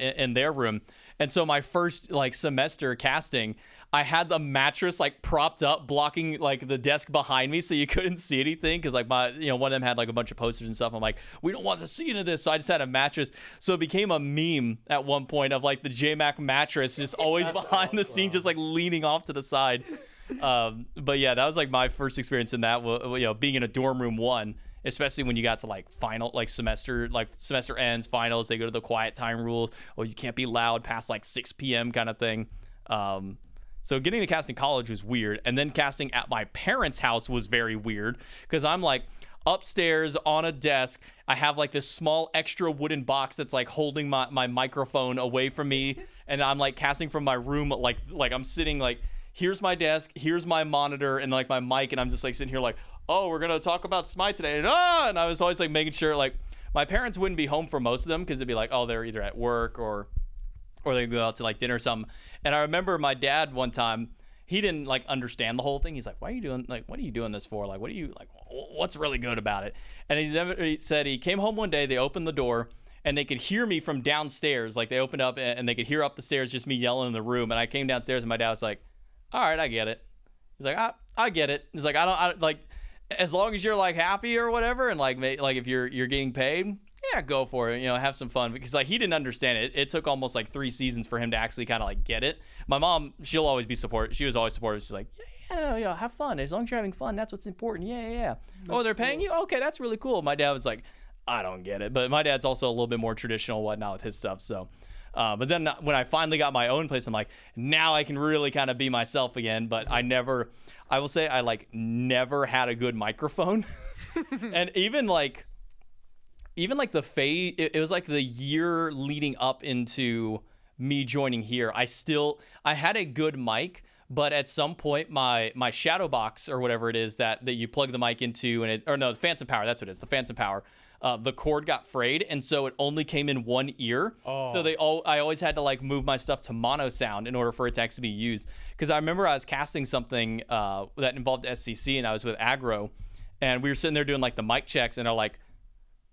in their room. And so my first like semester casting, I had the mattress like propped up, blocking like the desk behind me, so you couldn't see anything. Because like one of them had like a bunch of posters and stuff. I'm like, we don't want to see into this, so I just had a mattress. So it became a meme at one point of like the JMac mattress just always behind the scene, just like leaning off to the side. But yeah, that was like my first experience in that. Being in a dorm room one. Especially when you got to like semester ends, finals, they go to the quiet time rules. Oh, you can't be loud past like 6 p.m. kind of thing. So getting to cast in college was weird. And then casting at my parents' house was very weird because I'm like, upstairs on a desk. I have like this small extra wooden box that's like holding my microphone away from me, and I'm like casting from my room, like I'm sitting like, here's my desk, here's my monitor, and like my mic, and I'm just like sitting here like, oh, we're gonna talk about Smite today, and I was always like making sure like my parents wouldn't be home for most of them because they'd be like, oh, they're either at work or they go out to like dinner or something. And I remember my dad one time, he didn't like understand the whole thing. He's like, why are you doing, like, what are you doing this for? Like, what are you, like, what's really good about it? And he said he came home one day, they opened the door, and they could hear me from downstairs. Like, they opened up and they could hear up the stairs just me yelling in the room. And I came downstairs and my dad was like, all right, I get it. He's like, I get it. He's like, I like, as long as you're like happy or whatever, and like if you're getting paid, yeah, go for it, have some fun. Because like he didn't understand it. It took almost like 3 seasons for him to actually kind of like get it. My mom, she'll always be supportive. She was always supportive. She's like, yeah, have fun. As long as you're having fun, that's what's important. Yeah. Oh, they're paying you? Okay, that's really cool. My dad was like, I don't get it. But my dad's also a little bit more traditional and whatnot with his stuff. So, but then when I finally got my own place, I'm like, now I can really kind of be myself again. But I will say I like never had a good microphone. And even like the phase, it was like the year leading up into me joining here, I had a good mic, but at some point my shadow box or whatever it is that you plug the mic into, the phantom power, that's what it is, the phantom power, the cord got frayed, and so it only came in one ear. So I always had to like move my stuff to mono sound in order for it to actually be used. Because I remember I was casting something that involved SCC, and I was with Aggro, and we were sitting there doing like the mic checks, and they're like,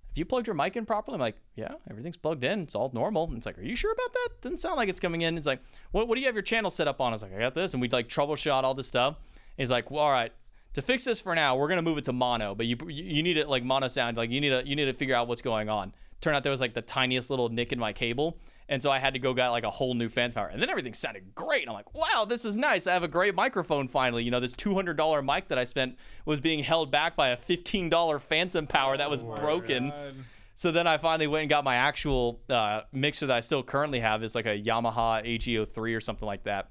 have you plugged your mic in properly? I'm like, yeah, everything's plugged in. It's all normal. And it's like, are you sure about that? Doesn't sound like it's coming in. He's like, what do you have your channel set up on? I was like, I got this. And we'd like troubleshoot all this stuff. And he's like, well, all right, to fix this for now, we're going to move it to mono, but you need it like mono sound. Like you need to figure out what's going on. Turned out there was like the tiniest little nick in my cable. And so I had to go get like a whole new phantom power. And then everything sounded great. I'm like, wow, this is nice. I have a great microphone finally. This $200 mic that I spent was being held back by a $15 phantom power that was broken. God. So then I finally went and got my actual mixer that I still currently have. It's like a Yamaha AG03 or something like that.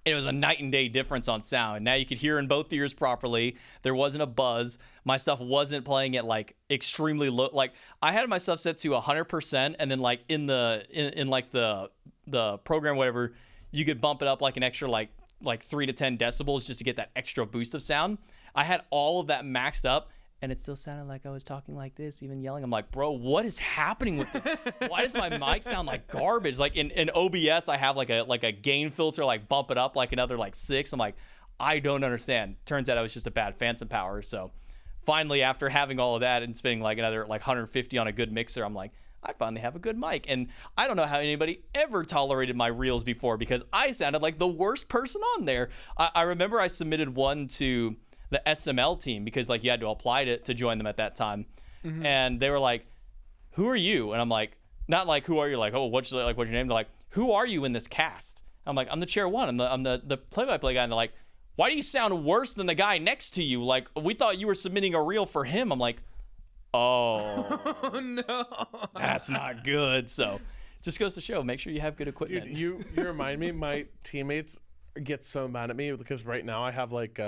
It was a night and day difference on sound. Now you could hear in both ears properly. There wasn't a buzz. My stuff wasn't playing at like extremely low. Like I had my stuff set to 100%, and then like in like the program, whatever, you could bump it up like an extra like 3 to 10 decibels just to get that extra boost of sound. I had all of that maxed up, and it still sounded like I was talking like this, even yelling. I'm like, bro, what is happening with this? Why does my mic sound like garbage? Like in OBS, I have like a gain filter, like bump it up like another like 6. I'm like, I don't understand. Turns out I was just a bad phantom power. So finally, after having all of that and spending like another like 150 on a good mixer, I'm like, I finally have a good mic. And I don't know how anybody ever tolerated my reels before, because I sounded like the worst person on there. I remember I submitted one to the SML team because like you had to apply to join them at that time. Mm-hmm. And they were like, who are you? And I'm like, not like, who are you? Like, oh, what's your name? They're like, who are you in this cast? I'm like, I'm the chair one. I'm the play-by-play guy. And they're like, why do you sound worse than the guy next to you? Like, we thought you were submitting a reel for him. I'm like, oh no, that's not good. So just goes to show, make sure you have good equipment. Dude, you remind me, my teammates get so mad at me because right now I have like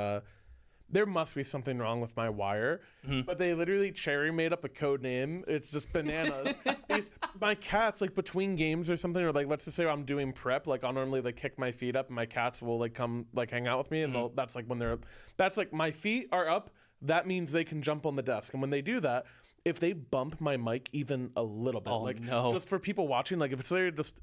there must be something wrong with my wire, but they literally cherry made up a code name. It's just bananas. My cats, like between games or something, or like let's just say I'm doing prep, like I'll normally like kick my feet up and my cats will like come like hang out with me, and that's like when that's like my feet are up, that means they can jump on the desk. And when they do that, if they bump my mic even a little bit, just for people watching, like if it's there, just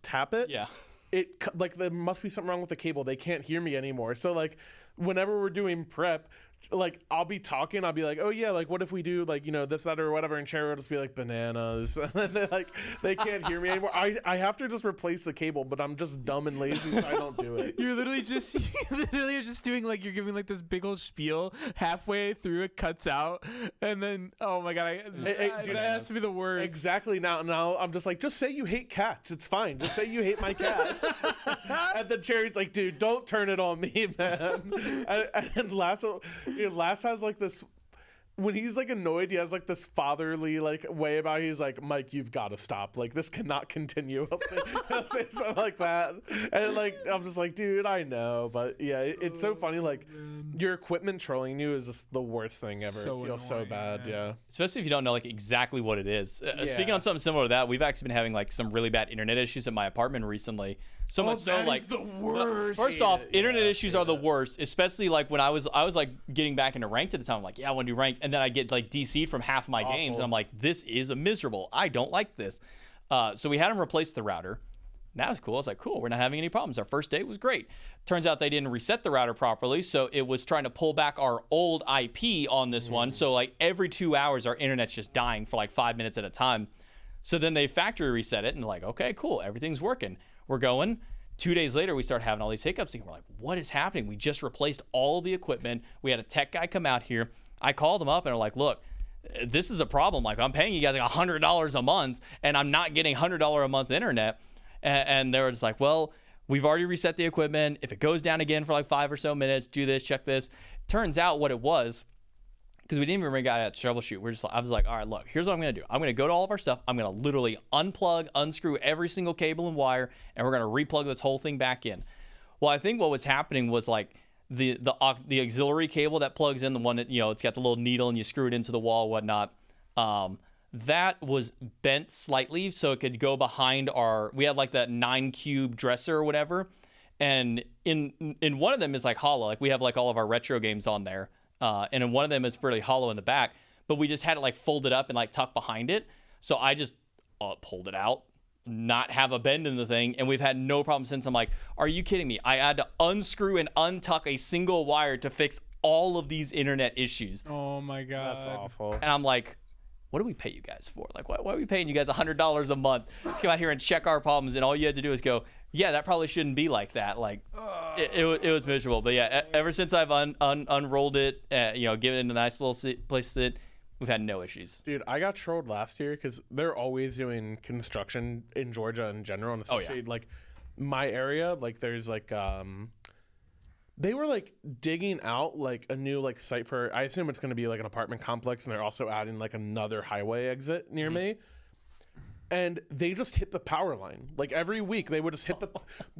tap it. Yeah. It like there must be something wrong with the cable. They can't hear me anymore. So like whenever we're doing prep, like I'll be talking, I'll be like, oh yeah, like what if we do like, this, that, or whatever, and Cherry will just be like bananas. And then like they can't hear me anymore. I have to just replace the cable, but I'm just dumb and lazy, so I don't do it. You're literally just doing like, you're giving like this big old spiel, halfway through it cuts out, and then oh my god, dude, that has to be the worst. Exactly. Now I'm just like, just say you hate cats, it's fine, just say you hate my cats. And then Cherry's like, dude, don't turn it on me, man. And Lasso has like this when he's like annoyed, he has like this fatherly like way about it. He's like, Mike, you've got to stop. Like, this cannot continue. He'll say something like that. And like, I'm just like, dude, I know. But yeah, it's so funny. Like, your equipment trolling you is just the worst thing ever. So it feels so annoying, bad. man. Yeah. Especially if you don't know like exactly what it is. Speaking on something similar to that, we've actually been having like some really bad internet issues in my apartment recently. So much so that like is the worst. First off, internet issues are the worst, especially like when I was like getting back into ranked at the time. I'm like, yeah, I want to do ranked, and then I get like DC'd from half of my games, and I'm like, this is miserable. I don't like this. So we had him replace the router. That was cool. I was like, cool, we're not having any problems. Our first day was great. Turns out they didn't reset the router properly, so it was trying to pull back our old IP on this one. So like every 2 hours, our internet's just dying for like 5 minutes at a time. So then they factory reset it, and like, okay, cool, everything's working. We're going. 2 days later, we start having all these hiccups, and we're like, what is happening? We just replaced all of the equipment. We had a tech guy come out here. I called him up, and they're like, look, this is a problem. Like, I'm paying you guys like $100 a month, and I'm not getting $100 a month internet. And they were just like, well, we've already reset the equipment. If it goes down again for like 5 or so minutes, do this, check this. Turns out what it was, because we didn't even ring out at troubleshoot. I was like, all right, look, here's what I'm going to do. I'm going to go to all of our stuff. I'm going to literally unplug, unscrew every single cable and wire, and we're going to replug this whole thing back in. Well, I think what was happening was like the auxiliary cable that plugs in, the one that, it's got the little needle and you screw it into the wall, whatnot. That was bent slightly so it could go behind we had like that 9-cube dresser or whatever. And in one of them is like hollow. Like we have like all of our retro games on there. And in one of them is pretty hollow in the back, but we just had it like folded up and like tucked behind it. So I just pulled it out, not have a bend in the thing. And we've had no problem since. I'm like, are you kidding me? I had to unscrew and untuck a single wire to fix all of these internet issues. Oh my God. That's awful. And I'm like, what do we pay you guys for? Like, why are we paying you guys $100 a month to come out here and check our problems? And all you had to do is go, yeah, that probably shouldn't be like that. Like, it was miserable. But yeah, ever since I've unrolled it, given it a nice little place to sit, we've had no issues. Dude, I got trolled last year because they're always doing construction in Georgia in general, and especially like my area. Like, there's like they were like digging out like a new like site for, I assume it's going to be like an apartment complex, and they're also adding like another highway exit near me. And they just hit the power line. Like every week they would just hit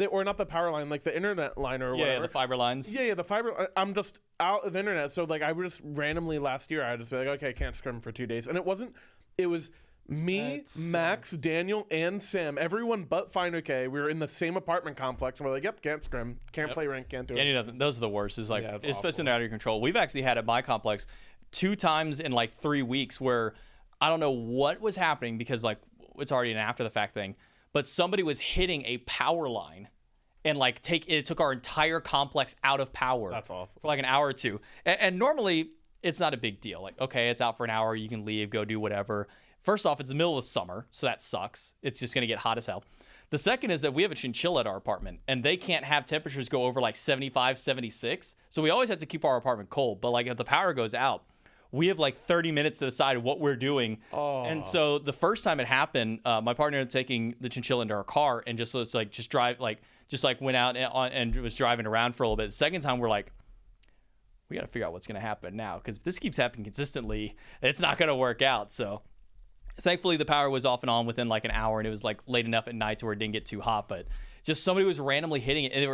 or not the power line, like the internet line or whatever. Yeah, the fiber lines. Yeah, the fiber. I'm just out of internet. So like I would just randomly last year, I'd just be like, okay, I can't scrim for 2 days. And it was me, Max, Daniel, and Sam. Everyone but Fine OK. We were in the same apartment complex, and we're like, yep, can't scrim, can't play rank, can't do it. Yeah, those are the worst. Is like, it's especially awful. when they're out of your control. We've actually had at my complex 2 times in like 3 weeks where I don't know what was happening, because like it's already an after the fact thing, but somebody was hitting a power line and like it took our entire complex out of power. That's awful. For like an hour or two. And normally it's not a big deal. Like, okay, it's out for an hour, you can leave, go do whatever. First off, it's the middle of the summer, so that sucks. It's just going to get hot as hell. The second is that we have a chinchilla at our apartment, and they can't have temperatures go over like 75, 76. So we always have to keep our apartment cold. But like if the power goes out, we have like 30 minutes to decide what we're doing. Oh. And so the first time it happened, my partner ended up taking the chinchilla into our car and just went out and was driving around for a little bit. The second time we're like, we got to figure out what's going to happen now, because if this keeps happening consistently, it's not going to work out. So thankfully the power was off and on within like an hour, and it was like late enough at night to where it didn't get too hot, but just somebody was randomly hitting it, and they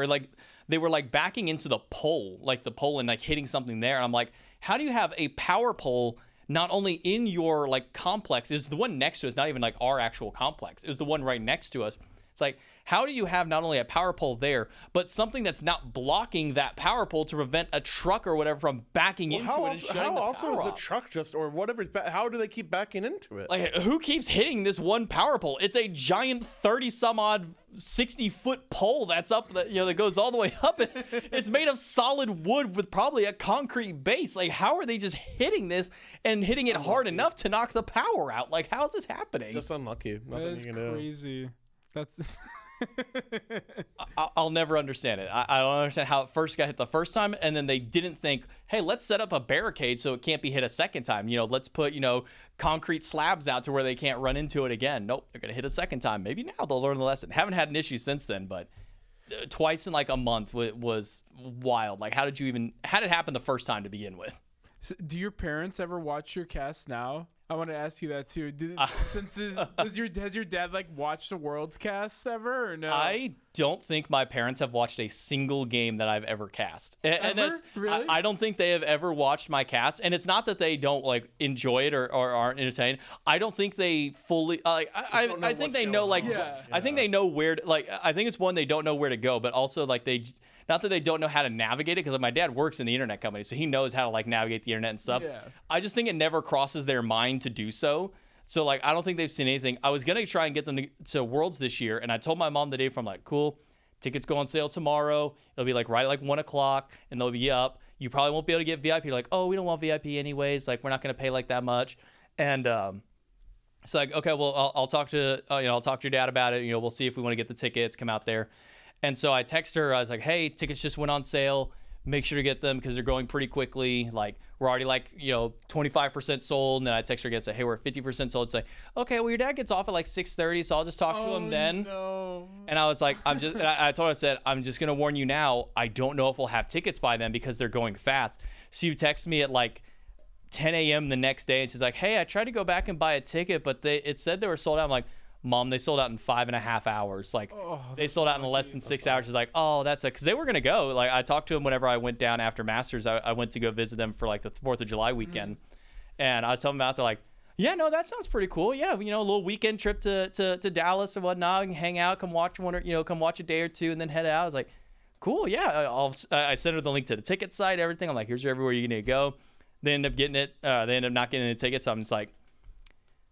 were like backing into the pole and like hitting something there. And I'm like, how do you have a power pole not only in your like complex? Is the one next to us, not even like our actual complex, it was the one right next to us. It's like, how do you have not only a power pole there, but something that's not blocking that power pole to prevent a truck or whatever from backing into it and shutting the power off? How also is the truck just, or whatever's how do they keep backing into it? Like, who keeps hitting this one power pole? It's a giant 30 some odd 60-foot pole that's up that goes all the way up, and it's made of solid wood with probably a concrete base. Like, how are they just hitting this and hitting it hard enough to knock the power out? Like, how is this happening? Just unlucky. Nothing you can do. That's crazy. That's I'll never understand it. I don't understand how it first got hit the first time, and then they didn't think, hey, let's set up a barricade so it can't be hit a second time. Let's put concrete slabs out to where they can't run into it again. Nope, they're gonna hit a second time. Maybe now they'll learn the lesson. Haven't had an issue since then, but twice in like a month was wild. Like, how did it happen the first time to begin with? So do your parents ever watch your cast now? I want to ask you that too. Has your dad like watched the World's cast ever or no? I don't think my parents have watched a single game that I've ever cast. And that's really? I don't think they have ever watched my cast. And it's not that they don't like enjoy it or aren't entertained. I don't think they fully like I think they know like I think they know where to, like I think it's one they don't know where to go, but also like not that they don't know how to navigate it, because like, my dad works in the internet company, so he knows how to like navigate the internet and stuff. Yeah. I just think it never crosses their mind to do so. So like I don't think they've seen anything. I was gonna try and get them to Worlds this year, and I told my mom the day before, I'm like, cool, tickets go on sale tomorrow. It'll be like right at like 1 o'clock, and they'll be up. You probably won't be able to get VIP. You're like, oh, we don't want VIP anyways. Like we're not gonna pay like that much. And it's like, okay, well I'll talk to I'll talk to your dad about it. You know, we'll see if we want to get the tickets. Come out there. And so I text her. I was like, hey, tickets just went on sale. Make sure to get them because they're going pretty quickly. Like we're already like 25% sold. And then I text her again, say, hey, we're 50% sold. It's like, okay, well your dad gets off at like 6:30, so I'll just talk to him then. No. And I was like, I told her, I said, I'm just gonna warn you now. I don't know if we'll have tickets by then because they're going fast. So you text me at like 10 a.m. the next day, and she's like, hey, I tried to go back and buy a ticket, but it said they were sold out. I'm like, Mom, they sold out in 5.5 hours. Like they sold out in less than 6 hours. She's like, oh, that's because they were gonna go. Like I talked to them whenever I went down after Masters. I went to go visit them for like the 4th of July weekend, and I was telling them about. They're like, yeah, no, that sounds pretty cool. Yeah, a little weekend trip to Dallas and whatnot, and hang out, come watch come watch a day or two, and then head out. I was like, cool, yeah. I sent her the link to the ticket site, everything. I'm like, here's everywhere you need to go. They end up getting it. They end up not getting the tickets. So I'm just like.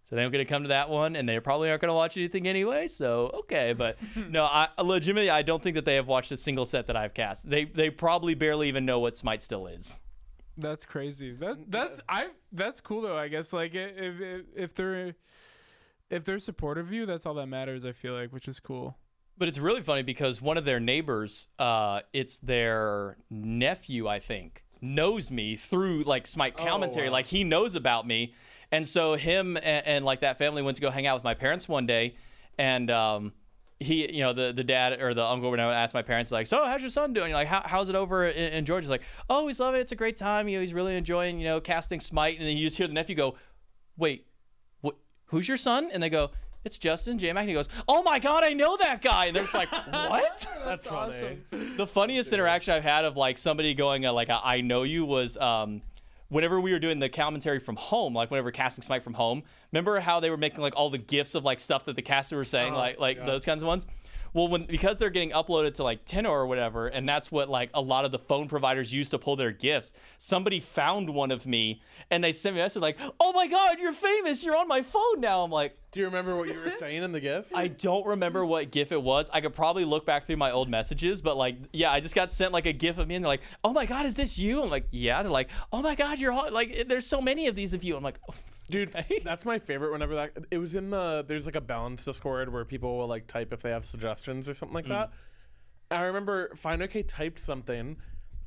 So they don't get to come to that one, and they probably aren't going to watch anything anyway. So okay, but no, I legitimately I don't think that they have watched a single set that I've cast. They probably barely even know what Smite still is. That's crazy. That's cool though. I guess like if they're supportive of you, that's all that matters. I feel like, which is cool. But it's really funny because one of their neighbors, it's their nephew, I think, knows me through like Smite commentary. Wow. Like he knows about me. And so him and like that family went to go hang out with my parents one day, and he, the dad or the uncle would ask my parents like, so how's your son doing? Like, how's it over in Georgia? He's like, oh, he's loving it. It's a great time. He's really enjoying, casting Smite. And then you just hear the nephew go, wait, who's your son? And they go, it's Justin JMac. And he goes, oh my God, I know that guy. And they're just like, what? That's awesome. The funniest interaction I've had of like somebody going I know you was, whenever we were doing the commentary from home, like whenever casting Smite from home, remember how they were making like all the gifs of like stuff that the casters were saying, those kinds of ones? Well, because they're getting uploaded to like Tenor or whatever, and that's what like a lot of the phone providers use to pull their gifs. Somebody found one of me, and they sent me a message like, "Oh my God, you're famous! You're on my phone now." I'm like, do you remember what you were saying in the GIF? I don't remember what GIF it was. I could probably look back through my old messages, but like, yeah, I just got sent like a GIF of me, and they're like, "Oh my God, is this you?" I'm like, "Yeah." They're like, "Oh my God, you're hot. Like, there's so many of these of you." I'm like, oh. Dude, that's my favorite. Whenever it was in there's like a balance Discord where people will like type if they have suggestions or something like that. I remember FineOK typed something,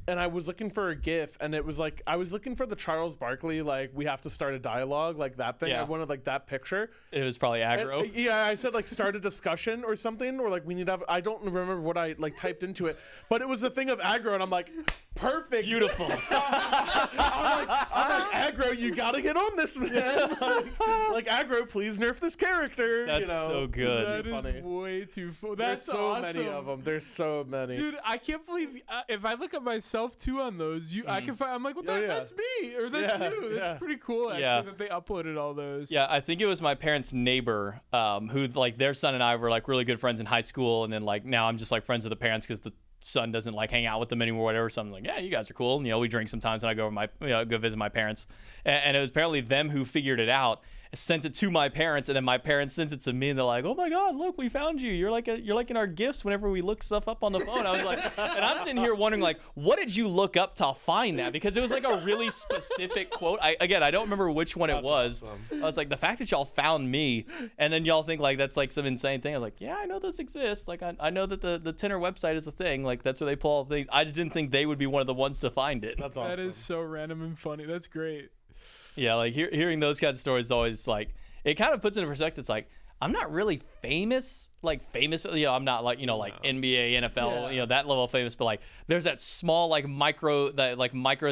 and I was looking for a GIF, and it was like I was looking for the Charles Barkley like we have to start a dialogue like that thing. Yeah. I wanted like that picture. It was probably aggro. And, yeah, I said like start a discussion or something, or like we need to have. I don't remember what I like typed into it, but it was a thing of aggro, and I'm like, perfect, Beautiful. I'm like aggro, you gotta get on this, man. like aggro, please nerf this character. That's so good. That is funny. way too funny. There's That's so awesome. many of them. There's so many. Dude, I can't believe if I look at myself too on those, I can find. I'm like, well, Oh, yeah. that's me, or that's Yeah, you. That's yeah. pretty cool, actually, Yeah. that they uploaded all those. Yeah, I think it was my parents' neighbor, who like their son and I were like really good friends in high school, and then like now I'm just like friends with the parents because the son doesn't like hang out with them anymore, or whatever. So I'm like, yeah, you guys are cool. And, we drink sometimes when I go over go visit my parents, and it was apparently them who figured it out, sent it to my parents, and then my parents sent it to me, and they're like, oh my God, look, we found you. You're like in our gifts whenever we look stuff up on the phone. I was like, and I'm sitting here wondering like, what did you look up to find that? Because it was like a really specific quote. I don't remember which one it was. Awesome. I was like, the fact that y'all found me, and then y'all think like that's like some insane thing. I was like, yeah, I know those exist. Like I know that the Tenor website is a thing. Like that's where they pull all things. I just didn't think they would be one of the ones to find it. That's awesome. That is so random and funny. That's great. Yeah, like hearing those kinds of stories is always like, it kind of puts into perspective. It's like, I'm not really famous, I'm not like, like NBA, NFL, that level of famous, but like there's that small, like micro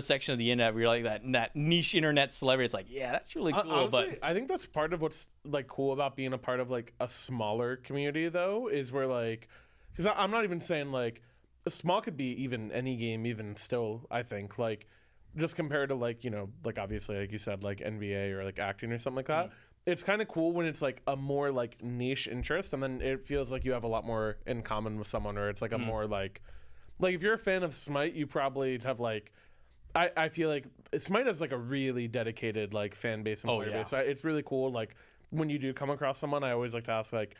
section of the internet where you're like that niche internet celebrity. It's like, yeah, that's really cool. Honestly, but I think that's part of what's like cool about being a part of like a smaller community though, is where like, because I'm not even saying like, small could be even any game, even still, I think like, just compared to like, like obviously, like you said, like NBA or like acting or something like that. It's kind of cool when it's like a more like niche interest, and then it feels like you have a lot more in common with someone, or it's like a more like if you're a fan of Smite, you probably have like, I feel like Smite has like a really dedicated like fan base and player base. So it's really cool. Like when you do come across someone, I always like to ask like,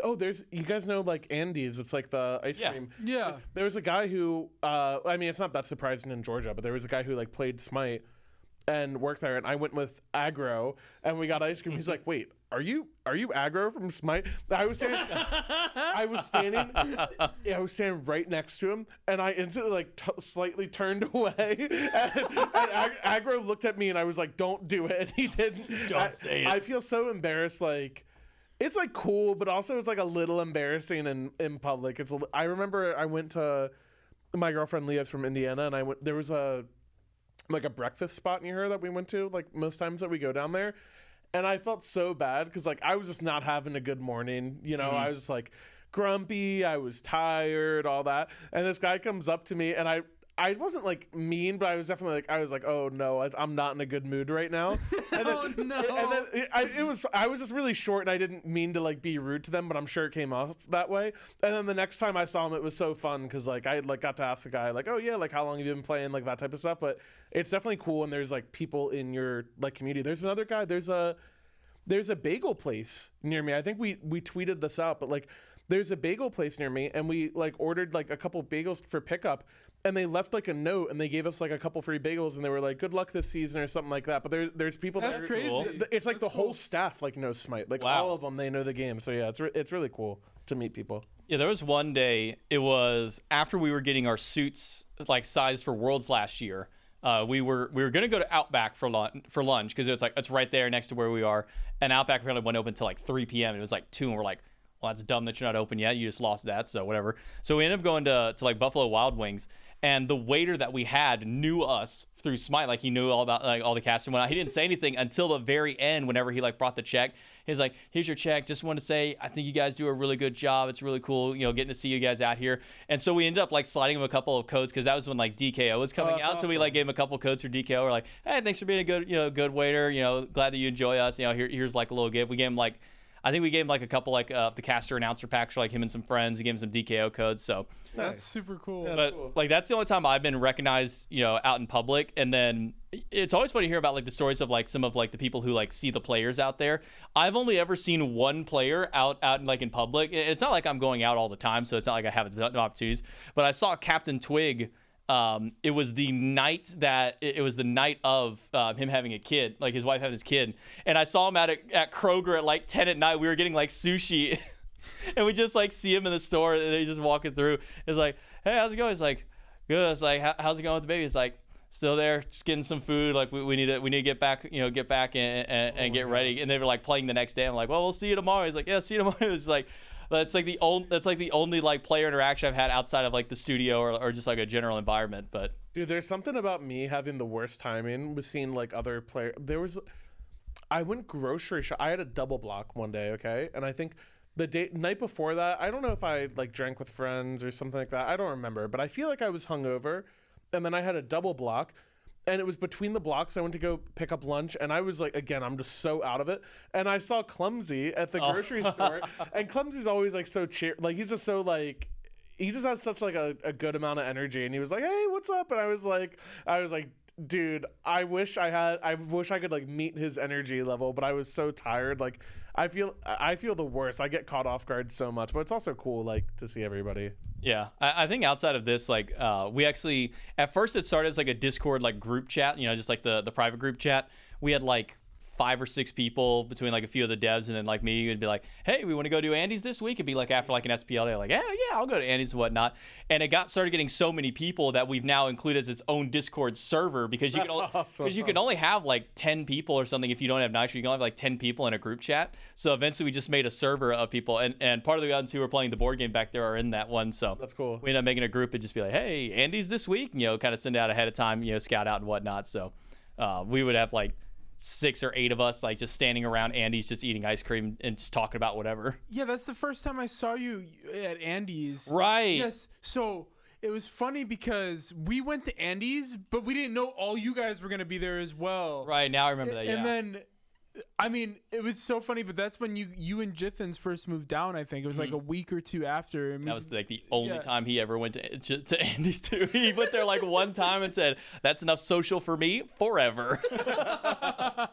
oh, you guys know like Andy's, it's like the ice cream. Yeah. Like, there was a guy who, I mean, it's not that surprising in Georgia, but there was a guy who like played Smite and worked there, and I went with Aggro, and we got ice cream. He's like, wait, are you Aggro from Smite? I was standing right next to him, and I instantly like slightly turned away, and Aggro looked at me, and I was like, don't do it, and he didn't. Don't say it. I feel so embarrassed, like, it's like cool, but also it's like a little embarrassing in public. I remember I went to my girlfriend Leah's from Indiana, and there was a breakfast spot near her that we went to like most times that we go down there, and I felt so bad because like I was just not having a good morning, I was just like grumpy, I was tired, all that, and this guy comes up to me, and I wasn't like mean, but I was definitely like, oh no, I'm not in a good mood right now. And then, Oh, no. And then I was just really short, and I didn't mean to like be rude to them, but I'm sure it came off that way. And then the next time I saw him, it was so fun because like I like got to ask a guy like, oh yeah, like how long have you been playing, like that type of stuff. But it's definitely cool, and there's like people in your like community. There's another guy. There's a bagel place near me. I think we tweeted this out, but like there's a bagel place near me, and we like ordered like a couple bagels for pickup. And they left like a note, and they gave us like a couple free bagels, and they were like, "Good luck this season" or something like that. But there's people That's that crazy. Cool. It's like the whole staff like knows Smite, like all of them, they know the game. So yeah, it's really cool to meet people. Yeah, there was one day, it was after we were getting our suits like sized for Worlds last year. We were gonna go to Outback for lunch because it's right there next to where we are, and Outback really went open till like 3 p.m. It was like 2, and we're like, well, that's dumb that you're not open yet. You just lost that, so whatever. So we ended up going to like Buffalo Wild Wings. And the waiter that we had knew us through Smite, like he knew all about like all the cast and whatnot. He didn't say anything until the very end. Whenever he like brought the check, he's like, "Here's your check. Just want to say I think you guys do a really good job. It's really cool, getting to see you guys out here." And so we ended up like sliding him a couple of codes because that was when like DKO was coming out. Awesome. So we like gave him a couple codes for DKO. We're like, "Hey, thanks for being a good waiter. Glad that you enjoy us. Here's like a little gift." We gave him like, I think we gave him like a couple like the caster announcer packs for like him and some friends. We gave him some DKO codes. So. That's super cool. Yeah. But cool. like that's the only time I've been recognized, out in public. And then it's always funny to hear about like the stories of like some of like the people who like see the players out there. I've only ever seen one player out like in public. It's not like I'm going out all the time, so it's not like I have no opportunities. But I saw Captain Twig. It was the night of him having a kid, like his wife having his kid, and I saw him at Kroger at like 10 at night. We were getting like sushi. And we just like see him in the store, and he's just walking through. It's like, "Hey, how's it going?" He's like, "Good." It's like, "How's it going with the baby?" It's like, "Still there, just getting some food. Like we need to get back, and get ready." And they were like playing the next day. I'm like, "Well, we'll see you tomorrow." He's like, "Yeah, see you tomorrow." It's like, that's like the only like player interaction I've had outside of like the studio or just like a general environment. But Dude, there's something about me having the worst timing with seeing like other players. I went grocery shop. I had a double block one day, okay, and I think. The night before that, I don't know if I like drank with friends or something like that. I don't remember, but I feel like I was hungover, and then I had a double block, and it was between the blocks. I went to go pick up lunch, and I was like, again, I'm just so out of it. And I saw Clumsy at the grocery store, and Clumsy's always like so like he's just so like. He just has such like a good amount of energy, and he was like, "Hey, what's up?" And I was like, dude, I wish I could like meet his energy level, but I was so tired. Like I feel the worst. I get caught off guard so much, but it's also cool like to see everybody. yeah, I think outside of this, like we actually at first it started as like a Discord like group chat, just like the private group chat. We had like 5 or 6 people between like a few of the devs and then like me. It'd be like, hey, we want to go do Andy's this week. It'd be like after like an SPL day, like, yeah, I'll go to Andy's and whatnot. And it started getting so many people that we've now included as its own Discord server because you can only have like 10 people or something. If you don't have Nitro, you can only have like 10 people in a group chat. So eventually we just made a server of people, and part of the ones who were playing the board game back there are in that one. So that's cool. We ended up making a group and just be like, hey, Andy's this week, kind of send out ahead of time, scout out and whatnot. So we would have like 6 or 8 of us like just standing around Andy's, just eating ice cream and just talking about whatever. Yeah, that's the first time I saw you at Andy's. Right. Yes. So it was funny because we went to Andy's, but we didn't know all you guys were gonna be there as well. Right. Now I remember that. And then, I mean, it was so funny, but that's when you and Jithens first moved down. I think it was like a week or 2 after. And that was like the only time he ever went to Andy's too. He went there like one time and said, "That's enough social for me forever."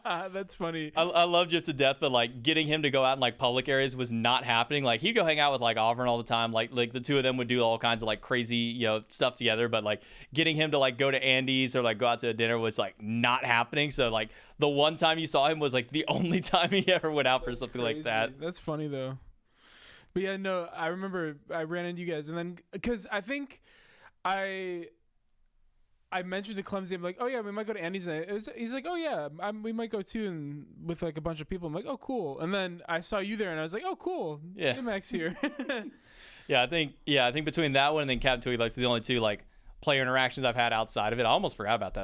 That's funny. I love Jith to death, but like getting him to go out in like public areas was not happening. Like he'd go hang out with like Auburn all the time. Like the two of them would do all kinds of like crazy stuff together. But like getting him to like go to Andy's or like go out to a dinner was like not happening. So like the one time you saw him was like the only time he ever went out for something like that. That's funny though. But yeah, no, I remember I ran into you guys, and then because I think I mentioned to Clumsy, I'm like, oh yeah, we might go to Andy's. He's like, oh yeah, we might go too, and with like a bunch of people. I'm like, oh cool. And then I saw you there, and I was like, oh cool, yeah, JMac's here. I think between that one and then Captain Tweed, like the only two like player interactions I've had outside of it. I almost forgot about that.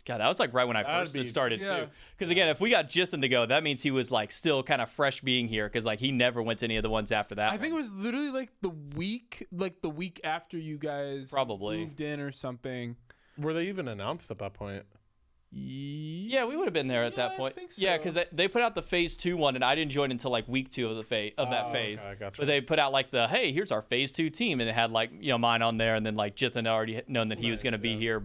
That was like right when I first started too. Because again, if we got Jithan to go, that means he was like still kind of fresh being here. Because like he never went to any of the ones after that. I think it was literally like the week after you guys probably moved in or something. Were they even announced at that point? Yeah, we would have been there at that point. I think so. Yeah, because they put out the phase 2 one, and I didn't join until like week 2 of that phase. Okay, gotcha. But they put out like hey, here's our phase 2 team, and it had like mine on there, and then like Jithan had already known that he was going to be here,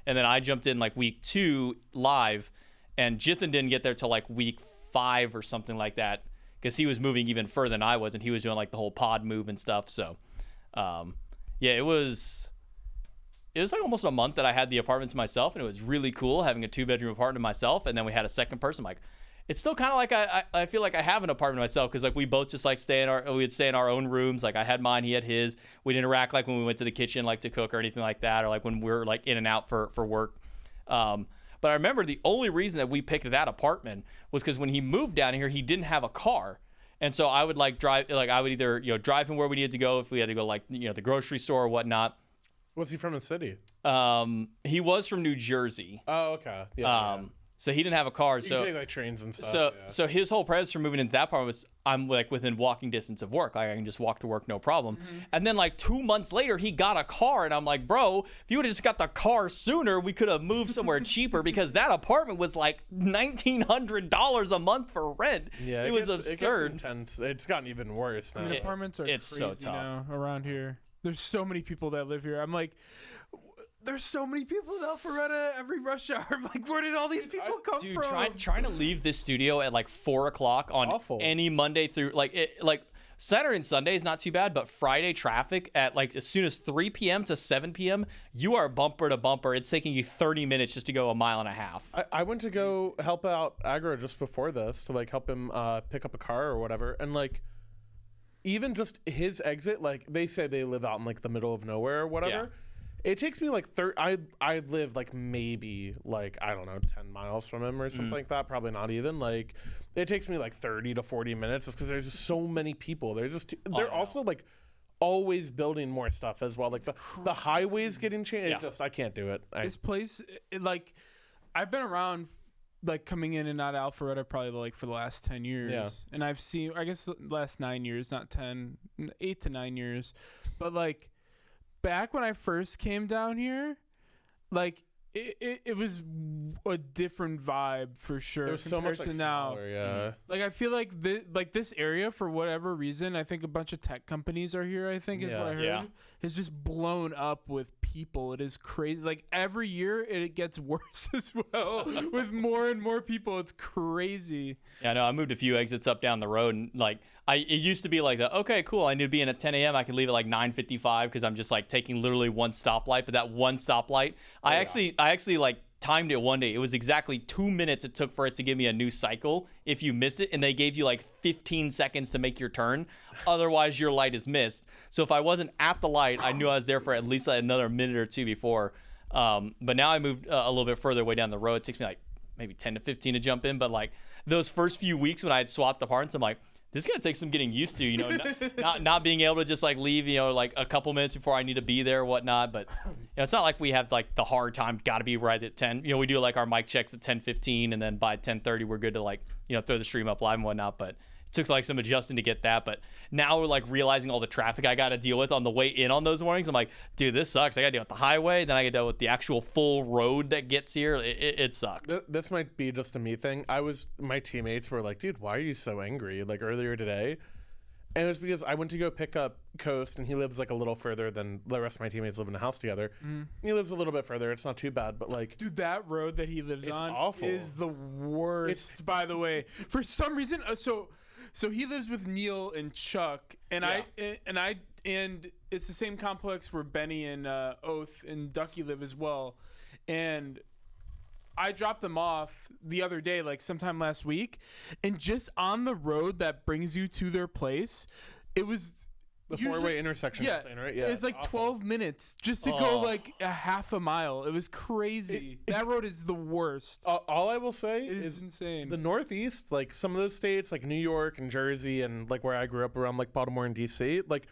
and then I jumped in like week 2 live, and Jithan didn't get there till like week 5 or something like that, because he was moving even further than I was, and he was doing like the whole pod move and stuff. So, it was like almost a month that I had the apartment to myself, and it was really cool having a 2-bedroom apartment to myself. And then we had a second person. Like, it's still kind of like I feel like I have an apartment to myself, because like we both just like we'd stay in our own rooms. Like I had mine, he had his. We'd interact like when we went to the kitchen like to cook or anything like that, or like when we were like in and out for work. But I remember the only reason that we picked that apartment was because when he moved down here, he didn't have a car. And so I would like drive, like I would either drive him where we needed to go if we had to go like the grocery store or whatnot. Was he from the city? He was from New Jersey. Oh, okay. Yeah. So he didn't have a car. You So can take like trains and stuff. So his whole premise for moving into that part was I'm like within walking distance of work. Like I can just walk to work, no problem. Mm-hmm. And then like 2 months later, he got a car, and I'm like, bro, if you would have just got the car sooner, we could have moved somewhere cheaper, because that apartment was like $1,900 a month for rent. Yeah, it was absurd. It gets intense. It's gotten even worse now. I mean, apartments are crazy so tough now around here. There's so many people that live here. I'm like, there's so many people in Alpharetta every rush hour. I'm like, where did all these people come from? Trying to leave this studio at like 4 o'clock on any Monday through like Saturday and Sunday is not too bad, but Friday traffic at like as soon as 3 p.m. to 7 p.m. you are bumper to bumper. It's taking you 30 minutes just to go a mile and a half. I went to go help out Agro just before this to like help him pick up a car or whatever, and like even just his exit, like they say they live out in like the middle of nowhere or whatever. Yeah. It takes me like I live like maybe like, I don't know, 10 miles from him or something like that. Probably not even. Like it takes me like 30 to 40 minutes just because there's just so many people. They're also like always building more stuff as well. Like the highways getting changed. I can't do it. This place, like I've been around like coming in and out of Alpharetta probably like for the last 10 years. Yeah. And I've seen, I guess the last 9 years, not 10, 8 to 9 years. But like back when I first came down here, like it was a different vibe for sure. It was so much like to now. Smaller, yeah. Like I feel like this area, for whatever reason, I think a bunch of tech companies are here, I think is what I heard, has just blown up with people. It is crazy. Like every year it gets worse as well with more and more people. It's crazy. Yeah, no, I moved a few exits up down the road, and like it used to be like okay, cool, I need to be in at 10 a.m. I can leave at like 9:55 because I'm just like taking literally one stoplight. But that one stoplight, I actually like timed it one day. It was exactly 2 minutes it took for it to give me a new cycle if you missed it, and they gave you like 15 seconds to make your turn. Otherwise, your light is missed. So if I wasn't at the light, I knew I was there for at least another minute or two before. But now I moved a little bit further away down the road. It takes me like maybe 10 to 15 to jump in. But like those first few weeks when I had swapped the parts, I'm like, this is going to take some getting used to, not being able to just like leave, like a couple minutes before I need to be there or whatnot. But it's not like we have like the hard time, got to be right at 10. We do like our mic checks at 10:15, and then by 10:30 we're good to like, throw the stream up live and whatnot. But it took like some adjusting to get that. But now we're like realizing all the traffic I got to deal with on the way in on those mornings. I'm like, dude, this sucks. I got to deal with the highway. Then I got to deal with the actual full road that gets here. It sucked. This might be just a me thing. My teammates were like, dude, why are you so angry? Like earlier today. And it was because I went to go pick up Coast, and he lives like a little further than the rest of my teammates live in a house together. He lives a little bit further. It's not too bad, but like, dude, that road that he lives on awful. Is the worst. By the way, for some reason, so he lives with Neil and Chuck, and and it's the same complex where Benny and Oath and Ducky live as well, and I dropped them off the other day, like sometime last week, and just on the road that brings you to their place, it was the four-way intersection. Yeah, saying, right? Yeah, it's like awful. 12 minutes just to go like a half a mile. It was crazy. That road is the worst. All I will say is is insane. The Northeast, like some of those states, like New York and Jersey, and like where I grew up around like Baltimore and DC, like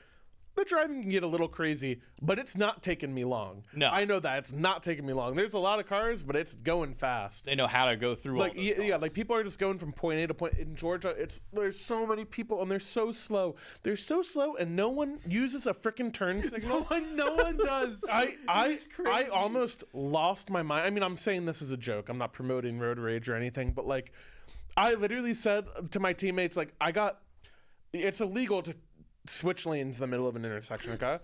the driving can get a little crazy, but it's not taking me long. No. I know that. It's not taking me long. There's a lot of cars, but it's going fast. They know how to go through Like, all those yeah, like people are just going from point A to point. In Georgia, there's so many people, and they're so slow. They're so slow, and no one uses a freaking turn signal. No one does. I almost lost my mind. I mean, I'm saying this as a joke. I'm not promoting road rage or anything, but like, I literally said to my teammates, like, it's illegal to switch lanes in the middle of an intersection, okay?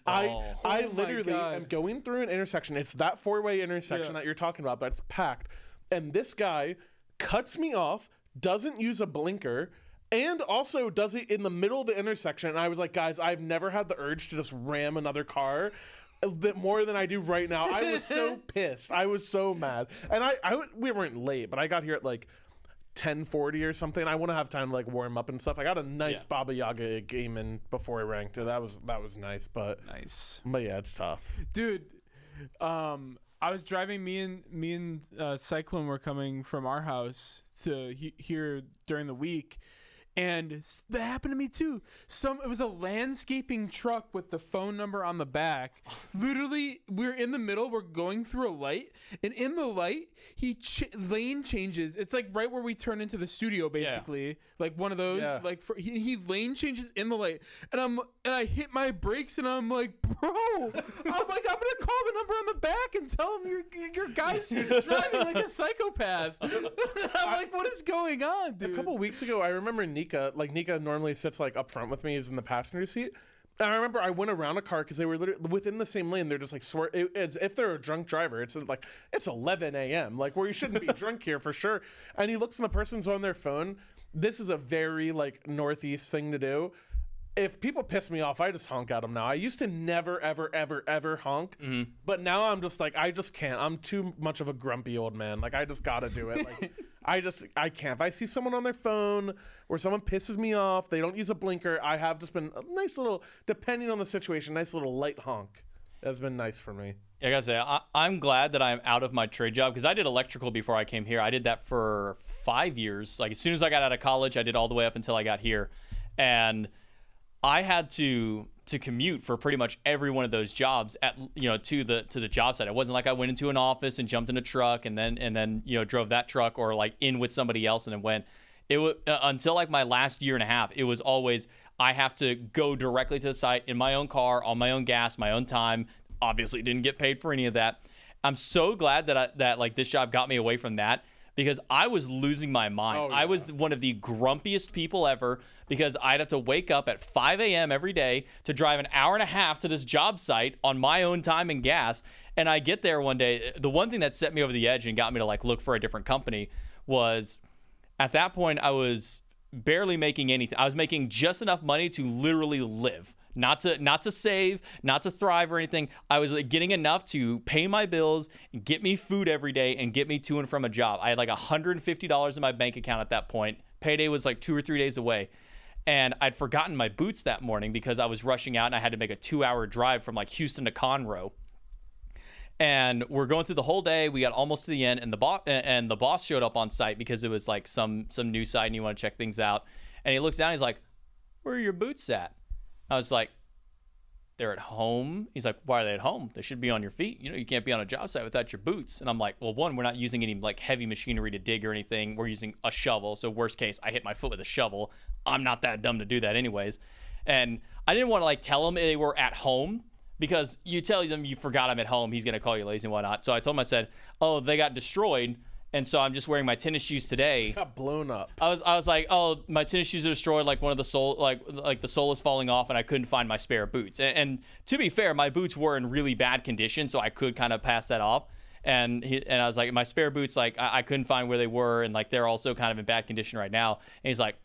I literally am going through an intersection. It's that four-way intersection that you're talking about, but it's packed. And this guy cuts me off, doesn't use a blinker, and also does it in the middle of the intersection. And I was like, guys, I've never had the urge to just ram another car a bit more than I do right now. I was so pissed. I was so mad. And we weren't late, but I got here at like 10:40 or something. I want to have time to like warm up and stuff. I got a nice Baba Yaga game in before I ranked it. That was nice, but yeah, it's tough, dude. I was driving. Me and Cyclone were coming from our house to here during the week, and that happened to me too. It was a landscaping truck with the phone number on the back. Literally, we're in the middle. We're going through a light, and in the light, he lane changes. It's like right where we turn into the studio, basically, like one of those. Yeah. Like he lane changes in the light, and I hit my brakes, and I'm like, bro, I'm gonna call the number on the back and tell him your guy's driving like a psychopath. I'm like, what is going on, dude? A couple weeks ago, I remember Nika normally sits like up front with me, is in the passenger seat. And I remember I went around a car because they were literally within the same lane. They're just like as if they're a drunk driver. It's like it's 11 a.m. like where you shouldn't be drunk here for sure. And he looks and the person's on their phone. This is a very like Northeast thing to do. If people piss me off, I just honk at them now. I used to never, ever, ever, ever honk, but now I'm just like, I just can't. I'm too much of a grumpy old man. Like I just gotta do it. Like I can't. If I see someone on their phone or someone pisses me off, they don't use a blinker, I have just been a nice little, depending on the situation, nice little light honk. That's been nice for me. Yeah, I gotta say, I'm glad that I'm out of my trade job because I did electrical before I came here. I did that for 5 years. Like as soon as I got out of college, I did all the way up until I got here, and I had to commute for pretty much every one of those jobs to the job site. It wasn't like I went into an office and jumped in a truck and then drove that truck or like in with somebody else and then went. It was until like my last year and a half. It was always I have to go directly to the site in my own car, on my own gas, my own time. Obviously, didn't get paid for any of that. I'm so glad that like this job got me away from that. Because I was losing my mind. Oh, yeah. I was one of the grumpiest people ever because I'd have to wake up at 5 a.m. every day to drive an hour and a half to this job site on my own time and gas. And I get there one day. The one thing that set me over the edge and got me to like look for a different company was at that point I was barely making anything. I was making just enough money to literally live. not to save, not to thrive or anything. I was like getting enough to pay my bills, get me food every day, and get me to and from a job. I had like $150 in my bank account at that point. Payday was like 2 or 3 days away. And I'd forgotten my boots that morning because I was rushing out and I had to make a 2-hour drive from like Houston to Conroe. And we're going through the whole day. We got almost to the end, and the boss showed up on site because it was like some new site and you want to check things out. And he looks down, he's like, "Where are your boots at?" I was like, "They're at home." He's like, "Why are they at home? They should be on your feet. You know, you can't be on a job site without your boots." And I'm like, "Well, one, we're not using any like heavy machinery to dig or anything. We're using a shovel. So worst case, I hit my foot with a shovel. I'm not that dumb to do that anyways." And I didn't want to like tell him they were at home because you tell them you forgot I'm at home, he's going to call you lazy and whatnot. So I told him, I said, "Oh, they got destroyed. And so I'm just wearing my tennis shoes today." Got blown up. I was like, "Oh, my tennis shoes are destroyed. Like one of the sole, like the sole is falling off, and I couldn't find my spare boots." And to be fair, my boots were in really bad condition, so I could kind of pass that off. And I was like, "My spare boots, like I couldn't find where they were, and like they're also kind of in bad condition right now." And he's like,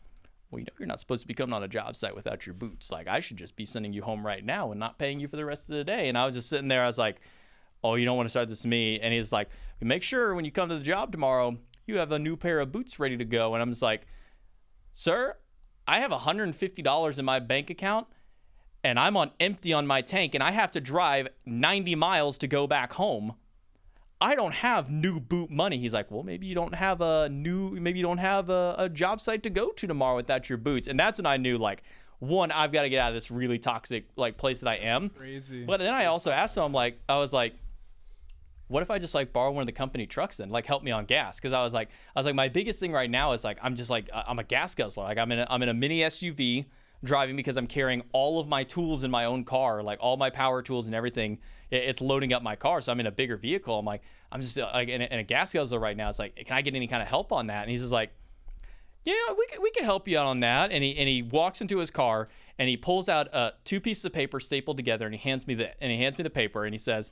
"Well, you know, you're not supposed to be coming on a job site without your boots. Like I should just be sending you home right now and not paying you for the rest of the day." And I was just sitting there. I was like, "Oh, you don't want to start this with me?" And he's like, "Make sure when you come to the job tomorrow, you have a new pair of boots ready to go." And I'm just like, "Sir, I have $150 in my bank account and I'm on empty on my tank and I have to drive 90 miles to go back home. I don't have new boot money." He's like, "Well, maybe you don't have a job site to go to tomorrow without your boots." And that's when I knew, like, one, I've got to get out of this really toxic like place that I am. Crazy. But then I also asked him, I was like, "What if I just like borrow one of the company trucks then, like help me on gas?" Because I was like, my biggest thing right now is like I'm just like I'm a gas guzzler. Like I'm in a mini SUV driving because I'm carrying all of my tools in my own car, like all my power tools and everything. It's loading up my car, so I'm in a bigger vehicle. I'm like, I'm just like in a gas guzzler right now. It's like, can I get any kind of help on that? And he's just like, "Yeah, we can help you out on that." And he walks into his car and he pulls out 2 pieces of paper stapled together and he hands me the paper and he says,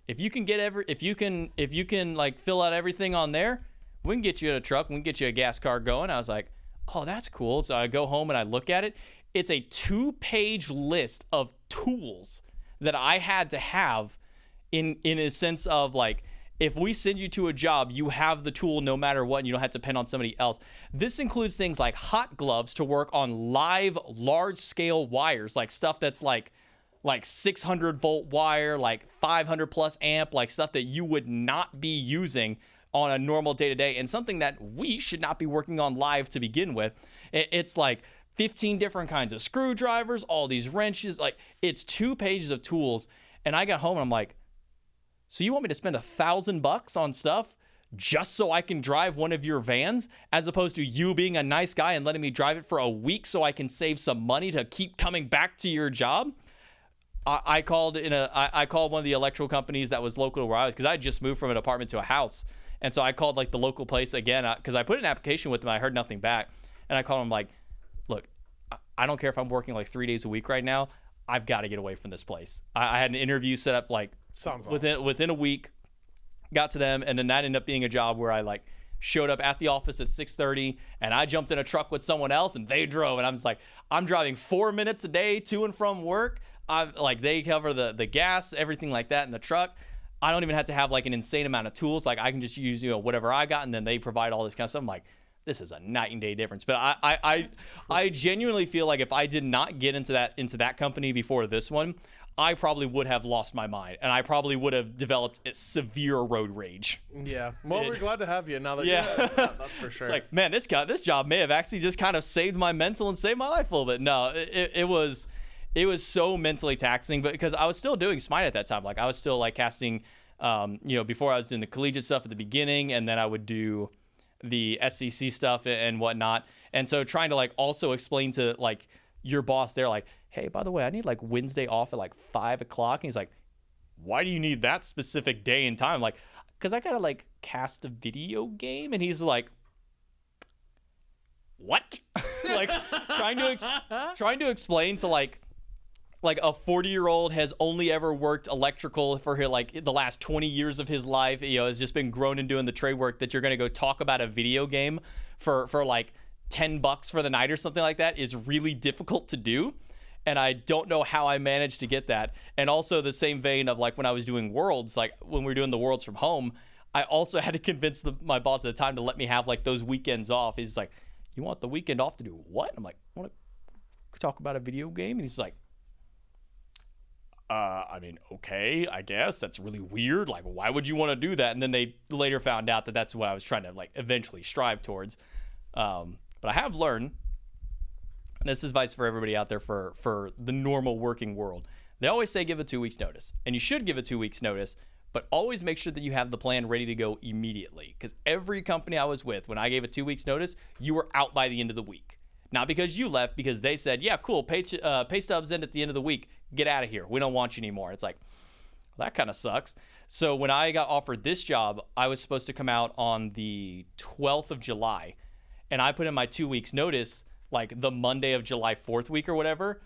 if you can like fill out everything on there, we can get you a truck, we can get you a gas car going." I was like, "Oh, that's cool." So I go home and I look at it. It's a 2-page list of tools that I had to have in a sense of like, if we send you to a job, you have the tool no matter what, and you don't have to depend on somebody else. This includes things like hot gloves to work on live, large-scale wires, like stuff that's like 600-volt wire, like 500 plus amp, like stuff that you would not be using on a normal day-to-day, and something that we should not be working on live to begin with. It's like 15 different kinds of screwdrivers, all these wrenches, like it's 2 pages of tools. And I got home and I'm like, "So you want me to spend $1,000 on stuff just so I can drive one of your vans, as opposed to you being a nice guy and letting me drive it for a week so I can save some money to keep coming back to your job?" I called one of the electrical companies that was local to where I was, because I had just moved from an apartment to a house. And so I called like the local place again, because I put an application with them. I heard nothing back. And I called them like, "Look, I don't care if I'm working like 3 days a week right now. I've got to get away from this place." I had an interview set up like within a week, got to them, and then that ended up being a job where I like showed up at the office at 6:30 and I jumped in a truck with someone else and they drove, and I'm just like, I'm driving 4 minutes a day to and from work. They cover the gas, everything like that in the truck. I don't even have to have like an insane amount of tools. Like I can just use, whatever I got, and then they provide all this kind of stuff. I'm like, this is a night and day difference. But I genuinely feel like if I did not get into that company before this one, I probably would have lost my mind, and I probably would have developed a severe road rage. Yeah. Well, we're glad to have you now that that's for sure. It's like, man, this job may have actually just kind of saved my mental and saved my life a little bit. No, it was so mentally taxing, but because I was still doing Smite at that time. Like I was still like casting, before I was doing the collegiate stuff at the beginning, and then I would do the SCC stuff and whatnot. And so trying to like also explain to like your boss there, like, "Hey, by the way, I need like Wednesday off at like 5 o'clock. And he's like, "Why do you need that specific day and time?" I'm like, "Because I gotta like cast a video game." And he's like, "What?" Like trying to explain to like a 40-year-old has only ever worked electrical for the last 20 years of his life, has just been grown in doing the trade work, that you're going to go talk about a video game for like $10 for the night or something like that is really difficult to do. And I don't know how I managed to get that. And also the same vein of like when I was doing Worlds, like when we were doing the Worlds from home, I also had to convince my boss at the time to let me have like those weekends off. He's like, you want the weekend off to do what? I'm like, I want to talk about a video game. And he's like, I mean, okay, I guess that's really weird. Like, why would you want to do that? And then they later found out that that's what I was trying to like eventually strive towards. But I have learned, and this is advice for everybody out there for the normal working world. They always say give a 2 weeks notice, and you should give a 2 weeks notice, but always make sure that you have the plan ready to go immediately. Because every company I was with, when I gave a 2 weeks notice, you were out by the end of the week. Not because you left, because they said, yeah, cool, pay stubs in at the end of the week. Get out of here. We don't want you anymore. It's like, well, that kind of sucks. So when I got offered this job, I was supposed to come out on the 12th of July. And I put in my 2 weeks notice, like the Monday of July 4th week or whatever.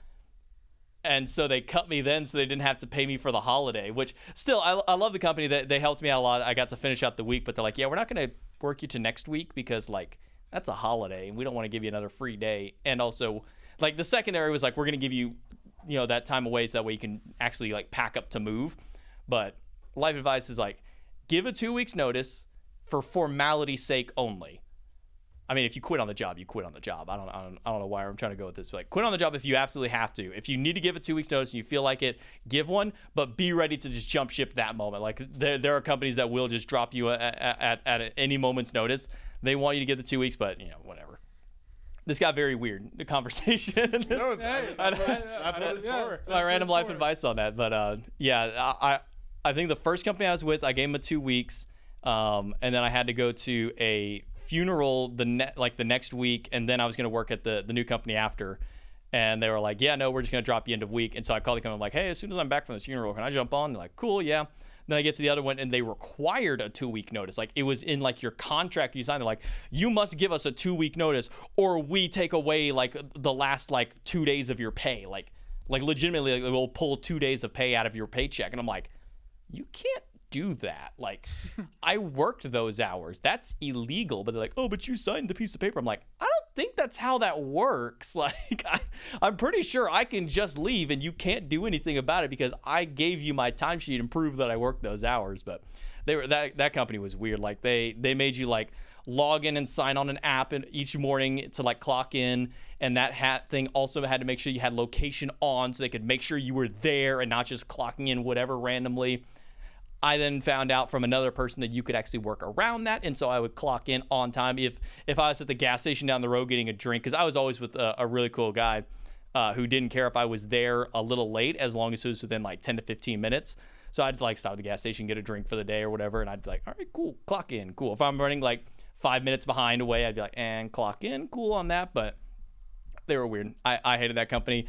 And so they cut me then so they didn't have to pay me for the holiday, which still, I love the company. They helped me out a lot. I got to finish out the week, but they're like, yeah, we're not going to work you to next week because like, that's a holiday and we don't want to give you another free day. And also like the secondary was like, we're going to give you, that time away so that way you can actually like pack up to move. But life advice is like, give a 2 weeks notice for formality's sake only. I mean, if you quit on the job, you quit on the job. I don't know why I'm trying to go with this. But like, quit on the job if you absolutely have to. If you need to give a 2 weeks notice and you feel like it, give one, but be ready to just jump ship that moment. Like there are companies that will just drop you at any moment's notice. They want you to get the 2 weeks, but whatever. This got very weird, the conversation. No, that's what it's for. It's my random life advice on that. But I think the first company I was with, I gave them a 2 weeks, and then I had to go to a funeral the next week, and then I was going to work at the new company after. And they were like, yeah, no, we're just going to drop you end of week. And so I called the company, I'm like, hey, as soon as I'm back from this funeral, can I jump on? They're like, cool, yeah. Then I get to the other one, and they required a 2 week notice. Like it was in like your contract you signed. They're like, you must give us a 2 week notice, or we take away like the last like 2 days of your pay. Like legitimately, like, we'll pull 2 days of pay out of your paycheck. And I'm like, you can't do that. Like I worked those hours. That's illegal. But they're like, oh, but you signed the piece of paper. I'm like, I don't think that's how that works. Like I'm pretty sure I can just leave and you can't do anything about it because I gave you my timesheet and proved that I worked those hours. But that company was weird. Like they made you like log in and sign on an app each morning to like clock in, and that hat thing also had to make sure you had location on so they could make sure you were there and not just clocking in whatever randomly. I then found out from another person that you could actually work around that, and so I would clock in on time if I was at the gas station down the road getting a drink, because I was always with a really cool guy who didn't care if I was there a little late as long as it was within like 10 to 15 minutes. So I'd like stop at the gas station, get a drink for the day or whatever, and I'd be like, all right, cool, clock in, cool. If I'm running like 5 minutes behind away, I'd be like, and clock in, cool on that. But they were weird. I hated that company.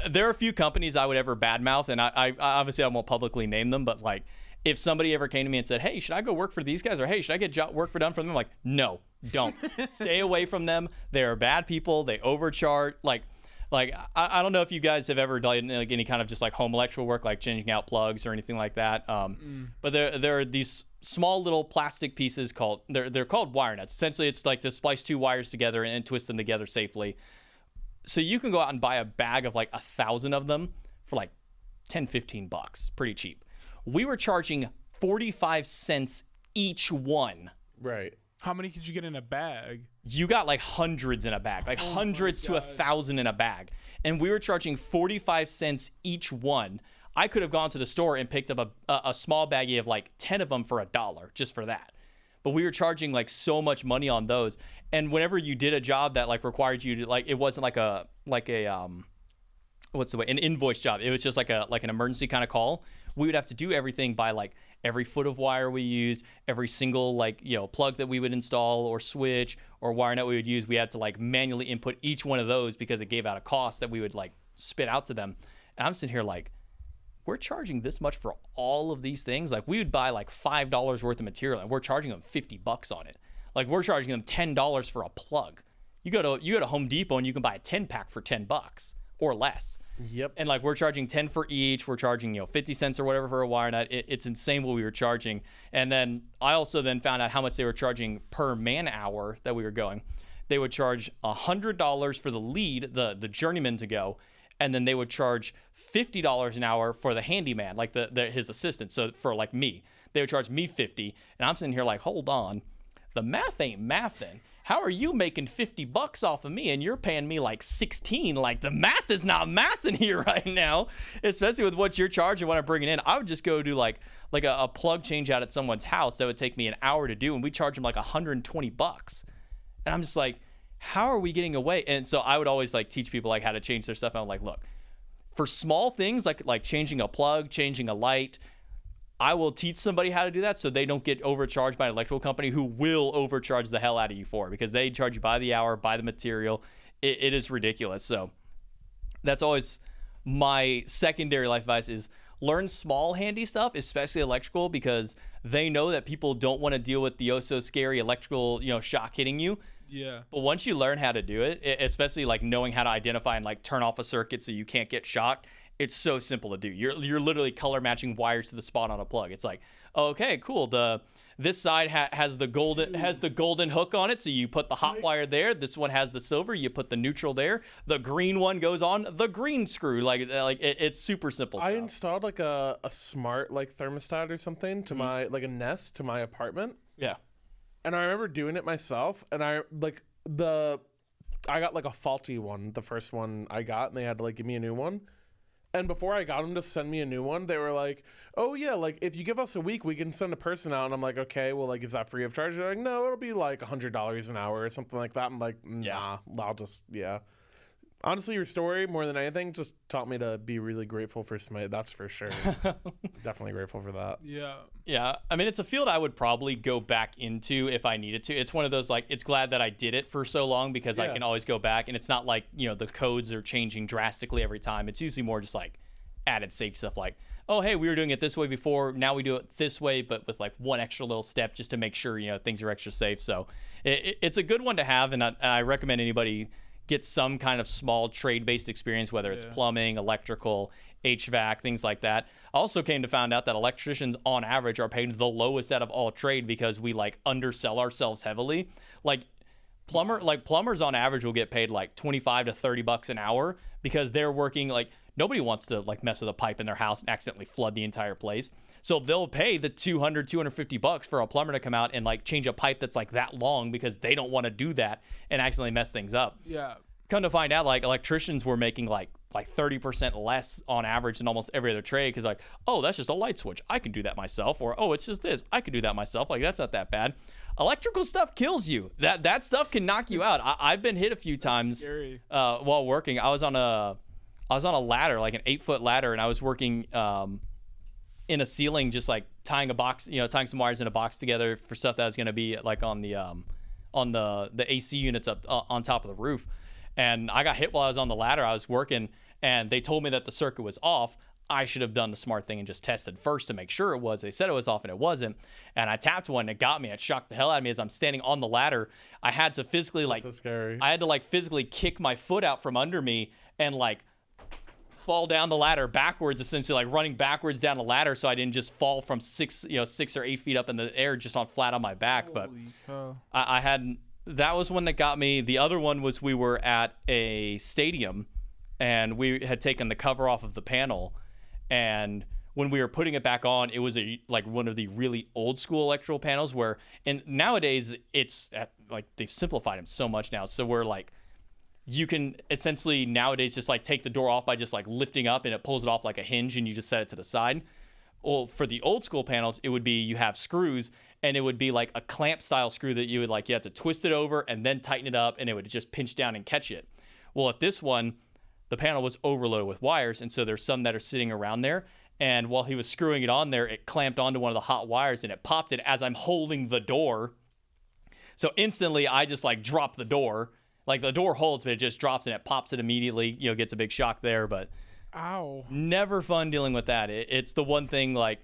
There are a few companies I would ever badmouth, and I obviously I won't publicly name them, but like, if somebody ever came to me and said, hey, should I go work for these guys? Or, hey, should I get work done for them? I'm like, no, don't. Stay away from them. They're bad people. They overcharge. Like I don't know if you guys have ever done like any kind of just like home electrical work, like changing out plugs or anything like that. But there are these small little plastic pieces they're called wire nuts. Essentially, it's like to splice two wires together and twist them together safely. So you can go out and buy a bag of like 1,000 of them for like $10-15, pretty cheap. We were charging 45 cents each one. Right. How many could you get in a bag? You got like hundreds in a bag, like hundreds to 1,000 in a bag. And we were charging 45 cents each one. I could have gone to the store and picked up a small baggie of like 10 of them for $1 just for that. But we were charging like so much money on those. And whenever you did a job that like required you to like, it wasn't like an invoice job. It was just like an emergency kind of call. We would have to do everything by like every foot of wire we used, every single plug that we would install or switch or wire net we would use. We had to like manually input each one of those because it gave out a cost that we would like spit out to them. And I'm sitting here like, we're charging this much for all of these things. Like we would buy like $5 worth of material and we're charging them $50 on it. Like we're charging them $10 for a plug. You go to Home Depot and you can buy a 10-pack for $10 or less. Yep. And like we're charging 10 for each. We're charging 50 cents or whatever for a wire nut. It's insane what we were charging. And then I also then found out how much they were charging per man hour that we were going. They would charge $100 for the lead, the journeyman to go, and then they would charge $50 an hour for the handyman, like his assistant. So for like me, they would charge me 50, and I'm sitting here like, hold on, the math ain't mathin'. How are you making $50 off of me and you're paying me like 16? Like the math is not mathing here right now, especially with what you're charging when I'm bringing in. I would just go do like a plug change out at someone's house that would take me an hour to do, and we charge them like $120. And I'm just like, how are we getting away? And so I would always like teach people like how to change their stuff. And I'm like, look, for small things like changing a plug, changing a light, I will teach somebody how to do that so they don't get overcharged by an electrical company who will overcharge the hell out of you for it, because they charge you by the hour, by the material. It is ridiculous. So that's always my secondary life advice is learn small handy stuff, especially electrical, because they know that people don't want to deal with the so scary electrical, shock hitting you. Yeah. But once you learn how to do it, especially like knowing how to identify and like turn off a circuit so you can't get shocked, it's so simple to do. You're literally color matching wires to the spot on a plug. It's like, okay, cool. This side has the golden hook on it, so you put the hot wire there. This one has the silver. You put the neutral there. The green one goes on the green screw. It's super simple stuff. I installed like a smart like thermostat or something to my like a Nest to my apartment. Yeah. And I remember doing it myself, and I got like a faulty one, the first one I got, and they had to like give me a new one. And before I got them to send me a new one, they were like, oh yeah, like if you give us a week, we can send a person out. And I'm like, okay, well, like, is that free of charge? They're like, no, it'll be like $100 an hour or something like that. I'm like, nah, I'll just, yeah. Honestly, your story, more than anything, just taught me to be really grateful for Smite. That's for sure. Definitely grateful for that. Yeah. Yeah. I mean, it's a field I would probably go back into if I needed to. It's one of those, like, it's glad that I did it for so long because I can always go back. And it's not like, the codes are changing drastically every time. It's usually more just like added safety stuff like, oh, hey, we were doing it this way before. Now we do it this way, but with like one extra little step just to make sure, things are extra safe. So it's a good one to have. And I recommend anybody get some kind of small trade-based experience, whether it's plumbing, electrical, HVAC, things like that. I also came to find out that electricians on average are paid the lowest out of all trade because we like undersell ourselves heavily. Plumbers on average will get paid like $25 to $30 an hour because they're working like nobody wants to like mess with a pipe in their house and accidentally flood the entire place. So they'll pay the $250 for a plumber to come out and like change a pipe that's like that long because they don't want to do that and accidentally mess things up. Yeah. Come to find out, like electricians were making like 30% less on average than almost every other trade because like, oh, that's just a light switch. I can do that myself. Or, oh, it's just this. I can do that myself. Like, that's not that bad. Electrical stuff kills you. That stuff can knock you out. I've been hit a few times while working. I was on a ladder, like an 8-foot ladder, and I was working in a ceiling, just like tying some wires in a box together for stuff that was going to be like on the AC units up on top of the roof. And I got hit while I was on the ladder. I was working, and they told me that the circuit was off. I should have done the smart thing and just tested first to make sure it was. They said it was off, and it wasn't. And I tapped one, and it got me. It shocked the hell out of me as I'm standing on the ladder. I had to physically That's so scary. I had to like physically kick my foot out from under me and like fall down the ladder backwards, essentially like running backwards down the ladder so I didn't just fall from 6 or 8 feet up in the air just on flat on my back. But I had that was one that got me. The other one was we were at a stadium and we had taken the cover off of the panel, and when we were putting it back on, it was one of the really old school electrical panels and nowadays it's like they've simplified them so much now. So we're like, you can essentially nowadays just like take the door off by just like lifting up and it pulls it off like a hinge and you just set it to the side. Well, for the old school panels, it would be you have screws and it would be like a clamp style screw that you have to twist it over and then tighten it up and it would just pinch down and catch it. Well, at this one, the panel was overloaded with wires, and so there's some that are sitting around there. And while he was screwing it on there, it clamped onto one of the hot wires and it popped it as I'm holding the door. So instantly I just like dropped the door. Like the door holds, but it just drops and it pops it immediately, gets a big shock there. But ow, never fun dealing with that. It's the one thing, like,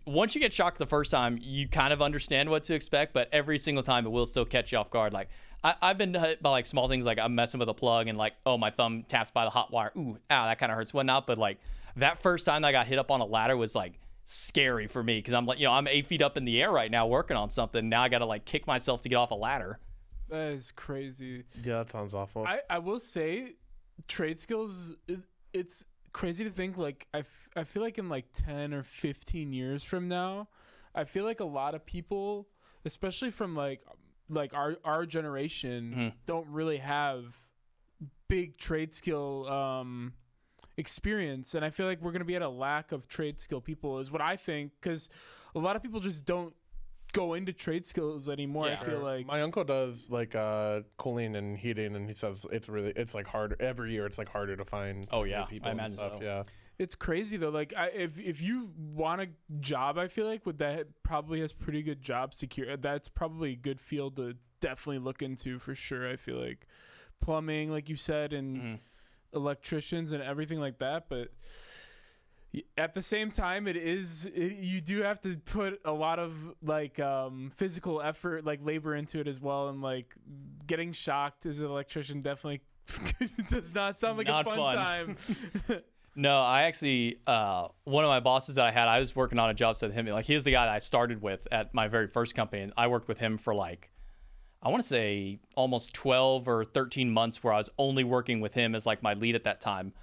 once you get shocked the first time, you kind of understand what to expect, but every single time it will still catch you off guard. Like, I've been hit by like small things, like I'm messing with a plug and like, oh, my thumb taps by the hot wire. Ooh, ow, that kind of hurts, whatnot. But like that first time that I got hit up on a ladder was like scary for me because I'm like, I'm 8 feet up in the air right now working on something. Now I got to like kick myself to get off a ladder. That is crazy. Yeah, that sounds awful. I will say trade skills it's crazy to think like I feel like in like 10 or 15 years from now, I feel like a lot of people, especially from like our generation, don't really have big trade skill experience, and I feel like we're gonna be at a lack of trade skill people is what I think, because a lot of people just don't go into trade skills anymore. I feel like my uncle does like cooling and heating, and he says it's like hard every year. It's like harder to find new people I and imagine stuff. so. Yeah, it's crazy though. Like if you want a job, I feel like that probably has pretty good job security. That's probably a good field to definitely look into for sure. I feel like plumbing, like you said, and electricians and everything like that, but at the same time you do have to put a lot of like physical effort, like labor into it as well, and like getting shocked as an electrician definitely does not sound like a fun time. No, I actually one of my bosses that I was working on a job site with him. Like, he was the guy that I started with at my very first company, and I worked with him for like, I want to say almost 12 or 13 months, where I was only working with him as like my lead at that time.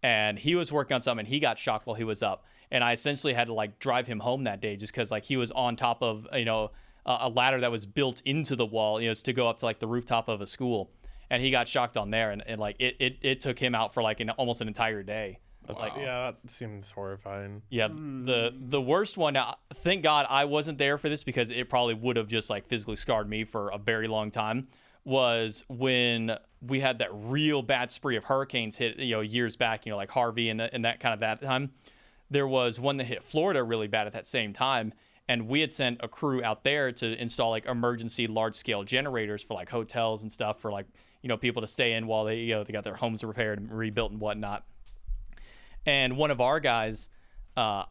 And he was working on something, and he got shocked while he was up. And I essentially had to like drive him home that day, just because like he was on top of, a ladder that was built into the wall, to go up to like the rooftop of a school. And he got shocked on there, and like it took him out for like almost an entire day. Like, yeah, that seems horrifying. Yeah, the worst one. Now, thank God I wasn't there for this, because it probably would have just like physically scarred me for a very long time. Was when we had that real bad spree of hurricanes hit, years back, like Harvey and that kind of that time. There was one that hit Florida really bad at that same time, and we had sent a crew out there to install like emergency large scale generators for like hotels and stuff, for like people to stay in while they they got their homes repaired and rebuilt and whatnot. And one of our guys, I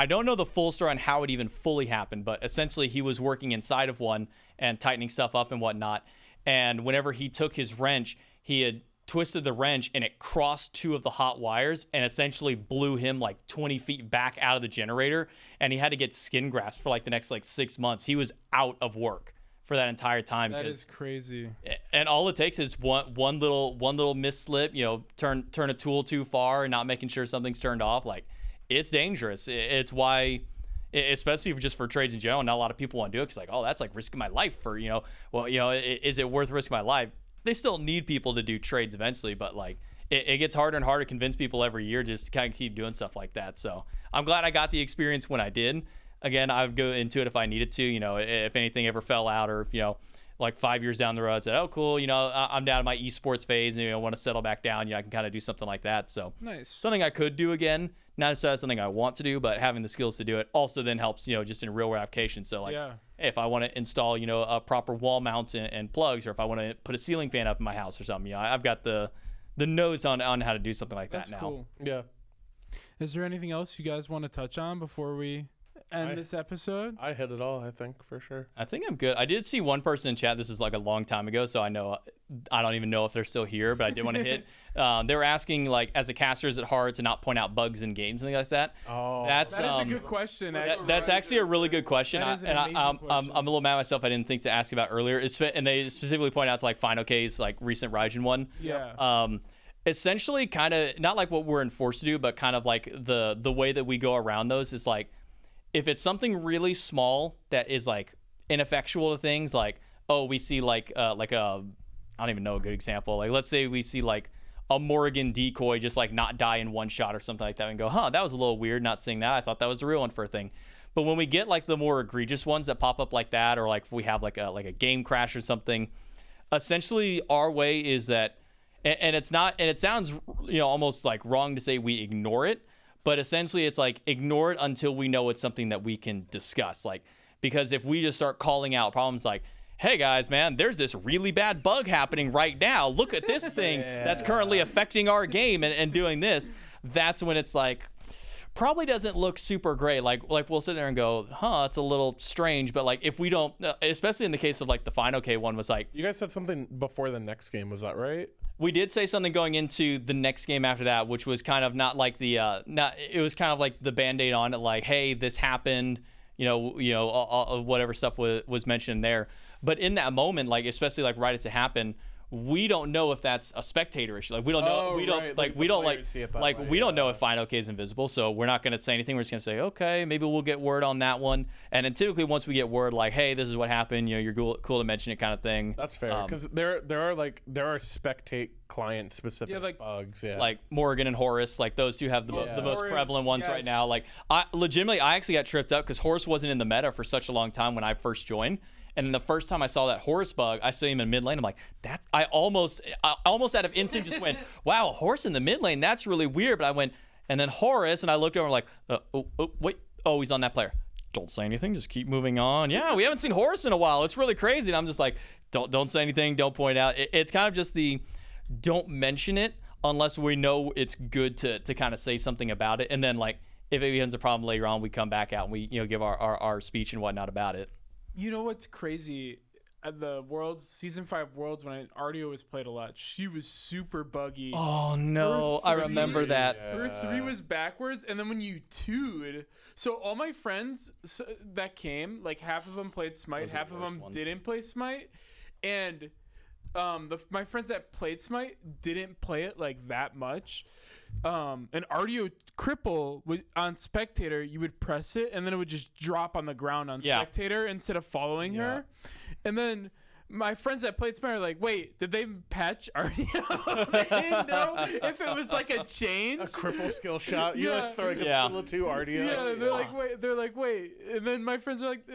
don't know the full story on how it even fully happened, but essentially he was working inside of one and tightening stuff up and whatnot. And whenever he took his wrench, he had twisted the wrench, and it crossed two of the hot wires and essentially blew him like 20 feet back out of the generator. And he had to get skin grafts for like the next like 6 months. He was out of work for that entire time. That is crazy. And all it takes is one little misslip, turn a tool too far and not making sure something's turned off. Like, it's dangerous. It's why, especially just for trades in general, not a lot of people want to do it, because like, oh, that's like risking my life for, is it worth risking my life? They still need people to do trades eventually, but like it gets harder and harder to convince people every year just to kind of keep doing stuff like that. So I'm glad I got the experience when I did. Again, I would go into it if I needed to, if anything ever fell out, or if, like 5 years down the road, I said, oh, cool, I'm down in my esports phase, and I want to settle back down, I can kind of do something like that. So nice. Something I could do again, not necessarily something I want to do, but having the skills to do it also then helps, just in real world application. So like, if I want to install, a proper wall mount and plugs, or if I want to put a ceiling fan up in my house or something, I've got the nose on how to do something like that now. That's cool. Yeah. Is there anything else you guys want to touch on before we end this episode? I hit it all, I think, for sure. I think I'm good. I did see one person in chat. This is like a long time ago, so I don't even know if they're still here, but I did want to hit. They were asking, like, as a caster, is it hard to not point out bugs in games and things like that? Oh, that is a good question. That's actually a really good question. That is an amazing question. I'm a little mad at myself. I didn't think to ask about earlier. And they specifically point out to like Final K's like recent Raijin one. Yeah. Essentially, kind of not like what we're enforced to do, but kind of like the way that we go around those is like, if it's something really small that is like ineffectual to things, like, oh, we see like a, I don't even know a good example. Like, let's say we see like a Morrigan decoy just like not die in one shot or something like that, and go, huh, that was a little weird not seeing that. I thought that was a real one for a thing. But when we get like the more egregious ones that pop up like that, or like if we have like a game crash or something, essentially our way is that, and it's not, and it sounds almost like wrong to say we ignore it, but essentially it's like ignore it until we know it's something that we can discuss. Like, because if we just start calling out problems like, hey guys, man, there's this really bad bug happening right now. Look at this thing that's currently affecting our game and doing this. That's when it's like, probably doesn't look super great. Like we'll sit there and go, huh, it's a little strange. But like, if we don't, especially in the case of like the Final K one was like, you guys said something before the next game, was that right? We did say something going into the next game after that, which was kind of not like the, it was kind of like the Band-Aid on it. Like, hey, this happened, whatever stuff was mentioned there. But in that moment, like, especially like right as it happened, we don't know if that's a spectator issue. Like we don't know. Oh, we don't right. like we don't like see it that like way, we don't know if Fine OK is invisible. So we're not going to say anything. We're just going to say, okay, maybe we'll get word on that one. And then typically once we get word like, hey, this is what happened. You know, you're cool to mention it, kind of thing. That's fair because there are spectate client specific bugs. Yeah. Like Morgan and Horus, like those two have the most Horus, prevalent ones right now. Like I actually got tripped up because Horus wasn't in the meta for such a long time when I first joined. And then the first time I saw that Horus bug, I saw him in mid lane. I'm like, I almost out of instinct just went, wow, Horus in the mid lane. That's really weird. But I went, and then Horus, and I looked over and like, wait, he's on that player. Don't say anything. Just keep moving on. Yeah, we haven't seen Horus in a while. It's really crazy. And I'm just like, don't say anything. Don't point out. It's kind of just don't mention it unless we know it's good to kind of say something about it. And then like if it becomes a problem later on, we come back out and we give our speech and whatnot about it. You know what's crazy? At the Worlds, Season 5 Worlds, when Artio was played a lot, she was super buggy. Oh, no. I remember that. Her 3 was backwards, and then when you 2'd... So all my friends that came, like half of them played Smite, half of them didn't play Smite. And my friends that played Smite didn't play it like that much. An Artio cripple on Spectator, you would press it and then it would just drop on the ground on Spectator instead of following her. And then my friends that played Smite are like, wait, did they patch Artio? They didn't know if it was like a change. A cripple skill shot. You're like throwing a Scylla 2 Artio. Yeah, they're like, wait. And then my friends are like,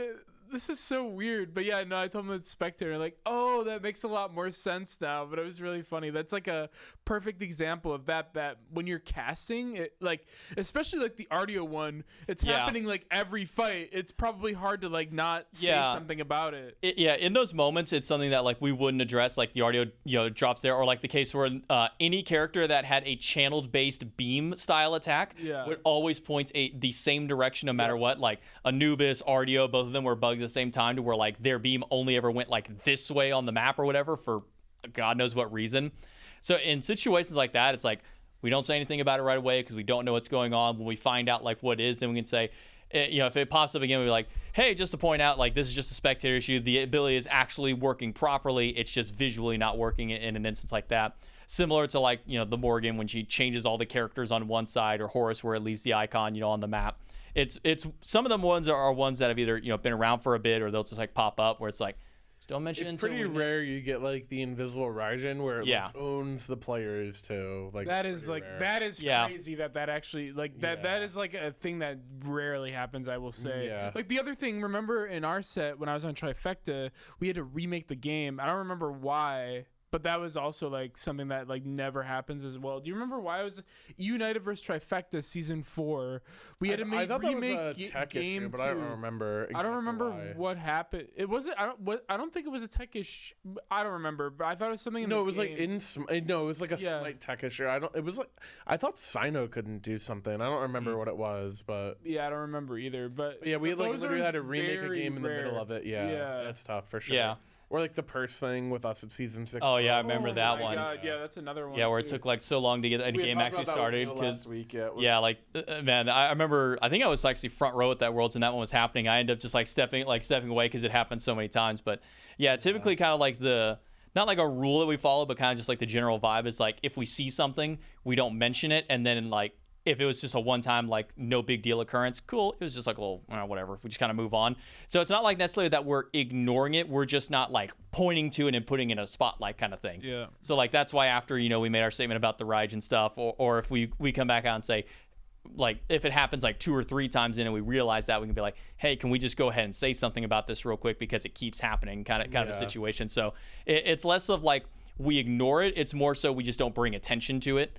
this is so weird. But yeah, no, I told them it's Spectator. Like, oh, that makes a lot more sense now. But it was really funny. That's like a perfect example of that when you're casting it, like especially like the Artio one, it's happening like every fight. It's probably hard to like not say something about it. In those moments, it's something that like we wouldn't address, like the Artio drops there, or like the case where any character that had a channeled based beam style attack would always point the same direction no matter what. Like Anubis, Artio, both of them were bugged at the same time to where like their beam only ever went like this way on the map or whatever for God knows what reason. So in situations like that, it's like we don't say anything about it right away because we don't know what's going on. When we find out like what it is, then we can say, if it pops up again, we're like, hey, just to point out, like this is just a spectator issue. The ability is actually working properly. It's just visually not working in an instance like that. Similar to like, the Morgan when she changes all the characters on one side, or Horus where it leaves the icon, on the map. It's some of them ones are ones that have either been around for a bit, or they'll just like pop up where it's like, just don't mention it. It's pretty rare you get like the invisible Raijin where it like, owns the players too. Like that is like rare. That is crazy that actually like that is like a thing that rarely happens, I will say. Like the other thing, remember in our set when I was on Trifecta, we had to remake the game. I don't remember why. But that was also like something that like never happens as well. Do you remember why it was United versus Trifecta Season 4? We had to make remake that was a tech game issue, but 2. I don't remember. Exactly I don't remember why. what happened. It wasn't. I don't think it was a tech issue. I don't remember, but I thought it was something. No, it was like it was like a slight tech issue. It was like I thought Sino couldn't do something. I don't remember what it was, but I don't remember either. But yeah, we like literally had to remake a game in the middle of it. Yeah, that's tough for sure. Yeah. Or like the purse thing with us at Season 6. Oh yeah, I remember that one. God, yeah, that's another one. Yeah, where it took like so long to get any game actually started. Last week, man, I remember. I think I was actually front row at that Worlds, and that one was happening. I ended up just like stepping away because it happened so many times. But yeah, typically kind of like not like a rule that we follow, but kind of just like the general vibe is like if we see something, we don't mention it, and then like. If it was just a one-time, like, no big deal occurrence, cool. It was just like a little, whatever. We just kind of move on. So it's not like necessarily that we're ignoring it. We're just not, like, pointing to it and putting it in a spotlight kind of thing. Yeah. So, like, that's why after, we made our statement about the Raijin stuff, or if we come back out and say, like, if it happens, like, 2 or 3 times in and we realize that, we can be like, hey, can we just go ahead and say something about this real quick because it keeps happening kind of a situation. So it's less of, like, we ignore it. It's more so we just don't bring attention to it.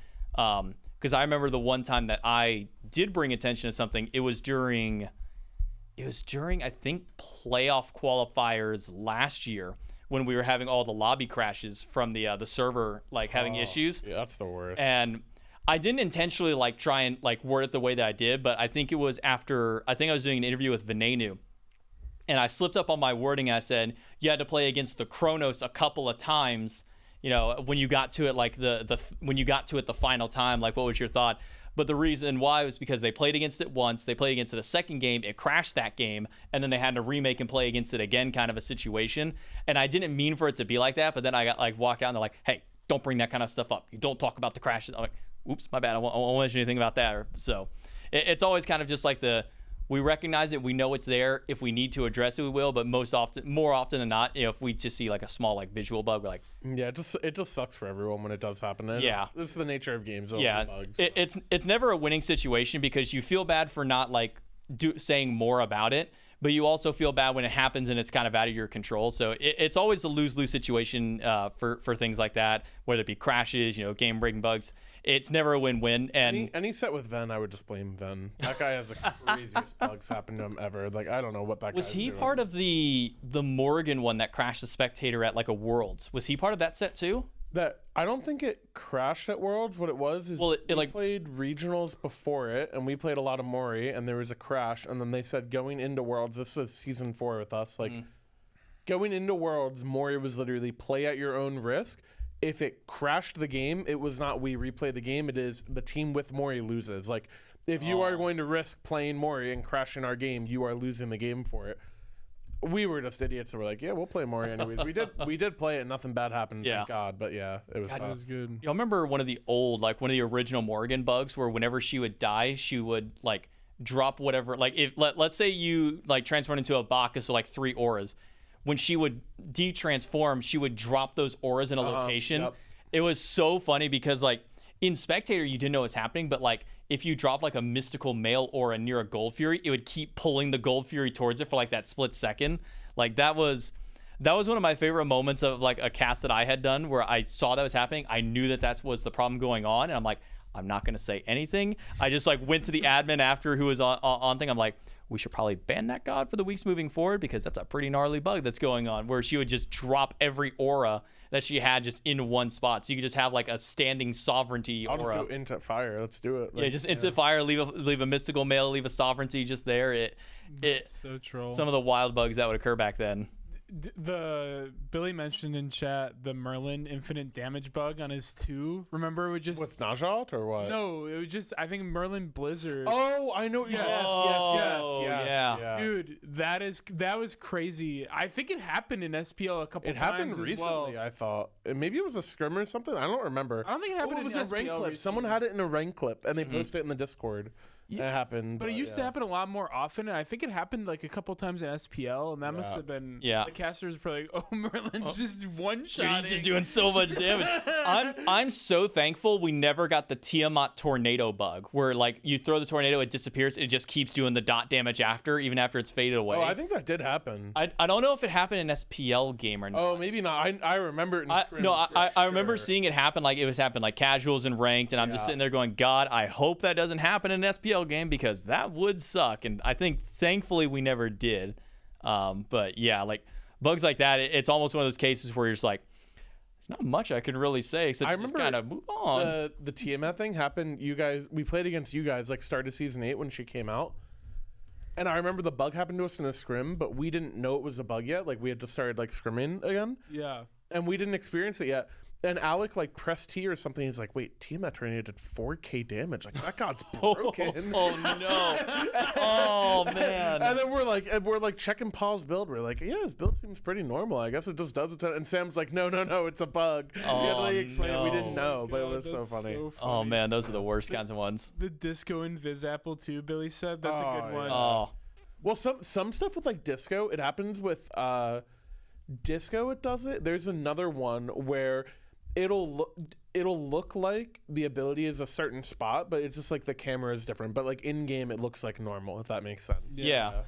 Because I remember the one time that I did bring attention to something, it was during I think playoff qualifiers last year when we were having all the lobby crashes from the server like having issues. Yeah, that's the worst. And I didn't intentionally like try and like word it the way that I did, but I think it was after I was doing an interview with Venenu. And I slipped up on my wording. I said you had to play against the Chronos a couple of times. When you got to it, like when you got to it the final time, like what was your thought? But the reason why was because they played against it once, they played against it a second game, it crashed that game, and then they had to remake and play against it again, kind of a situation. And I didn't mean for it to be like that, but then I got like walked out and they're like, hey, don't bring that kind of stuff up. You don't talk about the crashes. I'm like, oops, my bad. I won't mention anything about that. So it's always kind of just like we recognize it, we know it's there. If we need to address it, we will. But more often than not, if we just see like a small like visual bug, we're like, yeah, it just sucks for everyone when it does happen. And yeah, it's the nature of games. Yeah, bugs. It's never a winning situation because you feel bad for not like saying more about it, but you also feel bad when it happens and it's kind of out of your control. So it's always a lose-lose situation for things like that, whether it be crashes, game-breaking bugs. It's never a win-win. And any set with Ven, I would just blame Ven. That guy has the craziest bugs happen to him ever. Like, I don't know what that was. He doing. Part of the Morgan one that crashed the Spectator at like a Worlds? Was he part of that set too? That I don't think it crashed at Worlds. What it was is we like played regionals before it, and we played a lot of Mori, and there was a crash, and then they said going into Worlds. This is season 4 with us. Like going into Worlds, Mori was literally play at your own risk. If it crashed the game, it was not we replay the game. It is the team with Mori loses. Like if you are going to risk playing Mori and crashing our game, you are losing the game for it. We were just idiots, so we're like, yeah, we'll play Mori anyways. We did play it, nothing bad happened, thank God. But yeah, it was tough. It was good. Y'all remember one of the original Morgan bugs where whenever she would die, she would like drop whatever, like if let's say you like transformed into a Bacchus with like 3 auras. When she would de-transform, she would drop those auras in a location. Yep. It was so funny because like in Spectator, you didn't know what was happening, but like if you drop like a mystical male aura near a Gold Fury, it would keep pulling the Gold Fury towards it for like that split second. Like that was one of my favorite moments of like a cast that I had done where I saw that was happening. I knew that was the problem going on, and I'm like, I'm not gonna say anything. I just like went to the admin after who was on thing. I'm like, we should probably ban that god for the weeks moving forward because that's a pretty gnarly bug that's going on where she would just drop every aura that she had just in one spot. So you could just have like a standing sovereignty I'll aura. just go into fire. Let's do it. Like, Yeah, just into fire, leave a mystical male, leave a sovereignty just there. It So troll. some of the wild bugs that would occur back then. The Billy mentioned in chat the Merlin infinite damage bug on his 2. Remember, it would just with Najat or what? no, it was just I think Merlin Blizzard. Oh, I know. Yes, yeah. Dude, that was crazy. I think it happened in SPL a couple It times. happened as recently. well. I thought maybe it was a scrim or something. I don't remember. I don't think it happened it was in a rank SPL clip. Someone had it in a rank clip, and they posted it in the Discord. It happened, But it used to happen a lot more often, and I think it happened like a couple times in SPL, and that must have been the casters were probably like, oh, Merlin's just one shot. Dude, he's just doing so much damage. I'm so thankful we never got the Tiamat tornado bug where like you throw the tornado, it disappears, it just keeps doing the dot damage even after it's faded away. Oh, I think that did happen. I don't know if it happened in SPL game or not. Oh, maybe not. I remember it in scrims. No, I remember seeing it happen like it was happening like casuals and ranked, and I'm just sitting there going, God, I hope that doesn't happen in an SPL game because that would suck. And I think thankfully we never did. But yeah, like bugs like that, it's almost one of those cases where you're just like, there's not much I can really say except to just kind of move on. The Tiamat thing happened. We played against you guys like start of season 8 when she came out. And I remember the bug happened to us in a scrim, but we didn't know it was a bug yet. Like we had just started like scrimming again. Yeah. And we didn't experience it yet. And Alec like pressed T or something. He's like, "Wait, Tiamat tornado did 4K damage. Like that god's broken." Oh no! Oh man! And then we're like checking Paul's build. We're like, "Yeah, his build seems pretty normal. I guess it just does it." And Sam's like, "No, it's a bug." He had to like explain it. We didn't know, but it was so funny. Oh man, those are the worst kinds of ones. The Disco Invis Apple too, Billy said. That's a good one. Oh. Well, some stuff with like Disco, it happens with Disco. It does it. There's another one where it'll look like the ability is a certain spot, but it's just like the camera is different. But like in game, it looks like normal, if that makes sense. Yeah.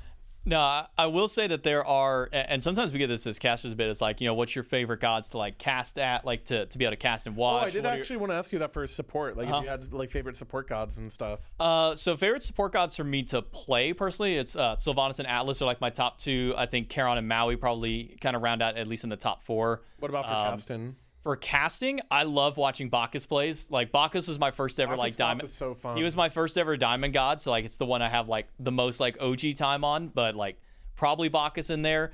No, I will say that there are, and sometimes we get this as casters a bit. It's like, what's your favorite gods to like cast at, like to be able to cast and watch? Oh, I did actually want to ask you that for support. Like if you had like favorite support gods and stuff. So favorite support gods for me to play personally, it's Sylvanas and Atlas are like my top 2. I think Charon and Maui probably kind of round out at least in the top 4. What about for casting? For casting, I love watching Bacchus plays. Like Bacchus was my first ever like diamond. Was so fun. He was my first ever diamond god, so like it's the one I have like the most like OG time on. But like probably Bacchus in there.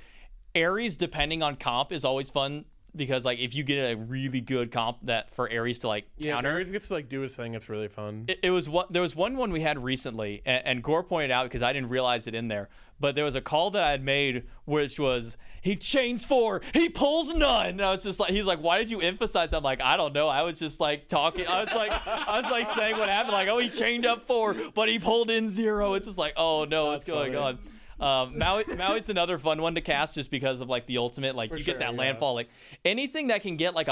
Ares, depending on comp, is always fun because like if you get a really good comp that for Ares to like Yeah, if counter, Ares gets to like do his thing, it's really fun. it was what there was one we had recently, and Gore pointed out because I didn't realize it in there, but there was a call that I had made which was he chains 4, he pulls none. And I was just like, he's like, why did you emphasize that? I'm like, I don't know. I was just like talking. I was like saying what happened. Like, oh, he chained up 4, but he pulled in 0. It's just like, oh no, what's going on? Maui's another fun one to cast just because of like the ultimate. Like get that landfall. Like anything that can get like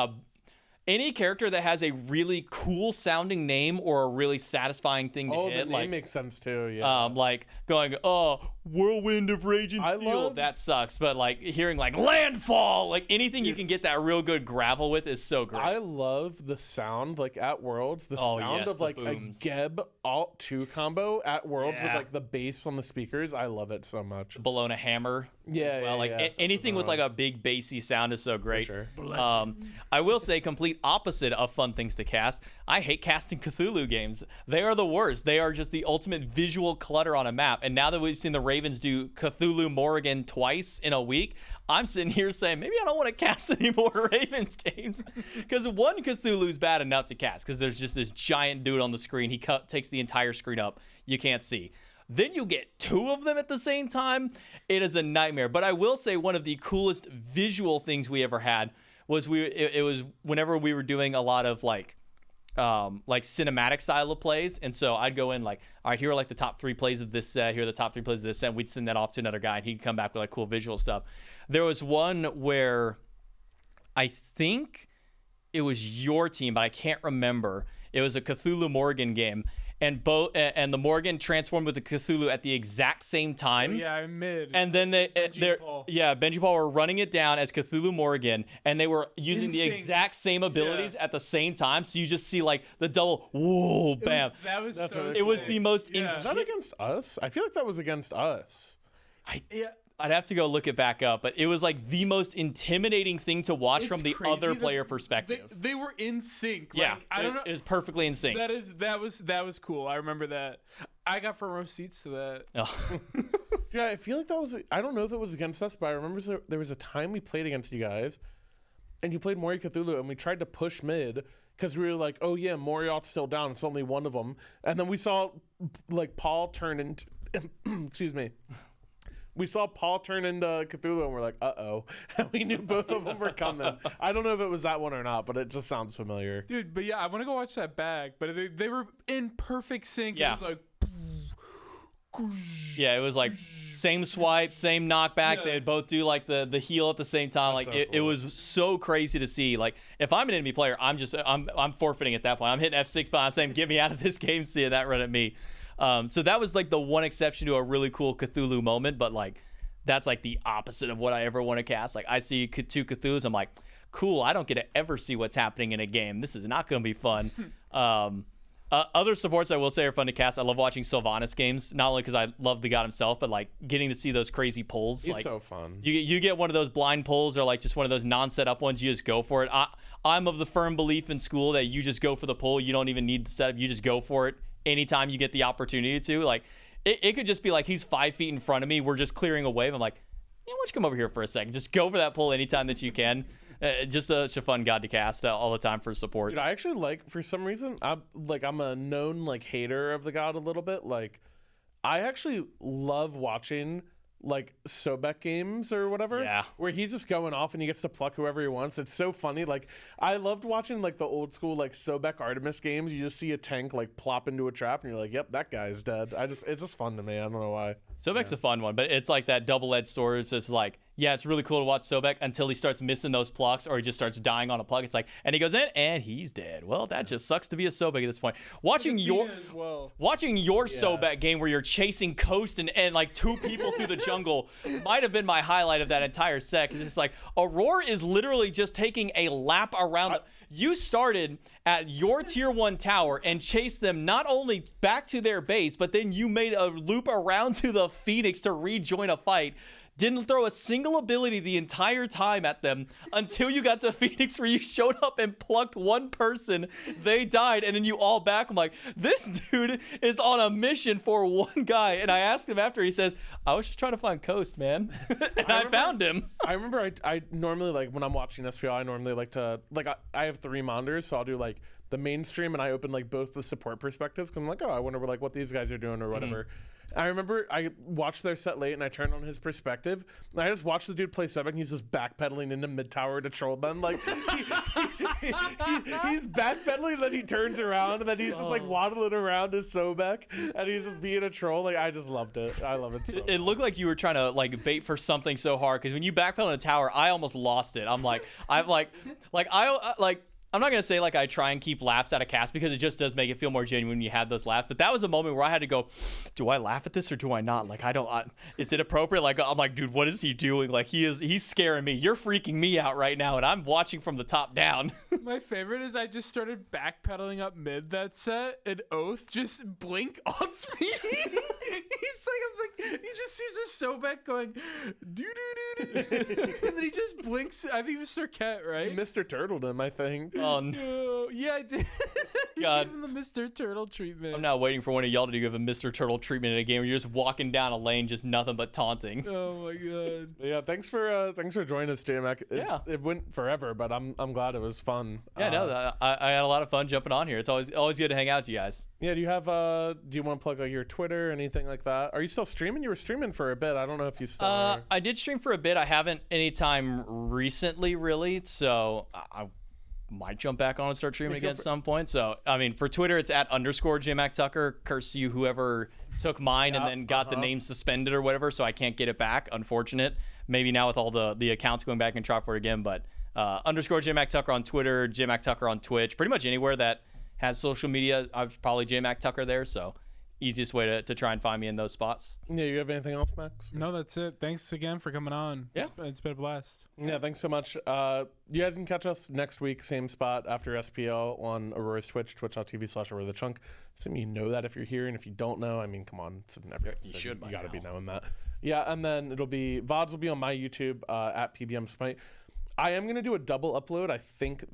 any character that has a really cool sounding name or a really satisfying thing to hit, the like name makes sense too. Yeah. like going, oh, Whirlwind of Rage and Steel, that sucks. But like hearing like Landfall, like anything you can get that real good gravel with is so great. I love the sound like at Worlds, the sound of like booms. A Geb Alt 2 combo at Worlds with like the bass on the speakers. I love it so much. Bologna Hammer. Yeah, like anything with like a big bassy sound is so great. For sure. I will say complete opposite of fun things to cast. I hate casting Cthulhu games. They are the worst. They are just the ultimate visual clutter on a map. And now that we've seen the Ravens do Cthulhu Morrigan twice in a week, I'm sitting here saying maybe I don't want to cast any more Ravens games because one Cthulhu's bad enough to cast because there's just this giant dude on the screen. He takes the entire screen up. You can't see. Then you get 2 of them at the same time. It is a nightmare. But I will say one of the coolest visual things we ever had was it was whenever we were doing a lot of like cinematic style of plays. And so I'd go in like, all right, here are like the top 3 plays of this set. Here are the top 3 plays of this set. And we'd send that off to another guy and he'd come back with like cool visual stuff. There was one where I think it was your team, but I can't remember. It was a Cthulhu Morrigan game. And the Morgan transformed with the Cthulhu at the exact same time. Yeah, I'm mid. And then Benji Paul were running it down as Cthulhu Morgan, and they were using the exact same abilities at the same time. So you just see like the double, whoa, bam. It was the most. Is that against us? I feel like that was against us. I'd have to go look it back up, but it was like the most intimidating thing to watch from the other player perspective. They were in sync. Yeah, I don't know. It was perfectly in sync. That was cool. I remember that. I got front row seats to that. Oh. Yeah, I feel like that was. I don't know if it was against us, but I remember there was a time we played against you guys, and you played Mori Cthulhu, and we tried to push mid because we were like, oh yeah, Moriarty's still down. It's only one of them, and then we saw like Paul turn into. Excuse me. We saw Paul turn into Cthulhu, and we're like, uh-oh. And we knew both of them were coming. I don't know if it was that one or not, but it just sounds familiar. Dude, but yeah, I want to go watch that back. But they were in perfect sync. Yeah. It was like... Yeah, it was like same swipe, same knockback. Yeah. They would both do like the heal at the same time. That's like it was so crazy to see. Like if I'm an enemy player, I'm forfeiting at that point. I'm hitting F6, but I'm saying, get me out of this game, seeing that run at me. So that was like the one exception to a really cool Cthulhu moment, but like that's like the opposite of what I ever want to cast. Like I see 2 Cthulhus, I'm like, cool, I don't get to ever see what's happening in a game. This is not going to be fun. Other supports I will say are fun to cast. I love watching Sylvanas games, not only because I love the god himself, but like getting to see those crazy pulls. He's like, so fun. You get one of those blind pulls or like just one of those non-set up ones. You just go for it. I'm of the firm belief in school that you just go for the pull. You don't even need the setup. You just go for it anytime you get the opportunity to. Like it could just be like he's 5 feet in front of me. We're just clearing a wave. I'm like, yeah, why don't you come over here for a second? Just go for that pull anytime that you can. Just such a fun god to cast all the time for support. Dude, I actually like, for some reason, I'm a known like hater of the god a little bit. Like, I actually love watching like Sobek games or whatever, where he's just going off and he gets to pluck whoever he wants. It's so funny. Like I loved watching like the old school like Sobek Artemis games. You just see a tank like plop into a trap and you're like, yep, that guy's dead. It's just fun to me. I don't know why. Sobek's a fun one, but it's like that double-edged sword. It's just like, yeah, it's really cool to watch Sobek until he starts missing those plucks or he just starts dying on a pluck. It's like, and he goes in and he's dead. Well, that just sucks to be a Sobek at this point. Watching your Sobek game where you're chasing Coast and like 2 people through the jungle might have been my highlight of that entire set. It's like Aurora is literally just taking a lap around. You started at your tier 1 tower and chased them not only back to their base, but then you made a loop around to the Phoenix to rejoin a fight. didn't throw a single ability the entire time at them until you got to Phoenix, where you showed up and plucked one person, they died, and then you all back. I'm like, this dude is on a mission for one guy. And I asked him after, he says, I was just trying to find Coast, man. And I found him. I remember I normally, like, when I'm watching SPL, I normally like to, like, I have 3 monitors, so I'll do, like, the mainstream, and I open, like, both the support perspectives, because I'm like, oh, I wonder, like, what these guys are doing or whatever. I remember I watched their set late, and I turned on his perspective, and I just watched the dude play Sebek, and he's just backpedaling into mid tower to troll them. Like, he's backpedaling, and then he turns around, and then he's just, like, waddling around his Sobek, and he's just being a troll. Like, I just loved it. I love it so much. It looked like you were trying to, like, bait for something so hard, because when you backpedal in the tower, I almost lost it. I'm like, I'm not going to say, like, I try and keep laughs out of cast, because it just does make it feel more genuine when you have those laughs. But that was a moment where I had to go, do I laugh at this or do I not? Like, is it appropriate? Like, I'm like, dude, what is he doing? Like, he's scaring me. You're freaking me out right now, and I'm watching from the top down. My favorite is I just started backpedaling up mid that set, and Oath just blink on me. He just sees the Sobek going, doo-doo-doo-doo. And then he just blinks. I think it was Circuit, right? Mr. Turtled him, I think. Oh, no. No. Yeah, I did. God. Give him the Mr. Turtle treatment. I'm now waiting for one of y'all to give a Mr. Turtle treatment in a game where you're just walking down a lane, just nothing but taunting. Oh my god. Yeah, thanks for joining us, JMac. It went forever, but I'm glad it was fun. Yeah, no, I had a lot of fun jumping on here. It's always good to hang out with you guys. Yeah, do you want to plug, like, your Twitter or anything like that? Are you still streaming? You were streaming for a bit. I don't know if you still are. I did stream for a bit. I haven't anytime recently, really. So I might jump back on and start streaming again at some point. So, I mean, for Twitter, it's at _JMacTucker. Curse you, whoever took mine and then got the name suspended or whatever, so I can't get it back. Unfortunate. Maybe now with all the accounts going back and try for it again. But _JMacTucker on Twitter, JMacTucker on Twitch. Pretty much anywhere that has social media, I've probably JMacTucker there. So easiest way to try and find me in those spots. Yeah, you have anything else, Max? No, that's it. Thanks again for coming on. Yeah. It's been a blast. Yeah, thanks so much. You guys can catch us next week, same spot after SPL on Aurora's Twitch, twitch.tv/AuroraTheChunk. Assuming you know that if you're here, and if you don't know, I mean, come on, it's in every episode. You gotta be knowing that. Yeah, and then VODs will be on my YouTube at PBM Smite. I am gonna do a double upload. I think,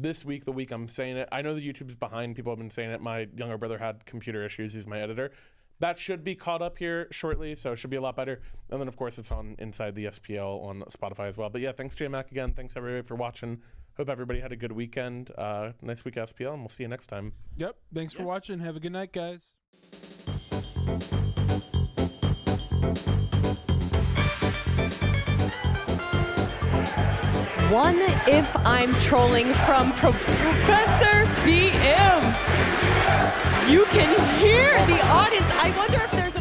this week, the week I'm saying it. I know the YouTube's behind. People have been saying it. My younger brother had computer issues. He's my editor. That should be caught up here shortly, so it should be a lot better. And then, of course, it's on Inside the SPL on Spotify as well. But yeah, thanks, JMac, again. Thanks, everybody, for watching. Hope everybody had a good weekend. Nice week SPL, and we'll see you next time. Yep. Thanks for watching. Have a good night, guys. One If I'm Trolling from Professor BM. You can hear the audience. I wonder if there's